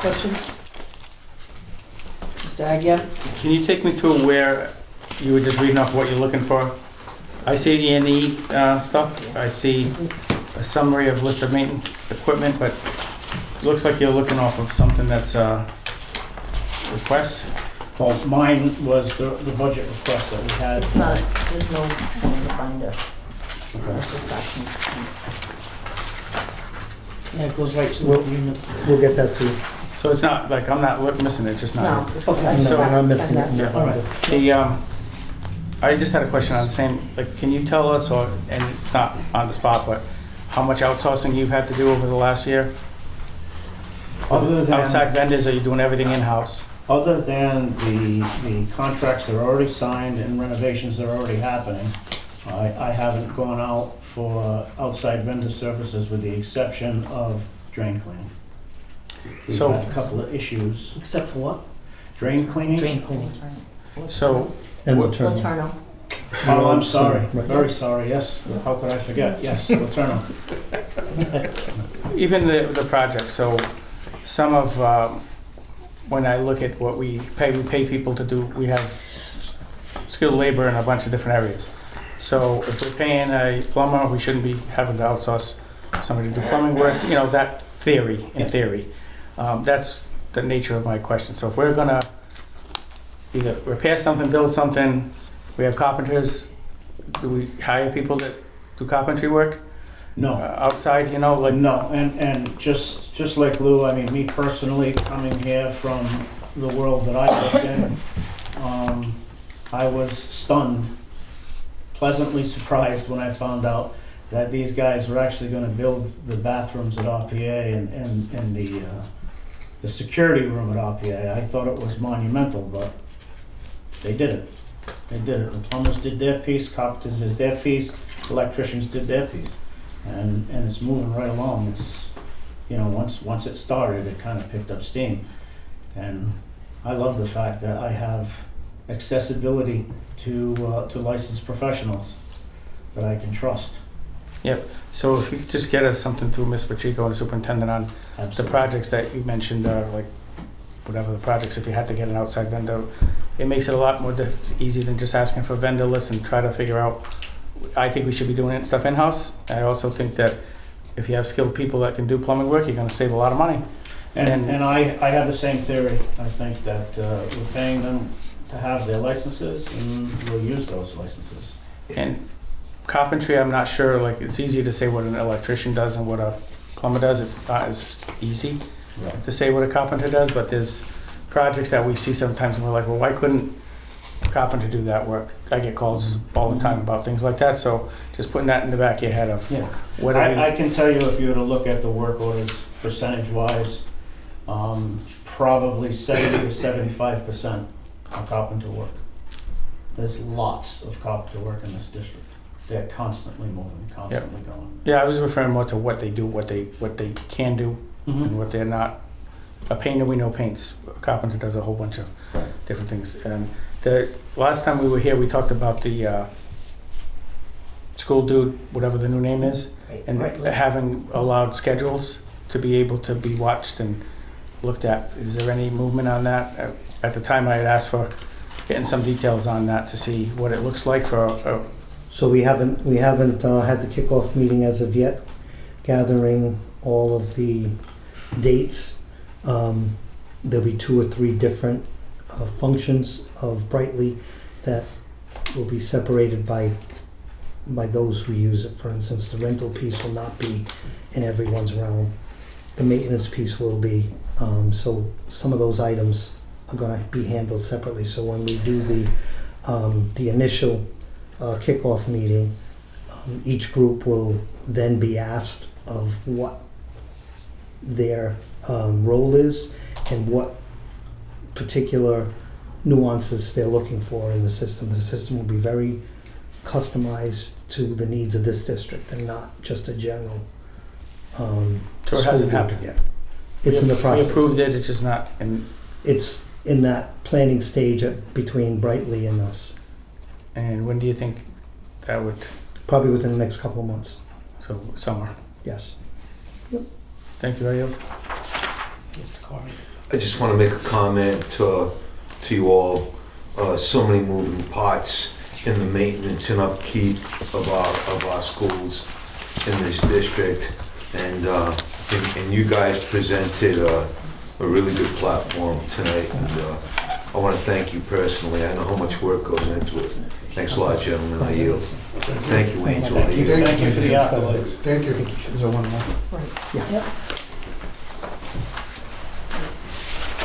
Questions? Mr. Agia? Can you take me through where you were just reading off what you're looking for? I see E&E stuff, I see a summary of list of maintenance equipment, but it looks like you're looking off of something that's requests. Well, mine was the budget request that we had. It's not, there's no form in the binder. It's just asking. Yeah, it goes right to the Well- agreement. We'll get that to you. So it's not, like, I'm not missing it, it's just No. not. it's Okay, not. No, so- we're not missing it. Yeah, all right. I just had a question on the same, like, can you tell us, or, and it's not on the spot, but how much outsourcing you've had to do over the last year? Other than, Outside vendors, are you doing everything in-house? other than the contracts that are already signed and renovations that are already happening, I haven't gone out for outside vendor services with the exception of drain cleaning. We've So- had a couple of issues. Except for what? Drain cleaning? Drain cleaning. So, And What- Laterno. Laterno. Oh, I'm sorry, Right. very sorry, yes, how could I forget, yes, Laterno. even the project, so some of, when I look at what we pay people to do, we have skilled labor in a bunch of different areas. So if we're paying a plumber, we shouldn't be having to outsource somebody to do plumbing work, that theory, in theory. That's the nature of my question. So if we're gonna either repair something, build something, we have carpenters, do we hire people that do carpentry work? No. Outside, like? No, and just like Lou, I mean, me personally, coming here from the world that I lived in, I was stunned, pleasantly surprised when I found out that these guys were actually gonna build the bathrooms at RPA and the security room at RPA. I thought it was monumental, but they did it. They did it. The plumbers did their piece, carpenters did their piece, electricians did their piece. And it's moving right along. It's, once it started, it kind of picked up steam. And I love the fact that I have accessibility to licensed professionals that I can trust. Yep, so if you could just get us something through Ms. Pacheco and the superintendent on the Absolutely. projects that you mentioned, like, whatever the projects, if you had to get an outside vendor, it makes it a lot more easy than just asking for a vendor list and try to figure out. I think we should be doing stuff in-house. I also think that if you have skilled people that can do plumbing work, you're gonna save a lot of money. And I have the same theory. I think that we're paying them to have their licenses, and we'll use those licenses. And carpentry, I'm not sure, like, it's easy to say what an electrician does and what a plumber does. It's not as easy Right. to say what a carpenter does, but there's projects that we see sometimes and we're like, well, why couldn't a carpenter do that work? I get calls all the time about things like that, so just putting that in the back of your head of Yeah. what are I can tell you, if you were to look at the work orders percentage-wise, probably 70 to 75% on carpenter work. There's lots of carpenter work in this district. They're constantly moving, constantly going. Yeah, I was referring more to what they do, what they can do, and what they're not. A painter we know paints. A carpenter does a whole bunch of different things. And the last time we were here, we talked about the school dude, whatever the new name is, and having allowed schedules to be able to be watched and looked at. Is there any movement on that? At the time, I had asked for getting some details on that to see what it looks like for. So we haven't had the kickoff meeting as of yet, gathering all of the dates. There'll be 2 or 3 different functions of Brightly that will be separated by those who use it. For instance, the rental piece will not be in everyone's realm. The maintenance piece will be. So some of those items are going to be handled separately. So when we do the initial kickoff meeting, each group will then be asked of what their role is and what particular nuances they're looking for in the system. The system will be very customized to the needs of this district and not just a general. So it hasn't happened yet. It's in the process. We approved it, it's just not in. It's in that planning stage between Brightly and us. And when do you think that would? Probably within the next couple of months. So summer. Yes. Thank you, I yield. Mr. Corey. I just want to make a comment to you all. So many moving parts in the maintenance and upkeep of our schools in this district, and you guys presented a really good platform tonight, and I want to thank you personally. I know how much work goes into it. Thanks a lot, gentlemen. I yield. Thank you, Angel. I yield. Thank you for the accolades. Thank you. Is there one more? Yep.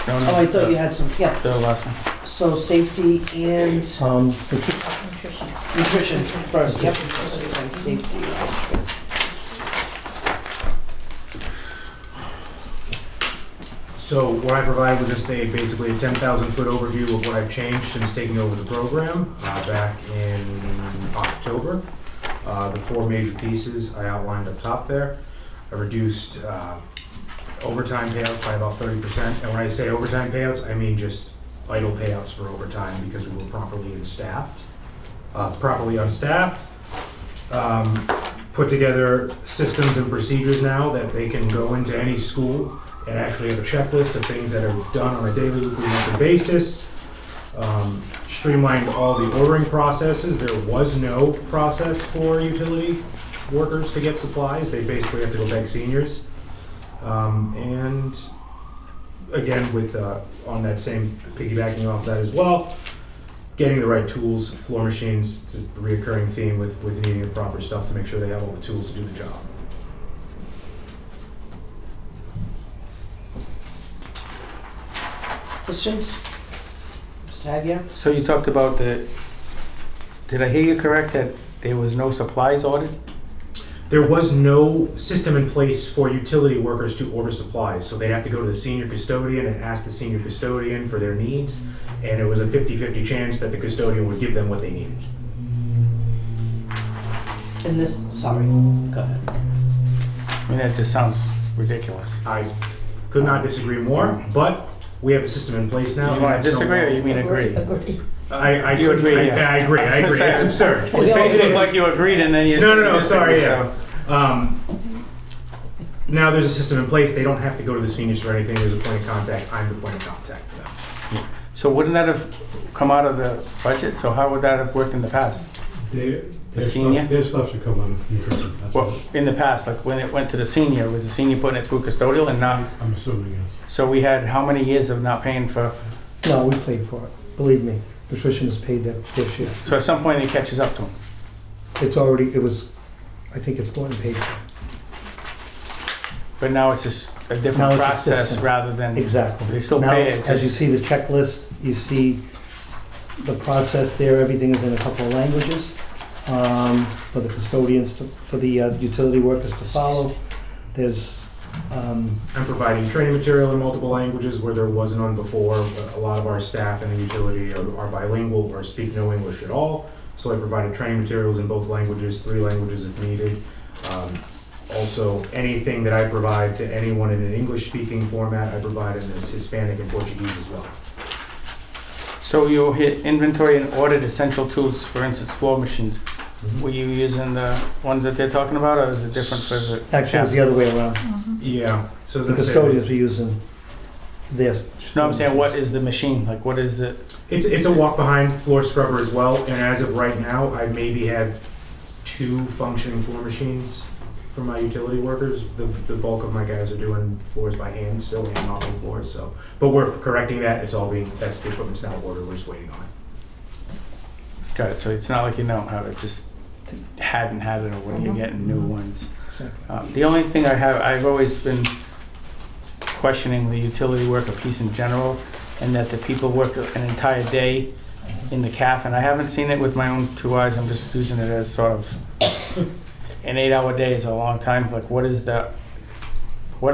No, no, Oh, I thought you had some, yeah. the last one. So safety and Nutrition. nutrition first, yep. And safety and nutrition. So what I provided was just basically a 10,000 foot overview of what I've changed since taking over the program back in October. The 4 major pieces I outlined up top there. I reduced overtime payouts by about 30%. And when I say overtime payouts, I mean just idle payouts for overtime because we were properly unstaffed. Put together systems and procedures now that they can go into any school and actually have a checklist of things that are done on a daily, weekly, monthly basis. Streamlined all the ordering processes. There was no process for utility workers to get supplies. They basically have to go beg seniors. And again, with on that same piggybacking off that as well, getting the right tools, floor machines, it's a reoccurring theme with needing the proper stuff to make sure they have all the tools to do the job. Questions? Mr. Hagia? So you talked about did I hear you correct that there was no supplies ordered? There was no system in place for utility workers to order supplies, so they'd have to go to the senior custodian and ask the senior custodian for their needs, and it was a 50-50 chance that the custodian would give them what they needed. In this, sorry, go ahead. I mean, that just sounds ridiculous. I could not disagree more, but we have a system in place now. You want to disagree or you mean agree? Agree. You agree, yeah. I agree. It's absurd. Your face looked like you agreed and then you said No, you sorry, disagree, yeah. Now there's a system in place. They don't have to go to the seniors for anything. There's a point of contact. I'm the point of contact for them. So wouldn't that have come out of the budget? So how would that have worked in the past? Their stuff should come out of nutrition. That's Well, what in the past, like when it went to the senior, was the senior putting it through custodial and not? I'm assuming, yes. So we had how many years of not paying for? No, we paid for it. Believe me, nutrition has paid that this year. So at some point it catches up to them. I think it's bought and paid for. But now it's just a Now different it's a process system. rather than. Exactly. They still Now, pay it. as you just- see the checklist, you see the process there, everything is in a couple of languages for the custodians, for the utility workers to follow. There's I'm providing training material in multiple languages where there was none before. A lot of our staff in the utility are bilingual or speak no English at all. So I provided training materials in both languages, 3 languages if needed. Also, anything that I provide to anyone in an English-speaking format, I provide in this Hispanic and Portuguese as well. So you'll hit inventory and audit essential tools, for instance, floor machines. Were you using the ones that they're talking about, or is it different for the? Actually, it was the other way around. Yeah. So as The I say, custodians were using this. No, I'm saying, what is the machine? Like, what is it? it's a walk-behind floor scrubber as well, and as of right now, I maybe have 2 functioning floor machines for my utility workers. The bulk of my guys are doing floors by hand, still hand mopping floors, so. But we're correcting that, that's the equipment's now ordered, we're just waiting on it. Got it. So it's not like you don't have it, just hadn't had it, or when you're getting new ones. Exactly. The only thing I've always been questioning the utility worker piece in general, and that the people work an entire day in the CAF, and I haven't seen it with my own 2 eyes. I'm just using it as sort of an 8-hour day is a long time. Like, what are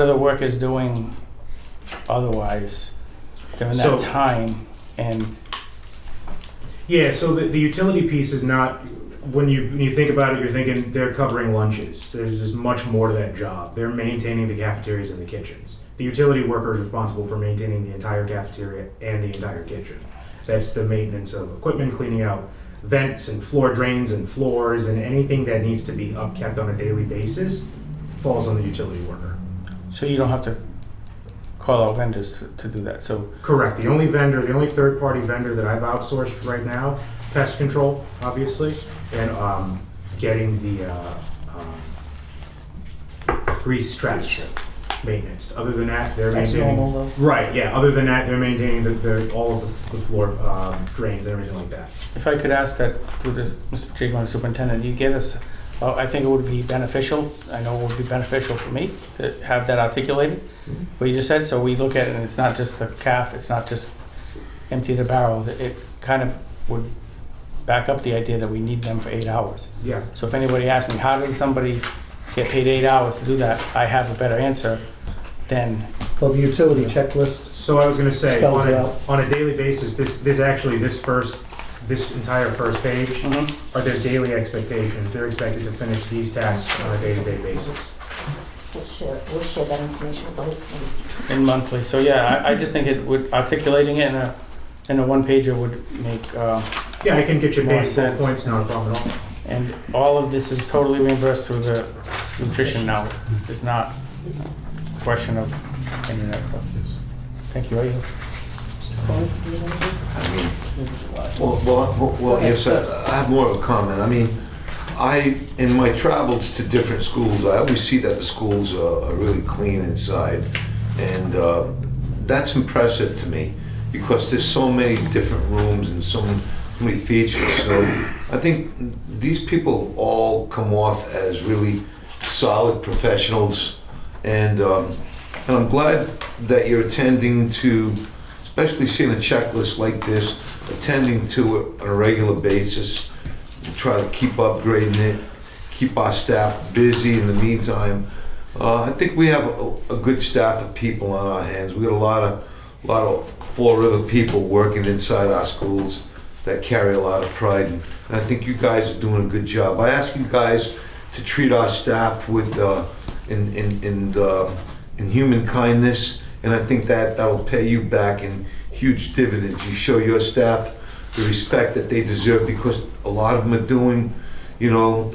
the workers doing otherwise during that time? And Yeah, so the utility piece is not, when you think about it, you're thinking they're covering lunches. There's just much more to that job. They're maintaining the cafeterias and the kitchens. The utility worker is responsible for maintaining the entire cafeteria and the entire kitchen. That's the maintenance of equipment, cleaning out vents and floor drains and floors, and anything that needs to be upkept on a daily basis falls on the utility worker. so you don't have to call out vendors to do that. So Correct. The only third-party vendor that I've outsourced right now, pest control, obviously, and getting the grease traps maintenance. Other than that, they're That's maintaining. normal, though. Right, yeah. Other than that, they're maintaining all of the floor drains and everything like that. if I could ask that to the Mr. Pacheco and Superintendent, you give us, I think it would be beneficial, I know it would be beneficial for me to have that articulated, what you just said, so we look at it and it's not just the CAF, it's not just empty the barrel, it kind of would back up the idea that we need them for 8 hours. Yeah. So if anybody asks me, how does somebody get paid 8 hours to do that, I have a better answer than, Well, the utility checklist, So I was going to say, Spells it out. on a daily basis, this entire first page are their daily expectations. They're expected to finish these tasks on a day-to-day basis. We'll share that information with the whole committee. in monthly. So yeah, I just think it would, articulating it in a one-pager would make, Yeah, I can get you More paid full sense. points, not a problem at all. and all of this is totally reimbursed through the nutrition now. It's not a question of any of that stuff. Thank you. Are you? Well, yes, I have more of a comment. I mean, in my travels to different schools, I always see that the schools are really clean inside. And that's impressive to me because there's so many different rooms and so many features. So I think these people all come off as really solid professionals. And I'm glad that you're attending to, especially seeing a checklist like this, attending to it on a regular basis, try to keep upgrading it, keep our staff busy in the meantime. I think we have a good staff of people on our hands. We got a lot of Fall River people working inside our schools that carry a lot of pride, and I think you guys are doing a good job. I ask you guys to treat our staff with in human kindness, and I think that'll pay you back in huge dividends. You show your staff the respect that they deserve because a lot of them are doing,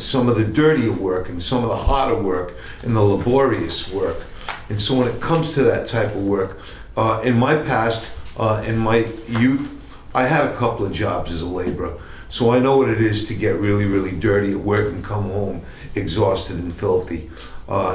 some of the dirtier work and some of the harder work and the laborious work. And so when it comes to that type of work, in my past, in my youth, I had a couple of jobs as a laborer. So I know what it is to get really, really dirty at work and come home exhausted and filthy.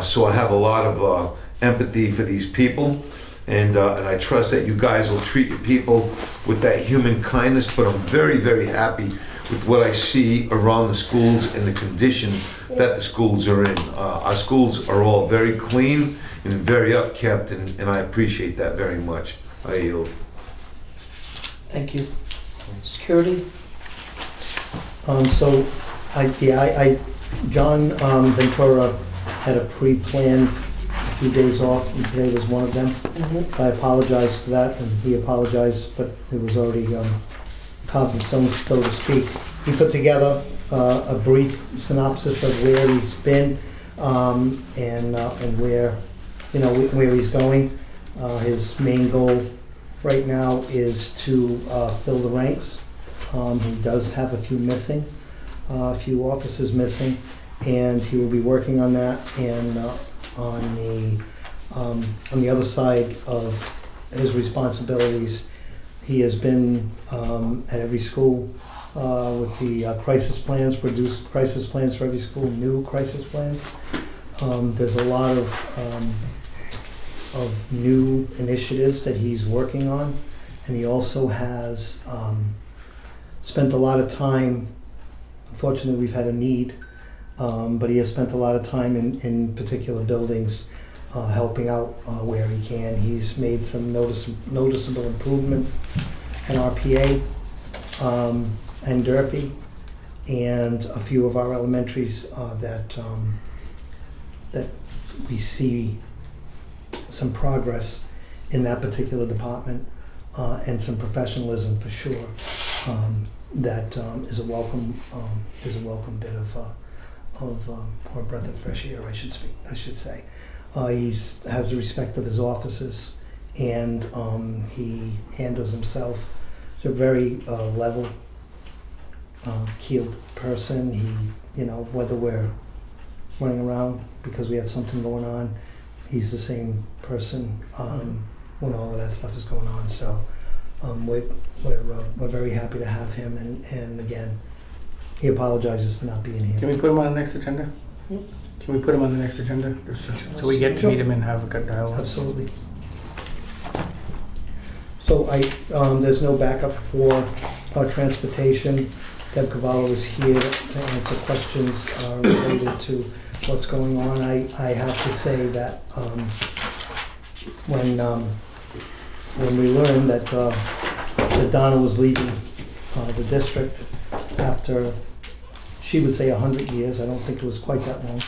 So I have a lot of empathy for these people, and I trust that you guys will treat your people with that human kindness. But I'm very, very happy with what I see around the schools and the condition that the schools are in. Our schools are all very clean and very upkept, and I appreciate that very much. I yield. Thank you. Security? John Ventura had a pre-planned few days off, and today was one of them. I apologize for that, and he apologized, but it was already carved in stone, so to speak. He put together a brief synopsis of where he's been and where, where he's going. His main goal right now is to fill the ranks. He does have a few missing, a few officers missing, and he will be working on that. And on the other side of his responsibilities, he has been at every school with the crisis plans, produced crisis plans for every school, new crisis plans. There's a lot of new initiatives that he's working on, and he also has spent a lot of time. Unfortunately, we've had a need, but he has spent a lot of time in particular buildings helping out where he can. He's made some noticeable improvements in RPA and Durfee, and a few of our elementaries that we see some progress in that particular department, and some professionalism for sure. That is a welcome bit of or a breath of fresh air, I should say. He has the respect of his officers, and he handles himself as a very level, keeled person. He, whether we're running around because we have something going on, he's the same person when all of that stuff is going on. So we're very happy to have him, and again, he apologizes for not being here. Can we put him on the next agenda? Can we put him on the next agenda? So we get to meet him and have a good dialogue? Absolutely. So there's no backup for transportation. Deb Cavallo is here to answer questions related to what's going on. I have to say that when we learned that Donna was leaving the district after, she would say 100 years, I don't think it was quite that long,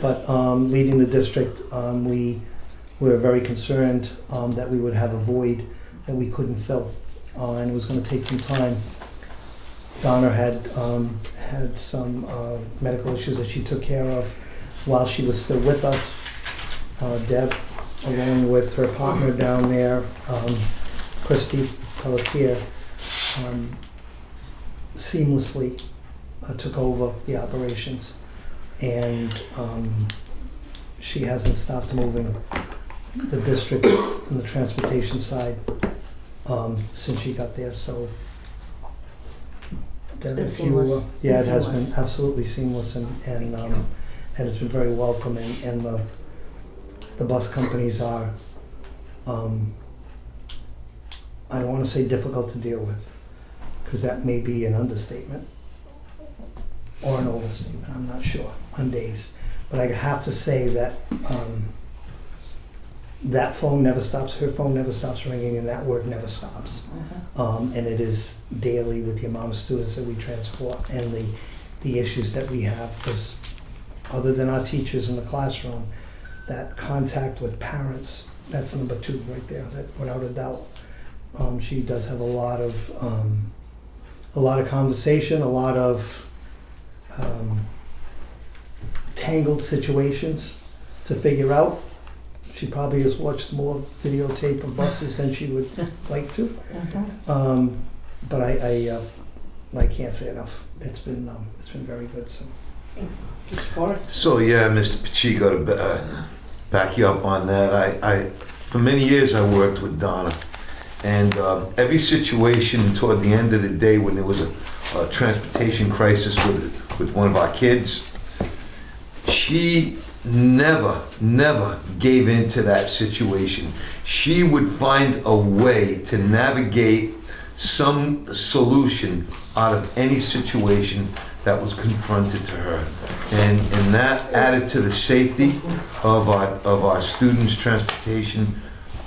but leaving the district, we were very concerned that we would have a void that we couldn't fill, and it was going to take some time. Donna had some medical issues that she took care of while she was still with us. Deb, along with her partner down there, Christy Pelletier, seamlessly took over the operations, and she hasn't stopped moving the district and the transportation side since she got there. So It's been seamless. yeah, it has been absolutely seamless, and it's been very welcome, and the bus companies are, I don't want to say difficult to deal with, because that may be an understatement or an overstatement, I'm not sure, on days. But I have to say that that phone never stops, her phone never stops ringing, and that word never stops. And it is daily with the amount of students that we transport and the issues that we have, because other than our teachers in the classroom, that contact with parents, that's number 2 right there, that without a doubt. She does have a lot of conversation, a lot of tangled situations to figure out. She probably has watched more videotape of buses than she would like to. But I can't say enough. It's been very good. So. So yeah, Mr. Pacheco, to back you up on that, I for many years I worked with Donna, and every situation toward the end of the day when there was a transportation crisis with one of our kids, she never gave in to that situation. She would find a way to navigate some solution out of any situation that was confronted to her. And that added to the safety of our students' transportation,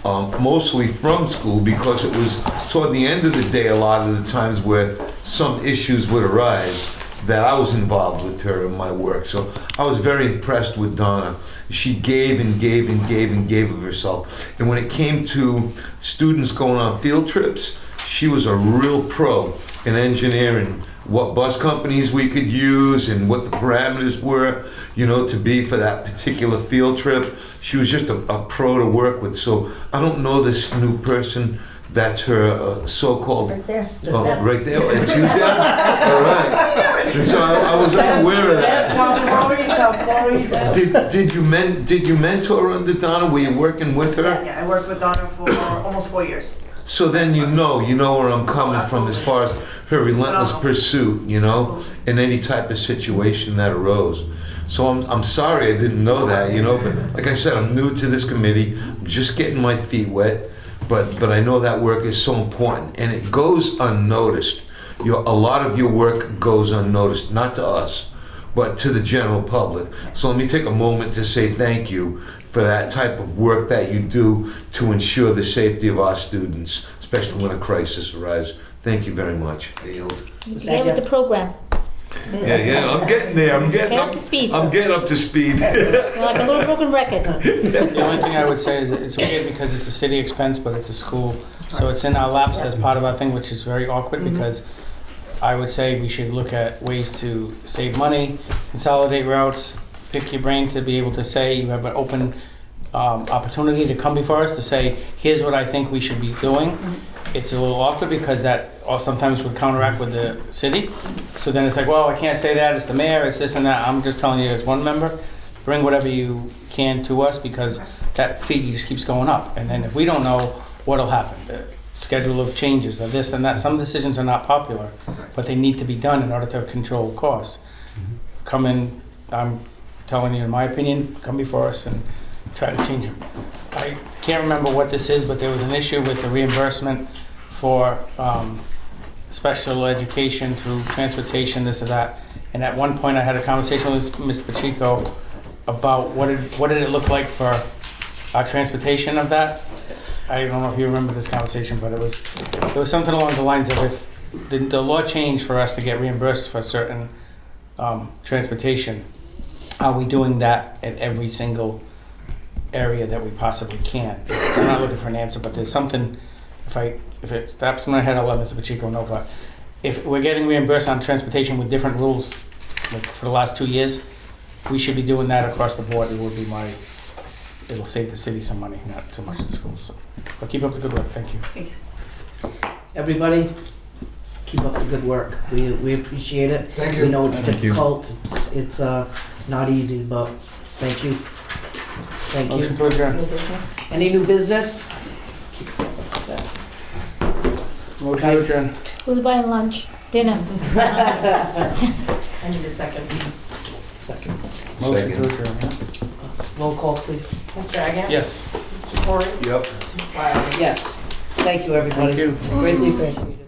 mostly from school, because it was toward the end of the day a lot of the times where some issues would arise that I was involved with her in my work. So I was very impressed with Donna, She gave and gave and gave and gave of herself. And when it came to students going on field trips, she was a real pro in engineering what bus companies we could use and what the parameters were, you know, to be for that particular field trip. She was just a pro to work with. So I don't know this new person. That's her so-called... Right there. Oh, right there. It's you, Deb? All right. So I was unaware of that. Did you mentor her under Donna? Were you working with her? Yeah, I worked with Donna for almost 4 years. So then you know where I'm coming from as far as her relentless pursuit, you know, in any type of situation that arose. So I'm sorry I didn't know that, you know, but like I said, I'm new to this committee. I'm just getting my feet wet, but I know that work is so important and it goes unnoticed. A lot of your work goes unnoticed, not to us, but to the general public. So let me take a moment to say thank you for that type of work that you do to ensure the safety of our students, especially when a crisis arises. Thank you very much. I yield. Get with the program. Yeah, I'm getting there. I'm getting Get up to speed. I'm getting up to speed. You're like a little broken record. The only thing I would say is it's weird because it's a city expense, but it's a school. So it's in our laps as part of our thing, which is very awkward because I would say we should look at ways to save money, consolidate routes, pick your brain to be able to say you have an open opportunity to come before us to say, here's what I think we should be doing. It's a little awkward because that sometimes would counteract with the city. So then it's like, well, I can't say that, it's the mayor, it's this and that. I'm just telling you as one member, bring whatever you can to us because that fee just keeps going up. And then if we don't know, what'll happen? The schedule of changes or this and that. Some decisions are not popular, but they need to be done in order to control costs. Come in, I'm telling you in my opinion, come before us and try to change them. I can't remember what this is, but there was an issue with the reimbursement for special education through transportation, this or that. And at one point I had a conversation with Mr. Pacheco about what did it look like for our transportation of that. I don't know if you remember this conversation, but it was something along the lines of if the law changed for us to get reimbursed for certain transportation, are we doing that at every single area that we possibly can? I'm not looking for an answer, but there's something, if it stops in my head, I'll let Mr. Pacheco know, but if we're getting reimbursed on transportation with different rules, like for the last 2 years, we should be doing that across the board. It'll save the city some money, not too much the schools. So, but keep up the good work, thank you. Everybody, keep up the good work. We appreciate it. Thank you. We know it's Thank you. difficult. It's not easy, but thank you. Thank Motion you. to adjourn. New business? Any new business? Motion to adjourn. Who's buying lunch? Dinner? I need a second. Second. Motion to adjourn, yeah? Roll call, please. Mr. Agia? Yes. Mr. Corey? Yep. Ms. Larrabee? Yes. Thank you, everybody. Thank you. Greatly appreciated.